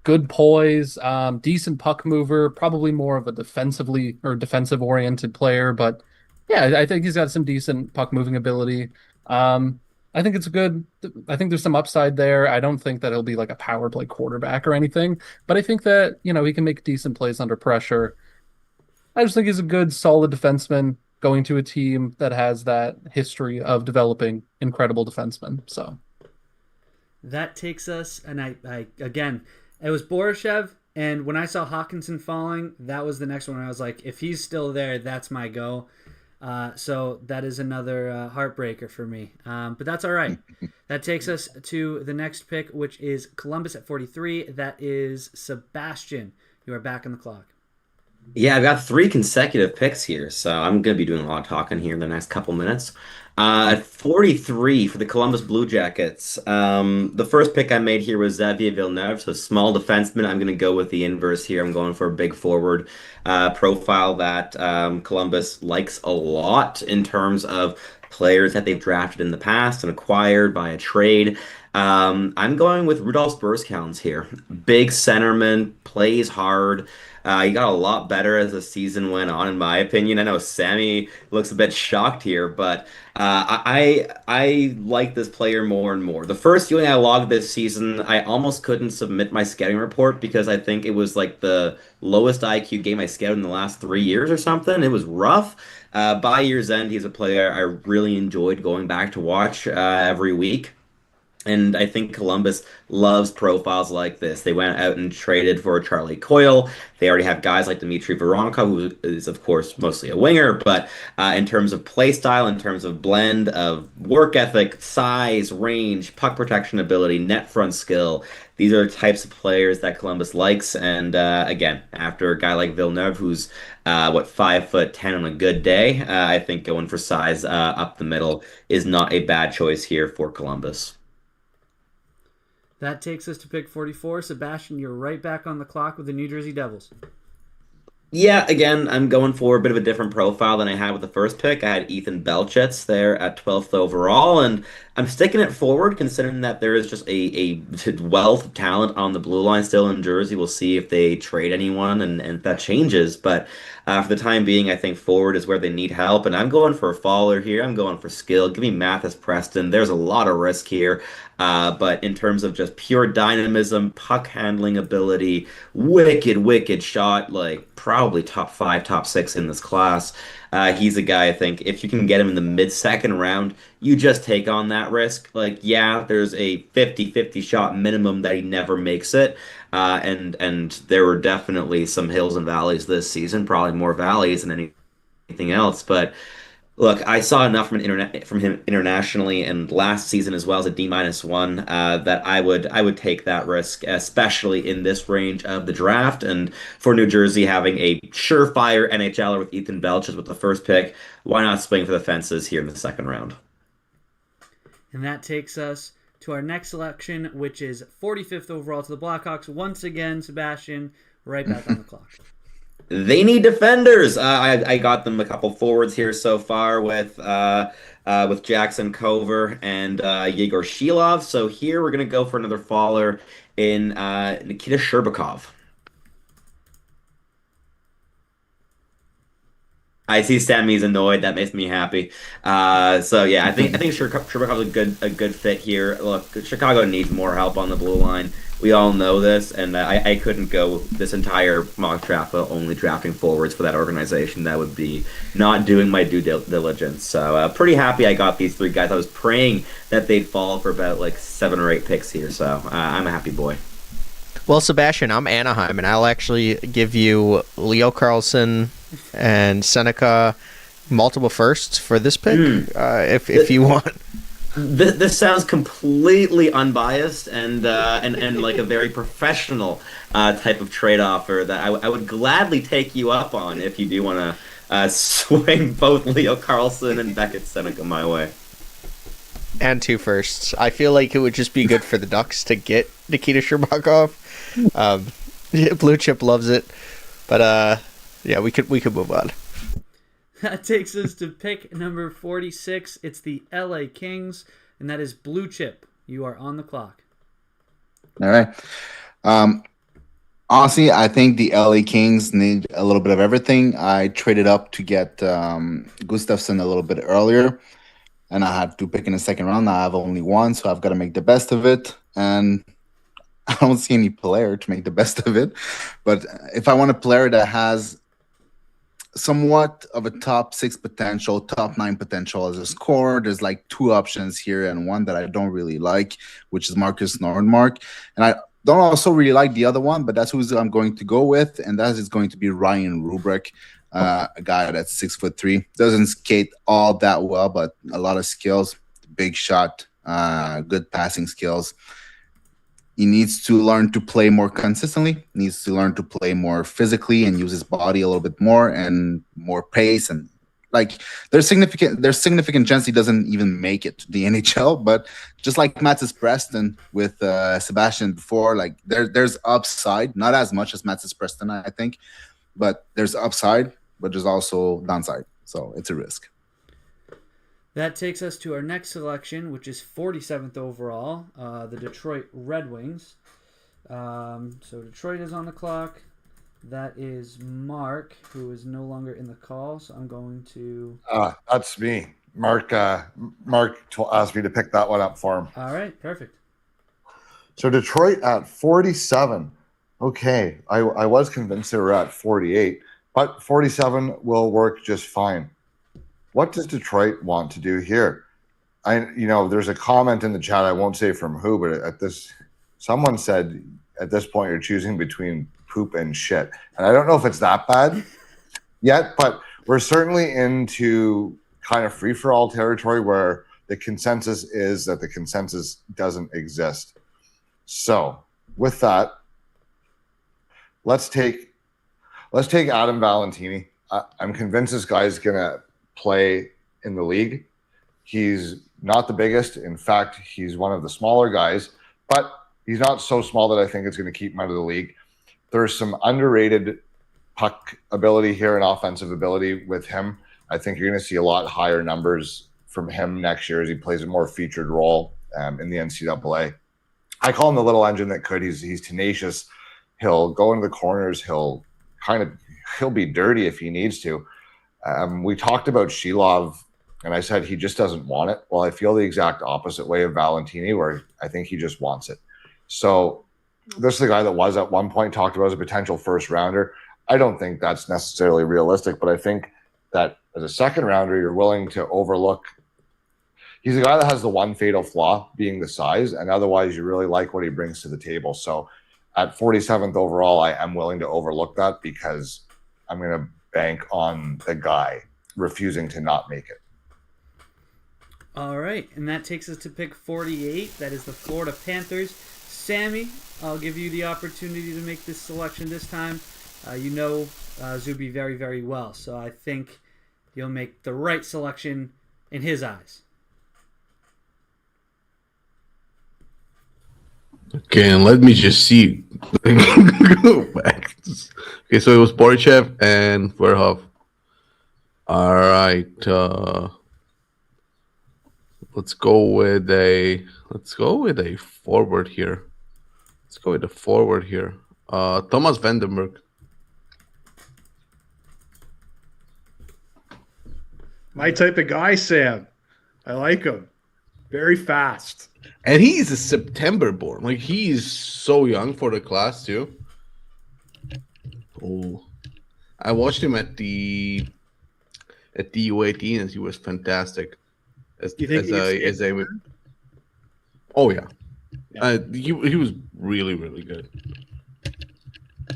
good poise, decent puck mover, probably more of a defensive oriented player, but yeah, I think he's got some decent puck moving ability. Um, I think it's good. I think there's some upside there. I don't think that he'll be like a power play quarterback or anything, but I think that, he can make decent plays under pressure. I just think he's a good, solid defenseman going to a team that has that history of developing incredible defensemen. So That takes us, and I again, it was Borishev, and when I saw Hawkinson falling, that was the next one. I was like, if he's still there, that's my go. So that is another heartbreaker for me. But that's all right. That takes us to the next pick, which is Columbus at 43. That is Sebastian. You are back on the clock. Yeah, I've got 3 consecutive picks here, so I'm going to be doing a lot of talking here in the next couple minutes. At 43 for the Columbus Blue Jackets, the first pick I made here was Xavier Villeneuve, so small defenseman. I'm going to go with the inverse here. I'm going for a big forward profile that Columbus likes a lot in terms of players that they've drafted in the past and acquired via trade. I'm going with Rudolph Spurscounds here. Big centerman, plays hard. He got a lot better as the season went on, in my opinion. I know Sammy looks a bit shocked here, but I like this player more and more. The first viewing I logged this season, I almost couldn't submit my scouting report because I think it was like the lowest IQ game I scouted in the last 3 years or something. It was rough. By year's end, he's a player I really enjoyed going back to watch every week. And I think Columbus loves profiles like this. They went out and traded for Charlie Coyle. They already have guys like Dmitry Voronkov, who is, of course, mostly a winger. But in terms of play style, in terms of blend of work ethic, size, range, puck protection ability, net front skill, these are types of players that Columbus likes. And again, after a guy like Villeneuve, who's 5'10" on a good day, I think going for size up the middle is not a bad choice here for Columbus. That takes us to pick 44. Sebastian, you're right back on the clock with the New Jersey Devils. Yeah, again, I'm going for a bit of a different profile than I had with the first pick. I had Ethan Belchets there at 12th overall, and I'm sticking it forward considering that there is just a wealth of talent on the blue line still in Jersey. We'll see if they trade anyone and if that changes, but for the time being, I think forward is where they need help, and I'm going for a faller here. I'm going for skill. Give me Mathis Preston. There's a lot of risk here, but in terms of just pure dynamism, puck handling ability, wicked shot, like probably top 5, top 6 in this class. He's a guy I think if you can get him in the mid-second round, you just take on that risk. Like, yeah, there's a 50-50 shot minimum that he never makes it. And there were definitely some hills and valleys this season, probably more valleys than anything else. But look, I saw enough from him internationally and last season as well as a D-1 that I would take that risk, especially in this range of the draft. And for New Jersey, having a surefire NHLer with Ethan Belches with the first pick, why not swing for the fences here in the second round? And that takes us to our next selection, which is 45th overall to the Blackhawks. Once again, Sebastian, right back on the clock. They need defenders. I got them a couple forwards here so far with Jackson Cover and Yegor Shilov. So here we're gonna go for another faller in Nikita Sherbakov. I see Sammy's annoyed. That makes me happy. So yeah, I think Sherbakov's a good fit here. Look, Chicago needs more help on the blue line. We all know this, and I couldn't go this entire mock draft only drafting forwards for that organization. That would be not doing my due diligence. So pretty happy I got these 3 guys. I was praying that they'd fall for about like 7 or 8 picks here. So I'm a happy boy. Well, Sebastian, I'm Anaheim, and I'll actually give you Leo Carlson and Seneca multiple firsts for this pick, if you want. This sounds completely unbiased and like a very professional type of trade offer that I would gladly take you up on if you do want to swing both Leo Carlson and Beckett Seneca my way. And 2 firsts. I feel like it would just be good for the Ducks to get Nikita Sherbakov. Blue Chip loves it, but yeah, we could move on. That takes us to pick number 46. It's the LA Kings, and that is Blue Chip. You are on the clock. All right. Honestly, I think the LA Kings need a little bit of everything. I traded up to get Gustafsson a little bit earlier, and I had to pick in the second round. Now I have only one, so I've got to make the best of it. And I don't see any player to make the best of it. But if I want a player that has somewhat of a top 6 potential, top 9 potential as a scorer, there's like 2 options here and one that I don't really like, which is Marcus Nordmark. And I don't also really like the other one, but that's who I'm going to go with, and that is going to be Ryan Rubrick, a guy that's 6'3", doesn't skate all that well, but a lot of skills, big shot, good passing skills. He needs to learn to play more consistently, needs to learn to play more physically and use his body a little bit more and more pace. And like there's significant chance he doesn't even make it to the NHL. But just like Mattis Preston with Sebastian before, like there's upside, not as much as Mattis Preston, I think, but there's upside, but there's also downside. So it's a risk. That takes us to our next selection, which is 47th overall, the Detroit Red Wings. So Detroit is on the clock. That is Mark, who is no longer in the call. So I'm going to... That's me. Mark asked me to pick that one up for him. All right, perfect. So Detroit at 47. Okay, I was convinced they were at 48, but 47 will work just fine. What does Detroit want to do here? There's a comment in the chat. I won't say from who, but someone said at this point you're choosing between poop and shit, and I don't know if it's that bad yet, but we're certainly into kind of free for all territory where the consensus is that the consensus doesn't exist. So with that, let's take Adam Valentini. I'm convinced this guy's gonna play in the league. He's not the biggest. In fact, he's one of the smaller guys, but he's not so small that I think it's going to keep him out of the league. There's some underrated puck ability here and offensive ability with him. I think you're going to see a lot higher numbers from him next year as he plays a more featured role in the NCAA. I call him the little engine that could. He's tenacious. He'll go into the corners. He'll be dirty if he needs to. We talked about Shilov, and I said he just doesn't want it. Well, I feel the exact opposite way of Valentini, where I think he just wants it. So this is the guy that was at one point talked about as a potential first rounder. I don't think that's necessarily realistic, but I think that as a second rounder, you're willing to overlook. He's a guy that has the one fatal flaw being the size, and otherwise you really like what he brings to the table. So at 47th overall, I am willing to overlook that because I'm going to bank on the guy refusing to not make it. All right, and that takes us to pick 48. That is the Florida Panthers. Sammy, I'll give you the opportunity to make this selection this time. You know Zuby very, very well, so I think you'll make the right selection in his eyes. Okay, and let me just see. Go back. Okay, so it was Borichev and Verhoff. All right. Let's go with a forward here. Let's go with a forward here. Thomas Vandenberg. My type of guy, Sam. I like him. Very fast. And he's a September born. Like, he's so young for the class too. Oh, I watched him at the U18 and he was fantastic. Oh yeah. He was really, really good.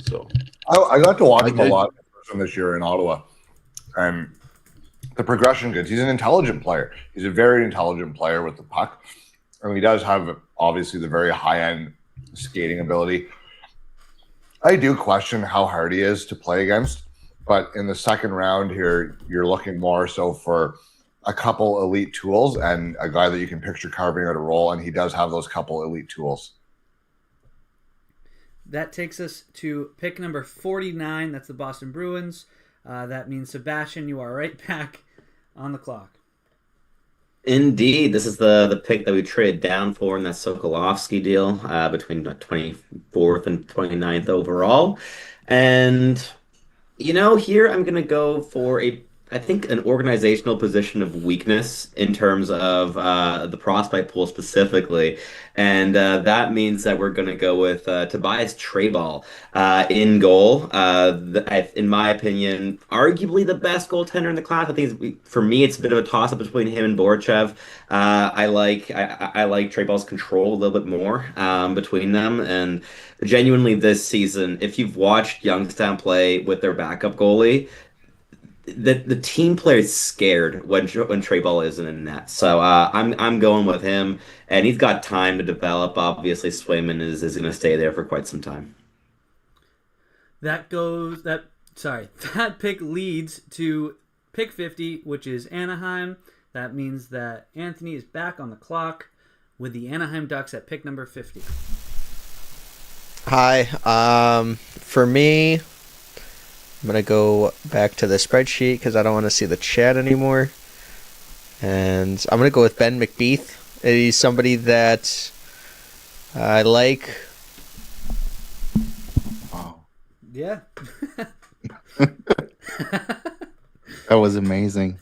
So I got to watch him a lot from this year in Ottawa, and the progression good. He's an intelligent player. He's a very intelligent player with the puck, and he does have obviously the very high end skating ability. I do question how hard he is to play against, but in the second round here, you're looking more so for a couple elite tools and a guy that you can picture carving out a role, and he does have those couple elite tools. That takes us to pick number 49. That's the Boston Bruins. That means, Sebastian, you are right back on the clock. Indeed, this is the pick that we traded down for in that Sokolovsky deal between the 24th and 29th overall. And, here I'm going to go for I think an organizational position of weakness in terms of the prospect pool specifically. And that means that we're going to go with Tobias Treyball in goal. In my opinion, arguably the best goaltender in the class. I think for me, it's a bit of a toss-up between him and Borchev. I like Treyball's control a little bit more between them. And genuinely this season, if you've watched Youngstown play with their backup goalie, the team player is scared when Trey Ball isn't in net. So I'm going with him, and he's got time to develop. Obviously, Swayman is going to stay there for quite some time. That pick leads to pick 50, which is Anaheim. That means that Anthony is back on the clock with the Anaheim Ducks at pick number 50. Hi. For me, I'm going to go back to the spreadsheet because I don't want to see the chat anymore. And I'm going to go with Ben McBeath. He's somebody that I like. Wow. Yeah. That was amazing.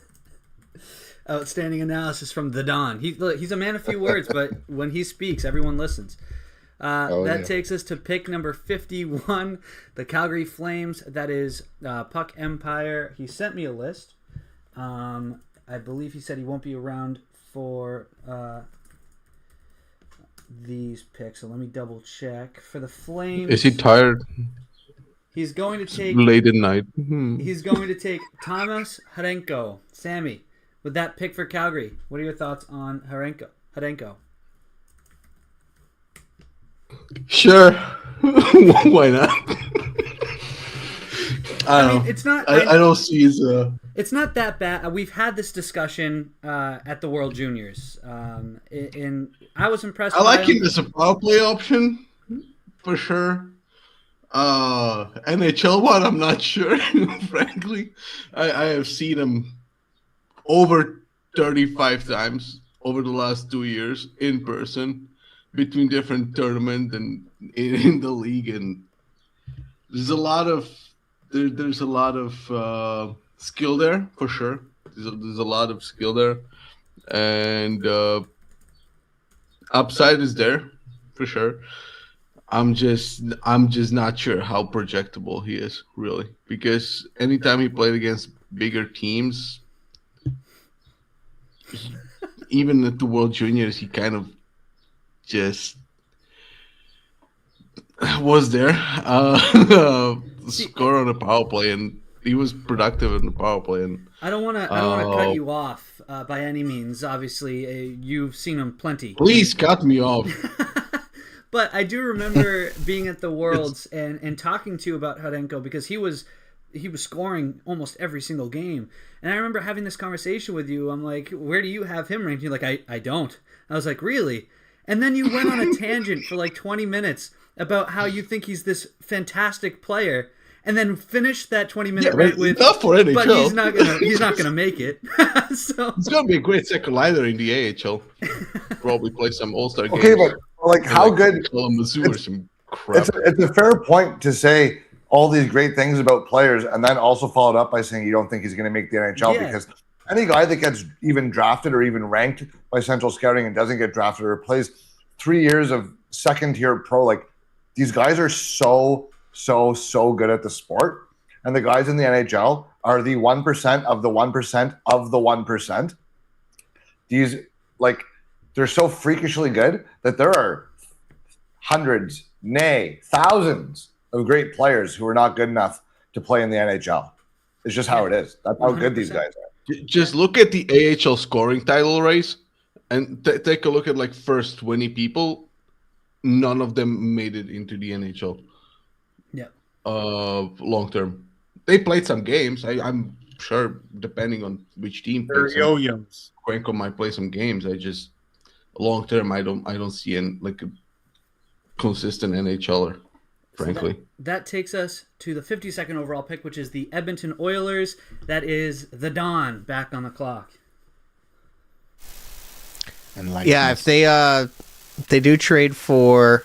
Outstanding analysis from the Don. He's a man of few words, but when he speaks, everyone listens. That takes us to pick number 51, the Calgary Flames. That is Puck Empire. He sent me a list. I believe he said he won't be around for these picks. So let me double check. For the Flames, Is he tired? He's going to take Late at night. He's going to take Thomas Harenko. Sammy, with that pick for Calgary, what are your thoughts on Harenko? Sure. Why not? I don't know. It's not. I don't see his. It's not that bad. We've had this discussion at the World Juniors. And I was impressed. I like him as a power play option for sure. NHL one, I'm not sure. Frankly, I have seen him over 35 times over the last 2 years in person, between different tournaments and in the league, and there's a lot of skill there for sure. There's a lot of skill there, and upside is there for sure. I'm just not sure how projectable he is really, because anytime he played against bigger teams, even at the World Juniors, he kind of just was there, score on a power play, and he was productive in the power play. And I don't want to cut you off by any means. Obviously, you've seen him plenty. Please cut me off. But I do remember being at the Worlds and talking to you about Harenko, because he was scoring almost every single game. And I remember having this conversation with you. I'm like, where do you have him ranked? You're like, I don't. I was like, really? And then you went on a tangent for like 20 minutes about how you think he's this fantastic player, and then finished that 20-minute rant with, not for NHL. But he's not gonna make it. So it's gonna be a great second liner in the AHL. Probably play some All-Star games. Okay, but like how good? Kalamazoo or some crap. It's a fair point to say all these great things about players, and then also followed up by saying you don't think he's going to make the NHL, because any guy that gets even drafted or even ranked by Central Scouting and doesn't get drafted or plays 3 years of second-tier pro, like these guys are so good at the sport, and the guys in the NHL are the 1% of the 1% of the 1%. These, like, they're so freakishly good that there are hundreds, nay, thousands of great players who are not good enough to play in the NHL. It's just how it is. That's how good these guys are. Just look at the AHL scoring title race and take a look at like first 20 people. None of them made it into the NHL. Yeah. Long term, they played some games. I'm sure, depending on which team. They're yo-yos. Cuenco might play some games. I just long term, I don't see like a consistent NHLer. frankly. So that takes us to the 52nd overall pick, which is the Edmonton Oilers. That is the Don back on the clock. Yeah, if they do trade for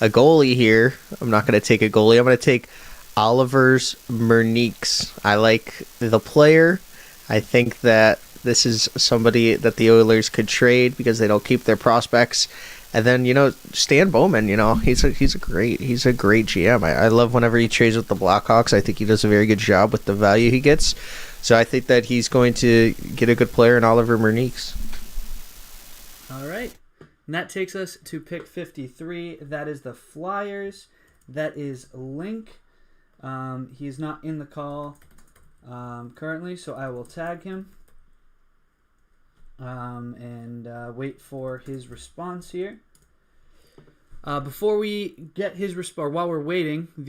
a goalie here, I'm not going to take a goalie. I'm going to take Oliver's Merniques. I like the player. I think that this is somebody that the Oilers could trade because they don't keep their prospects. And then, Stan Bowman, he's a great GM. I love whenever he trades with the Blackhawks. I think he does a very good job with the value he gets. So I think that he's going to get a good player in Oliver Merniques. All right. And that takes us to pick 53. That is the Flyers. That is Link. He is not in the call currently, so I will tag him and wait for his response here. Before we get his response, while we're waiting, I'll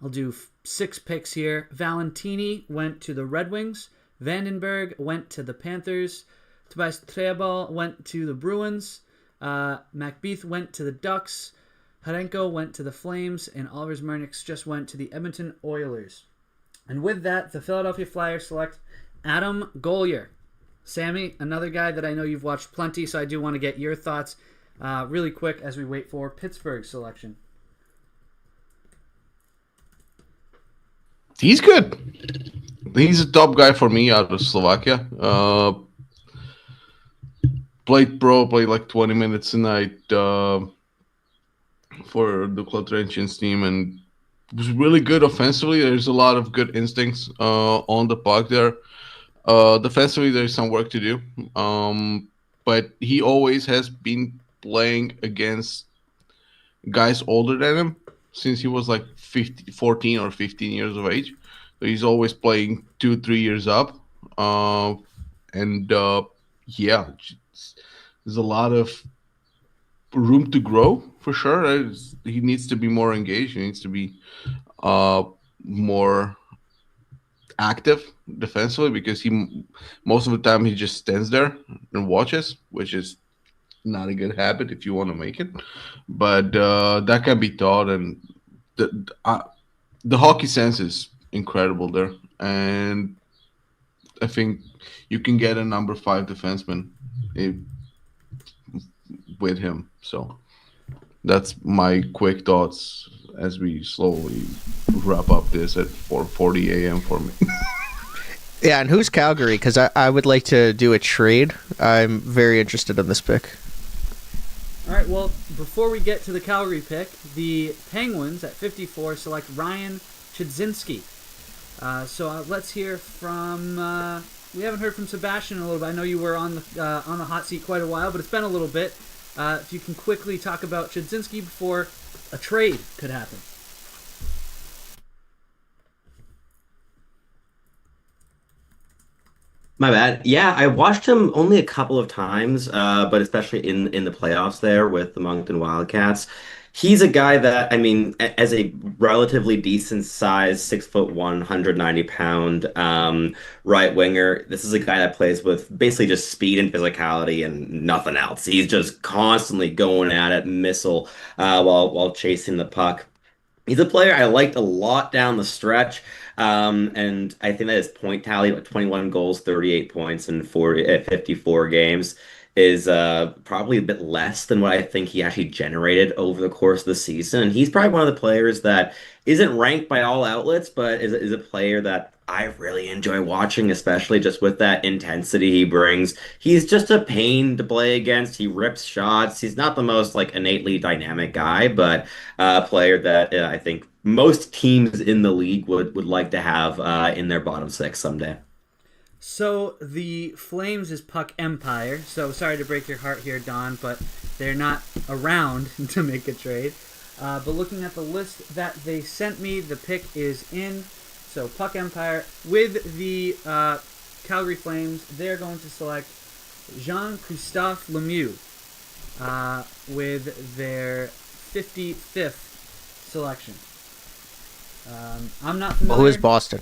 do 6 picks here. Valentini went to the Red Wings. Vandenberg went to the Panthers. Tobias Treball went to the Bruins. McBeath went to the Ducks. Harenko went to the Flames. And Oliver's Merniques just went to the Edmonton Oilers. And with that, the Philadelphia Flyers select Adam Gollier. Sammy, another guy that I know you've watched plenty, so I do want to get your thoughts really quick as we wait for Pittsburgh's selection. He's good. He's a top guy for me out of Slovakia. Played like 20 minutes a night for the Trenchins team and was really good offensively. There's a lot of good instincts on the puck there. Defensively, there's some work to do. But he always has been playing against guys older than him since he was like 14 or 15 years of age. So he's always playing 2-3 years up. Yeah, there's a lot of room to grow for sure. He needs to be more engaged. He needs to be more active defensively because most of the time he just stands there and watches, which is not a good habit if you want to make it. But that can be taught, and the hockey sense is incredible there. And I think you can get a number 5 defenseman with him. So that's my quick thoughts as we slowly wrap up this at 4:40 a.m. for me. Yeah, and who's Calgary? Because I would like to do a trade. I'm very interested in this pick. All right, well, before we get to the Calgary pick, the Penguins at 54 select Ryan Chudzinski. So let's hear from... we haven't heard from Sebastian in a little bit. I know you were on the hot seat quite a while, but it's been a little bit. If you can quickly talk about Chudzinski before a trade could happen. My bad. Yeah, I watched him only a couple of times, but especially in the playoffs there with the Moncton Wildcats. He's a guy that, I mean, as a relatively decent size, 6'1", 190-pound right winger, this is a guy that plays with basically just speed and physicality and nothing else. He's just constantly going at it, missile while chasing the puck. He's a player I liked a lot down the stretch, and I think that his point tally, like 21 goals, 38 points in 54 games, is probably a bit less than what I think he actually generated over the course of the season. And he's probably one of the players that isn't ranked by all outlets, but is a player that I really enjoy watching, especially just with that intensity he brings. He's just a pain to play against. He rips shots. He's not the most innately dynamic guy, but a player that I think most teams in the league would like to have in their bottom 6 someday. So the Flames is Puck Empire. So sorry to break your heart here, Don, but they're not around to make a trade. But looking at the list that they sent me, the pick is in. So Puck Empire with the Calgary Flames, they're going to select Jean-Christophe Lemieux with their 55th selection. I'm not familiar. Who is Boston?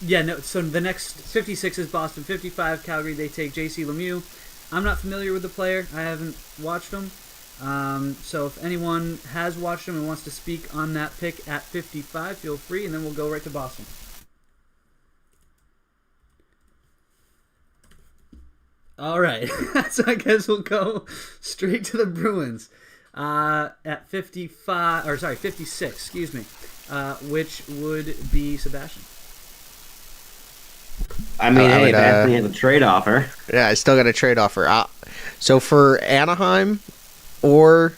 Yeah, no. So the next 56 is Boston. 55 Calgary. They take J.C. Lemieux. I'm not familiar with the player. I haven't watched him. So if anyone has watched him and wants to speak on that pick at 55, feel free, and then we'll go right to Boston. All right, so I guess we'll go straight to the Bruins at 56, excuse me, which would be Sebastian. I mean, hey, if Anthony has a trade offer. Yeah, I still got a trade offer. So for Anaheim or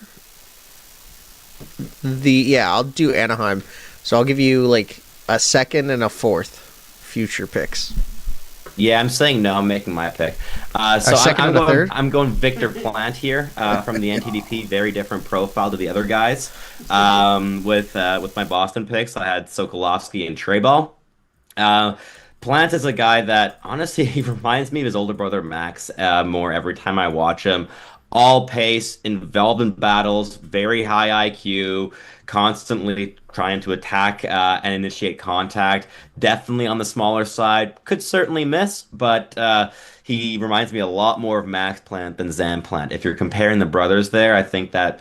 I'll do Anaheim. So I'll give you like a second and a fourth future picks. Yeah, I'm saying no. I'm making my pick. So I'm going Victor Plant here from the NTDP. Very different profile to the other guys. With my Boston picks, I had Sokolowski and Treyball. Plant is a guy that, honestly, he reminds me of his older brother Max more every time I watch him. All pace, involved in battles, very high IQ, constantly trying to attack and initiate contact. Definitely on the smaller side. Could certainly miss, but he reminds me a lot more of Max Plant than Zan Plant. If you're comparing the brothers there, I think that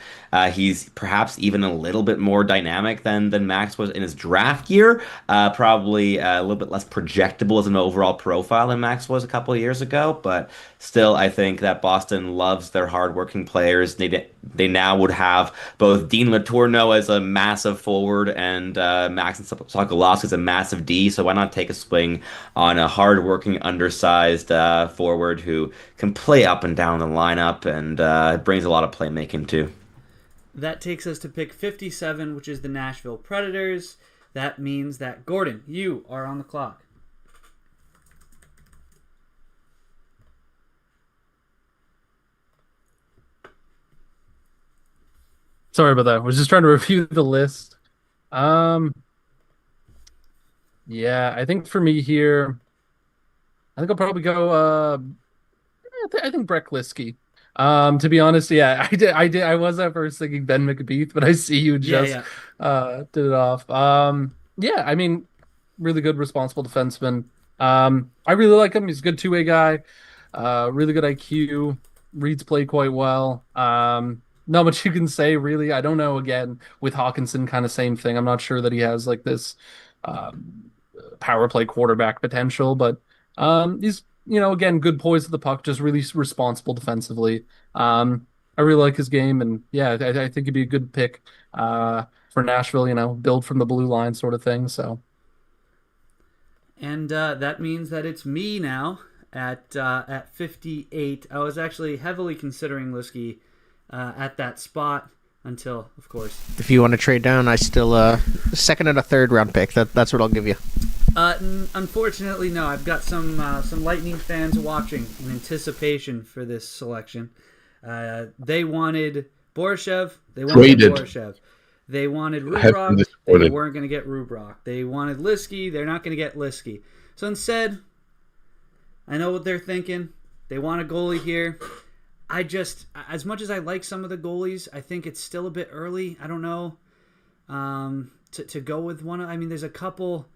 he's perhaps even a little bit more dynamic than Max was in his draft year. Probably a little bit less projectable as an overall profile than Max was a couple of years ago, but still, I think that Boston loves their hardworking players. They now would have both Dean Letourneau as a massive forward and Max Sokolowski as a massive D, so why not take a swing on a hardworking, undersized forward who can play up and down the lineup and brings a lot of playmaking too. That takes us to pick 57, which is the Nashville Predators. That means that, Gordon, you are on the clock. Sorry about that. I was just trying to review the list. Yeah, I think for me here, I think I'll probably go. I think Brett Liskey. To be honest, yeah, I did. I was at first thinking Ben McBeath, but I see you just did it off. Yeah, I mean, really good, responsible defenseman. I really like him. He's a good two-way guy. Really good IQ. Reads play quite well. Not much you can say, really. I don't know, again, with Hawkinson, kind of same thing. I'm not sure that he has like this power play quarterback potential, but he's, again, good poise of the puck, just really responsible defensively. I really like his game, and yeah, I think he'd be a good pick for Nashville, build from the blue line sort of thing. So, and that means that it's me now at 58. I was actually heavily considering Liskey at that spot until, of course. If you want to trade down, I still second and a third round pick. That's what I'll give you. Unfortunately, no. I've got some Lightning fans watching in anticipation for this selection. They wanted Borishev. They wanted Borishev. They wanted Rubrock. They weren't going to get Rubrock. They wanted Liskey. They're not going to get Liskey. So instead, I know what they're thinking. They want a goalie here. I just, as much as I like some of the goalies, I think it's still a bit early. I don't know to go with one. I mean, there's a couple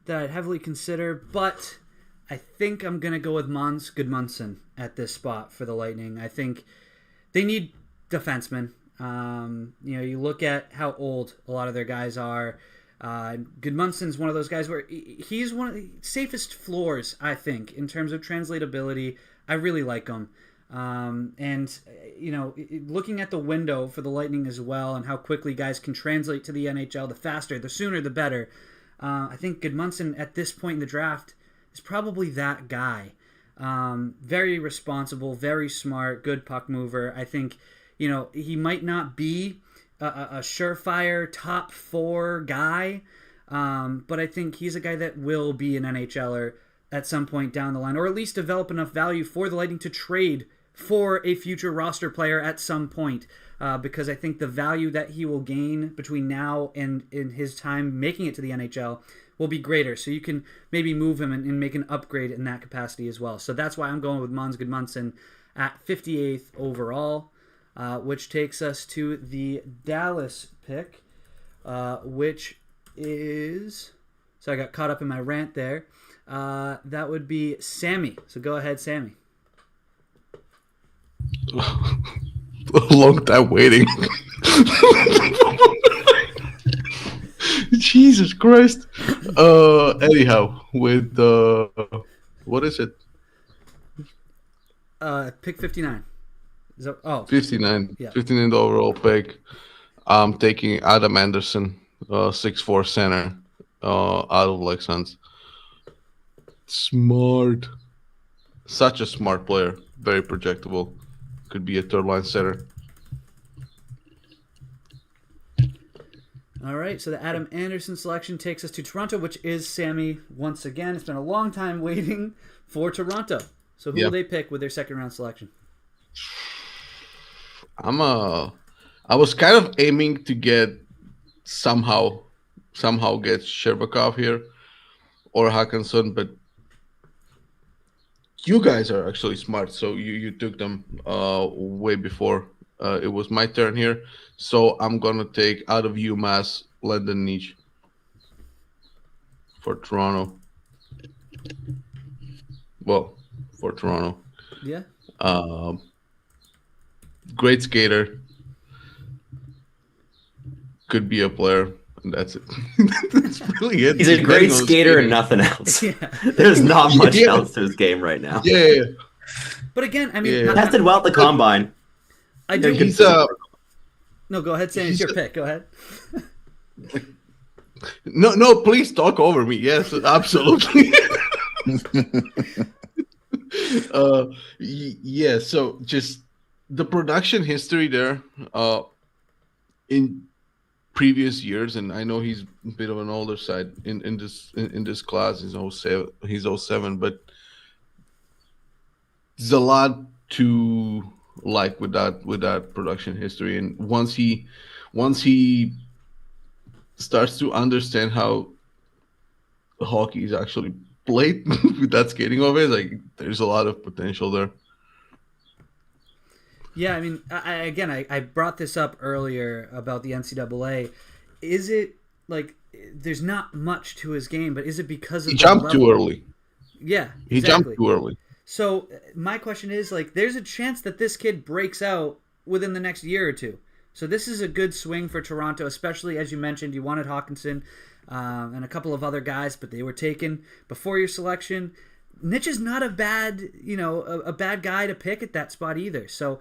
that I'd heavily consider, but I think I'm going to go with Måns Gudmundsson at this spot for the Lightning. I think they need defensemen. You look at how old a lot of their guys are. Gudmundsson's one of those guys where he's one of the safest floors, I think, in terms of translatability. I really like him. Looking at the window for the Lightning as well and how quickly guys can translate to the NHL, the faster, the sooner, the better. I think Gudmundsson at this point in the draft is probably that guy. Very responsible, very smart, good puck mover. I think, he might not be a surefire top 4 guy, but I think he's a guy that will be an NHLer at some point down the line, or at least develop enough value for the Lightning to trade for a future roster player at some point, because I think the value that he will gain between now and in his time making it to the NHL will be greater. So you can maybe move him and make an upgrade in that capacity as well. So that's why I'm going with Måns Gudmundsson at 58th overall, which takes us to the Dallas pick, which is... So I got caught up in my rant there. That would be Sammy. So go ahead, Sammy. a long time waiting. Jesus Christ. Anyhow, with what is it? Pick 59. Is that, 59. Yeah. 59 overall pick. I'm taking Adam Anderson, 6'4" center, out of Lexans. Smart. Such a smart player. Very projectable. Could be a third line center. All right, so the Adam Anderson selection takes us to Toronto, which is Sammy once again. It's been a long time waiting for Toronto. So who will they pick with their second round selection? I was kind of aiming to get somehow get Sherbakov here or Hackinson, but you guys are actually smart. So you took them way before it was my turn here. So I'm gonna take out of UMass Landon Nietzsche for Toronto. Well, for Toronto. Yeah. Great skater. Could be a player, and that's it. That's really it. He's a great skater and nothing else. Yeah. There's not much else to his game right now. Yeah. But again, I mean, Tested well at the combine. I do. He's No, go ahead, Sam. It's your pick. Go ahead. No, please talk over me. Yes, absolutely. Yeah, so just the production history there in previous years, and I know he's a bit of an older side in this class. He's 07, but there's a lot to like with that production history, and once he starts to understand how hockey is actually played with that skating of it, like there's a lot of potential there. Yeah, I mean, I brought this up earlier about the NCAA. Is it like there's not much to his game, but is it because of he jumped too early? Yeah, he jumped too early. So my question is, like, there's a chance that this kid breaks out within the next year or two. So this is a good swing for Toronto, especially as you mentioned, you wanted Hawkinson and a couple of other guys, but they were taken before your selection. Nitsch is not a bad, a bad guy to pick at that spot either. So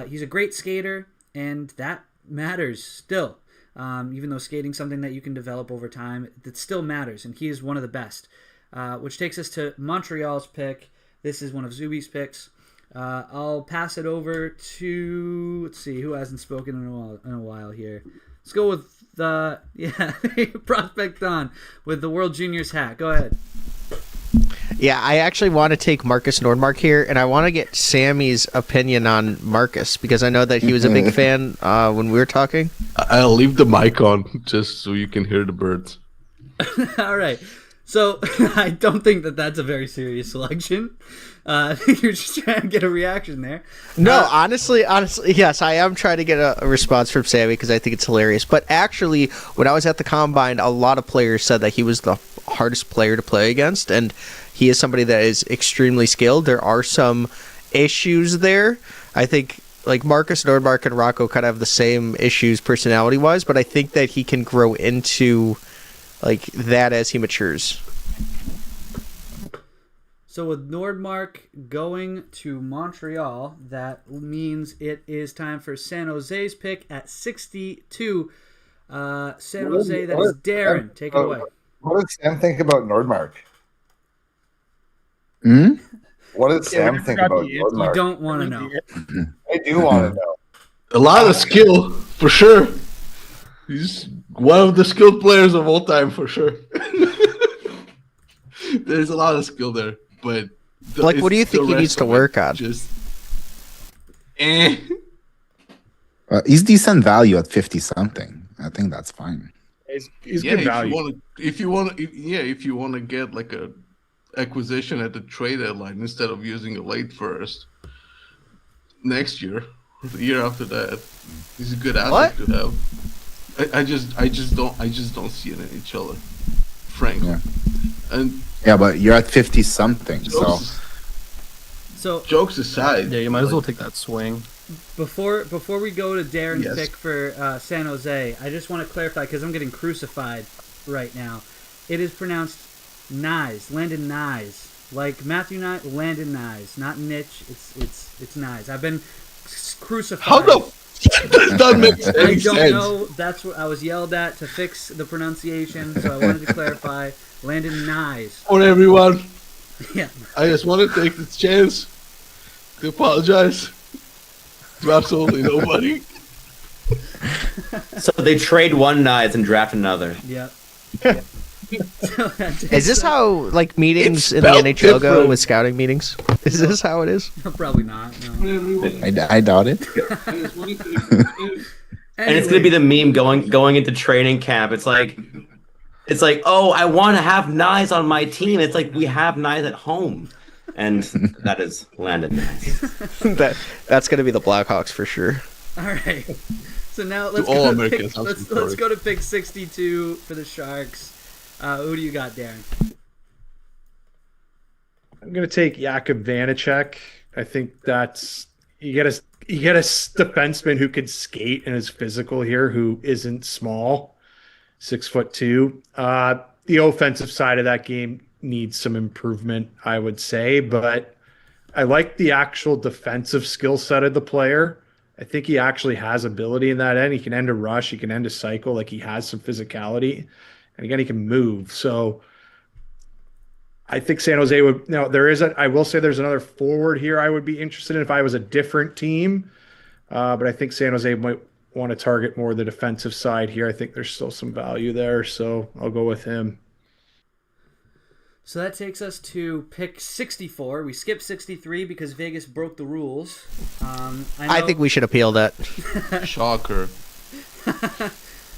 he's a great skater, and that matters still. Even though skating's something that you can develop over time, it still matters, and he is one of the best. Which takes us to Montreal's pick. This is one of Zuby's picks. I'll pass it over to, let's see, who hasn't spoken in a while here. Let's go with Prospect Don with the World Juniors hat. Go ahead. Yeah, I actually want to take Marcus Nordmark here, and I want to get Sammy's opinion on Marcus, because I know that he was a big fan when we were talking. I'll leave the mic on just so you can hear the birds. All right. So I don't think that that's a very serious selection. I think you're just trying to get a reaction there. No, honestly, yes, I am trying to get a response from Sammy because I think it's hilarious. But actually, when I was at the Combine, a lot of players said that he was the hardest player to play against, and he is somebody that is extremely skilled. There are some issues there. I think like Marcus Nordmark and Rocco kind of have the same issues personality-wise, but I think that he can grow into like that as he matures. So with Nordmark going to Montreal, that means it is time for San Jose's pick at 62. San Jose, that is Darren. Take it away. What does Sam think about Nordmark? What did Sam think about Nordmark? You don't want to know. I do want to know. A lot of skill, for sure. He's one of the skilled players of all time, for sure. There's a lot of skill there, but what do you think he needs to work on? He's decent value at 50 something. I think that's fine. He's good value. If you want to get like a acquisition at the trade deadline instead of using a late first next year, the year after that, he's a good asset to have. I just don't see an NHLer, frankly. Yeah. And but you're at 50 something, so jokes aside, yeah, you might as well take that swing. Before we go to Darren's Yes. pick for San Jose, I just want to clarify because I'm getting crucified right now. It is pronounced Nyes, Landon Nyes, like Matthew Nyes, Landon Nyes, not Nitch. It's Nyes. I've been crucified. How the f- does that make I any don't sense? know. That's what I was yelled at to fix the pronunciation, so I wanted to clarify. Landon Nyes. For everyone, Yeah. I just want to take this chance to apologize to absolutely nobody. So they trade one Knives and draft another. Yep. Is this how like meetings It's in the spelled NHL go different. with scouting meetings? Is this how it is? Probably not. No. I doubt it. And it's gonna be the meme going into training camp. It's like, oh, I want to have Knives on my team. It's like we have Knives at home, and that is Landon Knives. That's gonna be the Blackhawks for sure. All right. So now let's all go to Americans, pick, I'm let's sorry. go to pick 62 for the Sharks. Who do you got, Darren? I'm gonna take Jakub Vanacek. I think that's you get a defenseman who can skate and is physical here, who isn't small, 6'2". The offensive side of that game needs some improvement, I would say, but I like the actual defensive skill set of the player. I think he actually has ability in that end. He can end a rush, he can end a cycle, like he has some physicality, and again, he can move. So I think San Jose would. Now I will say there's another forward here I would be interested in if I was a different team, but I think San Jose might want to target more the defensive side here. I think there's still some value there, so I'll go with him. So that takes us to pick 64. We skipped 63 because Vegas broke the rules. I think we should appeal that. Shocker.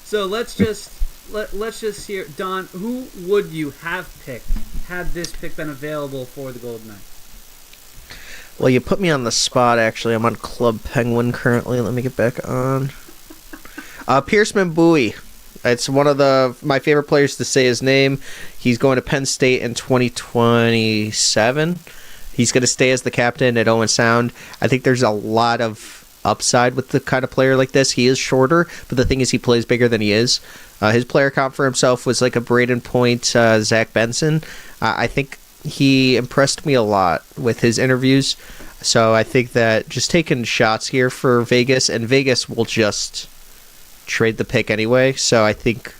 So let's just hear, Don. Who would you have picked had this pick been available for the Golden Knights? Well, you put me on the spot. Actually, I'm on Club Penguin currently. Let me get back on. Pierceman Bowie. It's one of my favorite players to say his name. He's going to Penn State in 2027. He's going to stay as the captain at Owen Sound. I think there's a lot of upside with the kind of player like this. He is shorter, but the thing is he plays bigger than he is. His player count for himself was like a Braden Point, Zach Benson. I think he impressed me a lot with his interviews. So I think that just taking shots here for Vegas, and Vegas will just trade the pick anyway. So I think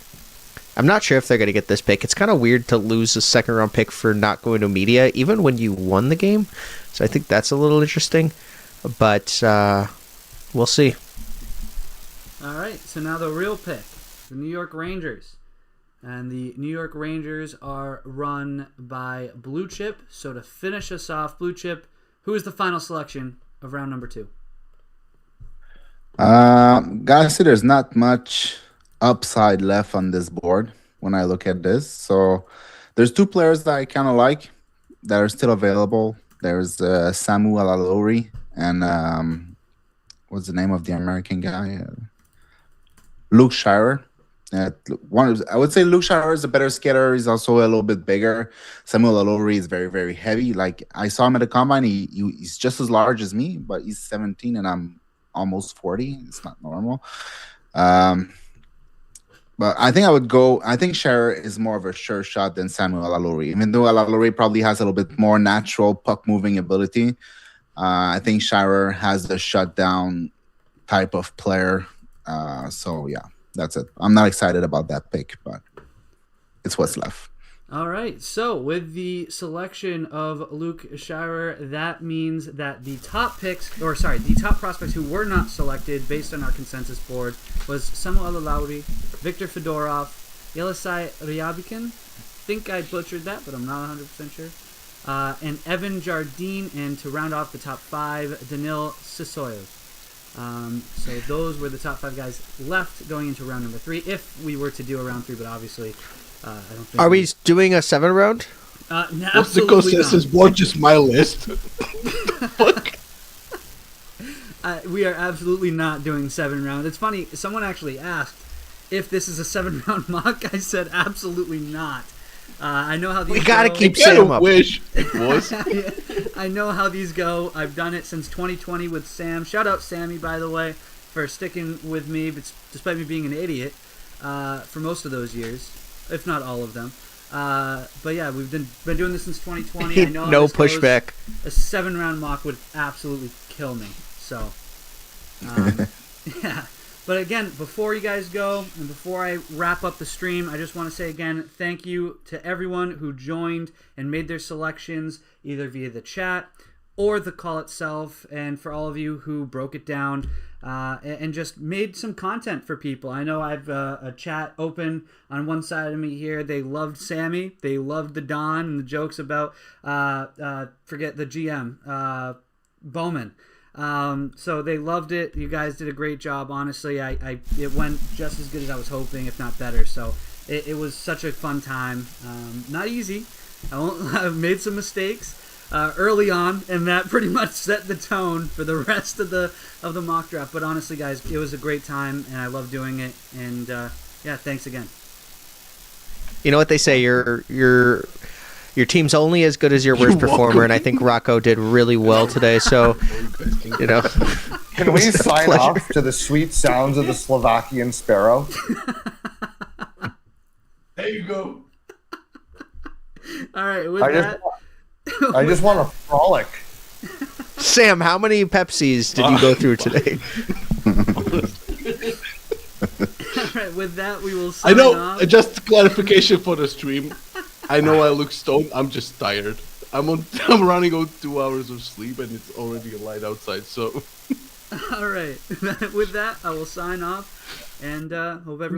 I'm not sure if they're going to get this pick. It's kind of weird to lose a second round pick for not going to media, even when you won the game. So I think that's a little interesting. But we'll see. All right. So now the real pick, the New York Rangers. And the New York Rangers are run by Blue Chip. So to finish us off, Blue Chip, who is the final selection of round number 2? Gotta say, there's not much upside left on this board when I look at this. So there's 2 players that I kind of like that are still available. There's Samu Alalori and what's the name of the American guy? Luke Shirer. I would say Luke Shirer is a better skater. He's also a little bit bigger. Samuel Alalori is very, very heavy. Like I saw him at the combine. He's just as large as me, but he's 17 and I'm almost 40. It's not normal. But I think I think Scherer is more of a sure shot than Samuel Alalori. Even though Alalori probably has a little bit more natural puck moving ability, I think Scherer has the shutdown type of player. So yeah, that's it. I'm not excited about that pick, but it's what's left. All right, so with the selection of Luke Shirer, that means that the top prospects who were not selected based on our consensus board was Samuel Alalori, Victor Fedorov, Yelisei Ryabikin, I think I butchered that, but I'm not 100% sure, and Evan Jardine, and to round off the top 5, Danil Sisoyev. So those were the top 5 guys left going into round number 3, if we were to do a round 3, but obviously... I don't think Are we doing a 7 round? What's the consensus board? Just my list. Fuck. We are absolutely not doing 7 rounds. It's funny, someone actually asked if this is a 7 round mock. I said absolutely not. I know how these We gotta go. keep I Sam up. wish it was. I know how these go. I've done it since 2020 with Sam. Shout out Sammy, by the way, for sticking with me, despite me being an idiot for most of those years, if not all of them. But yeah, we've been doing this since 2020. I know how No this goes. pushback. A 7-round mock would absolutely kill me. So, yeah. But again, before you guys go and before I wrap up the stream, I just want to say again, thank you to everyone who joined and made their selections either via the chat or the call itself, and for all of you who broke it down and just made some content for people. I know I have a chat open on one side of me here. They loved Sammy. They loved the Don and the jokes about, forget the GM, Bowman. So they loved it. You guys did a great job. Honestly, it went just as good as I was hoping, if not better. So it was such a fun time. Not easy. I've made some mistakes early on, and that pretty much set the tone for the rest of the mock draft. But honestly, guys, it was a great time, and I love doing it. And yeah, thanks again. You know what they say, your team's only as good as your worst performer, and I think Rocco did really well today. So, you know, Can we sign off to the sweet sounds of the Slovakian sparrow? There you go. All right, with I just want to frolic. Sam, how many Pepsis did you go through today? all right, with that, we will sign I know. off. Just clarification for the stream. I know I look stoned. I'm just tired. I'm running on 2 hours of sleep, and it's already light outside. So. All right, with that, I will sign off, and hope everyone.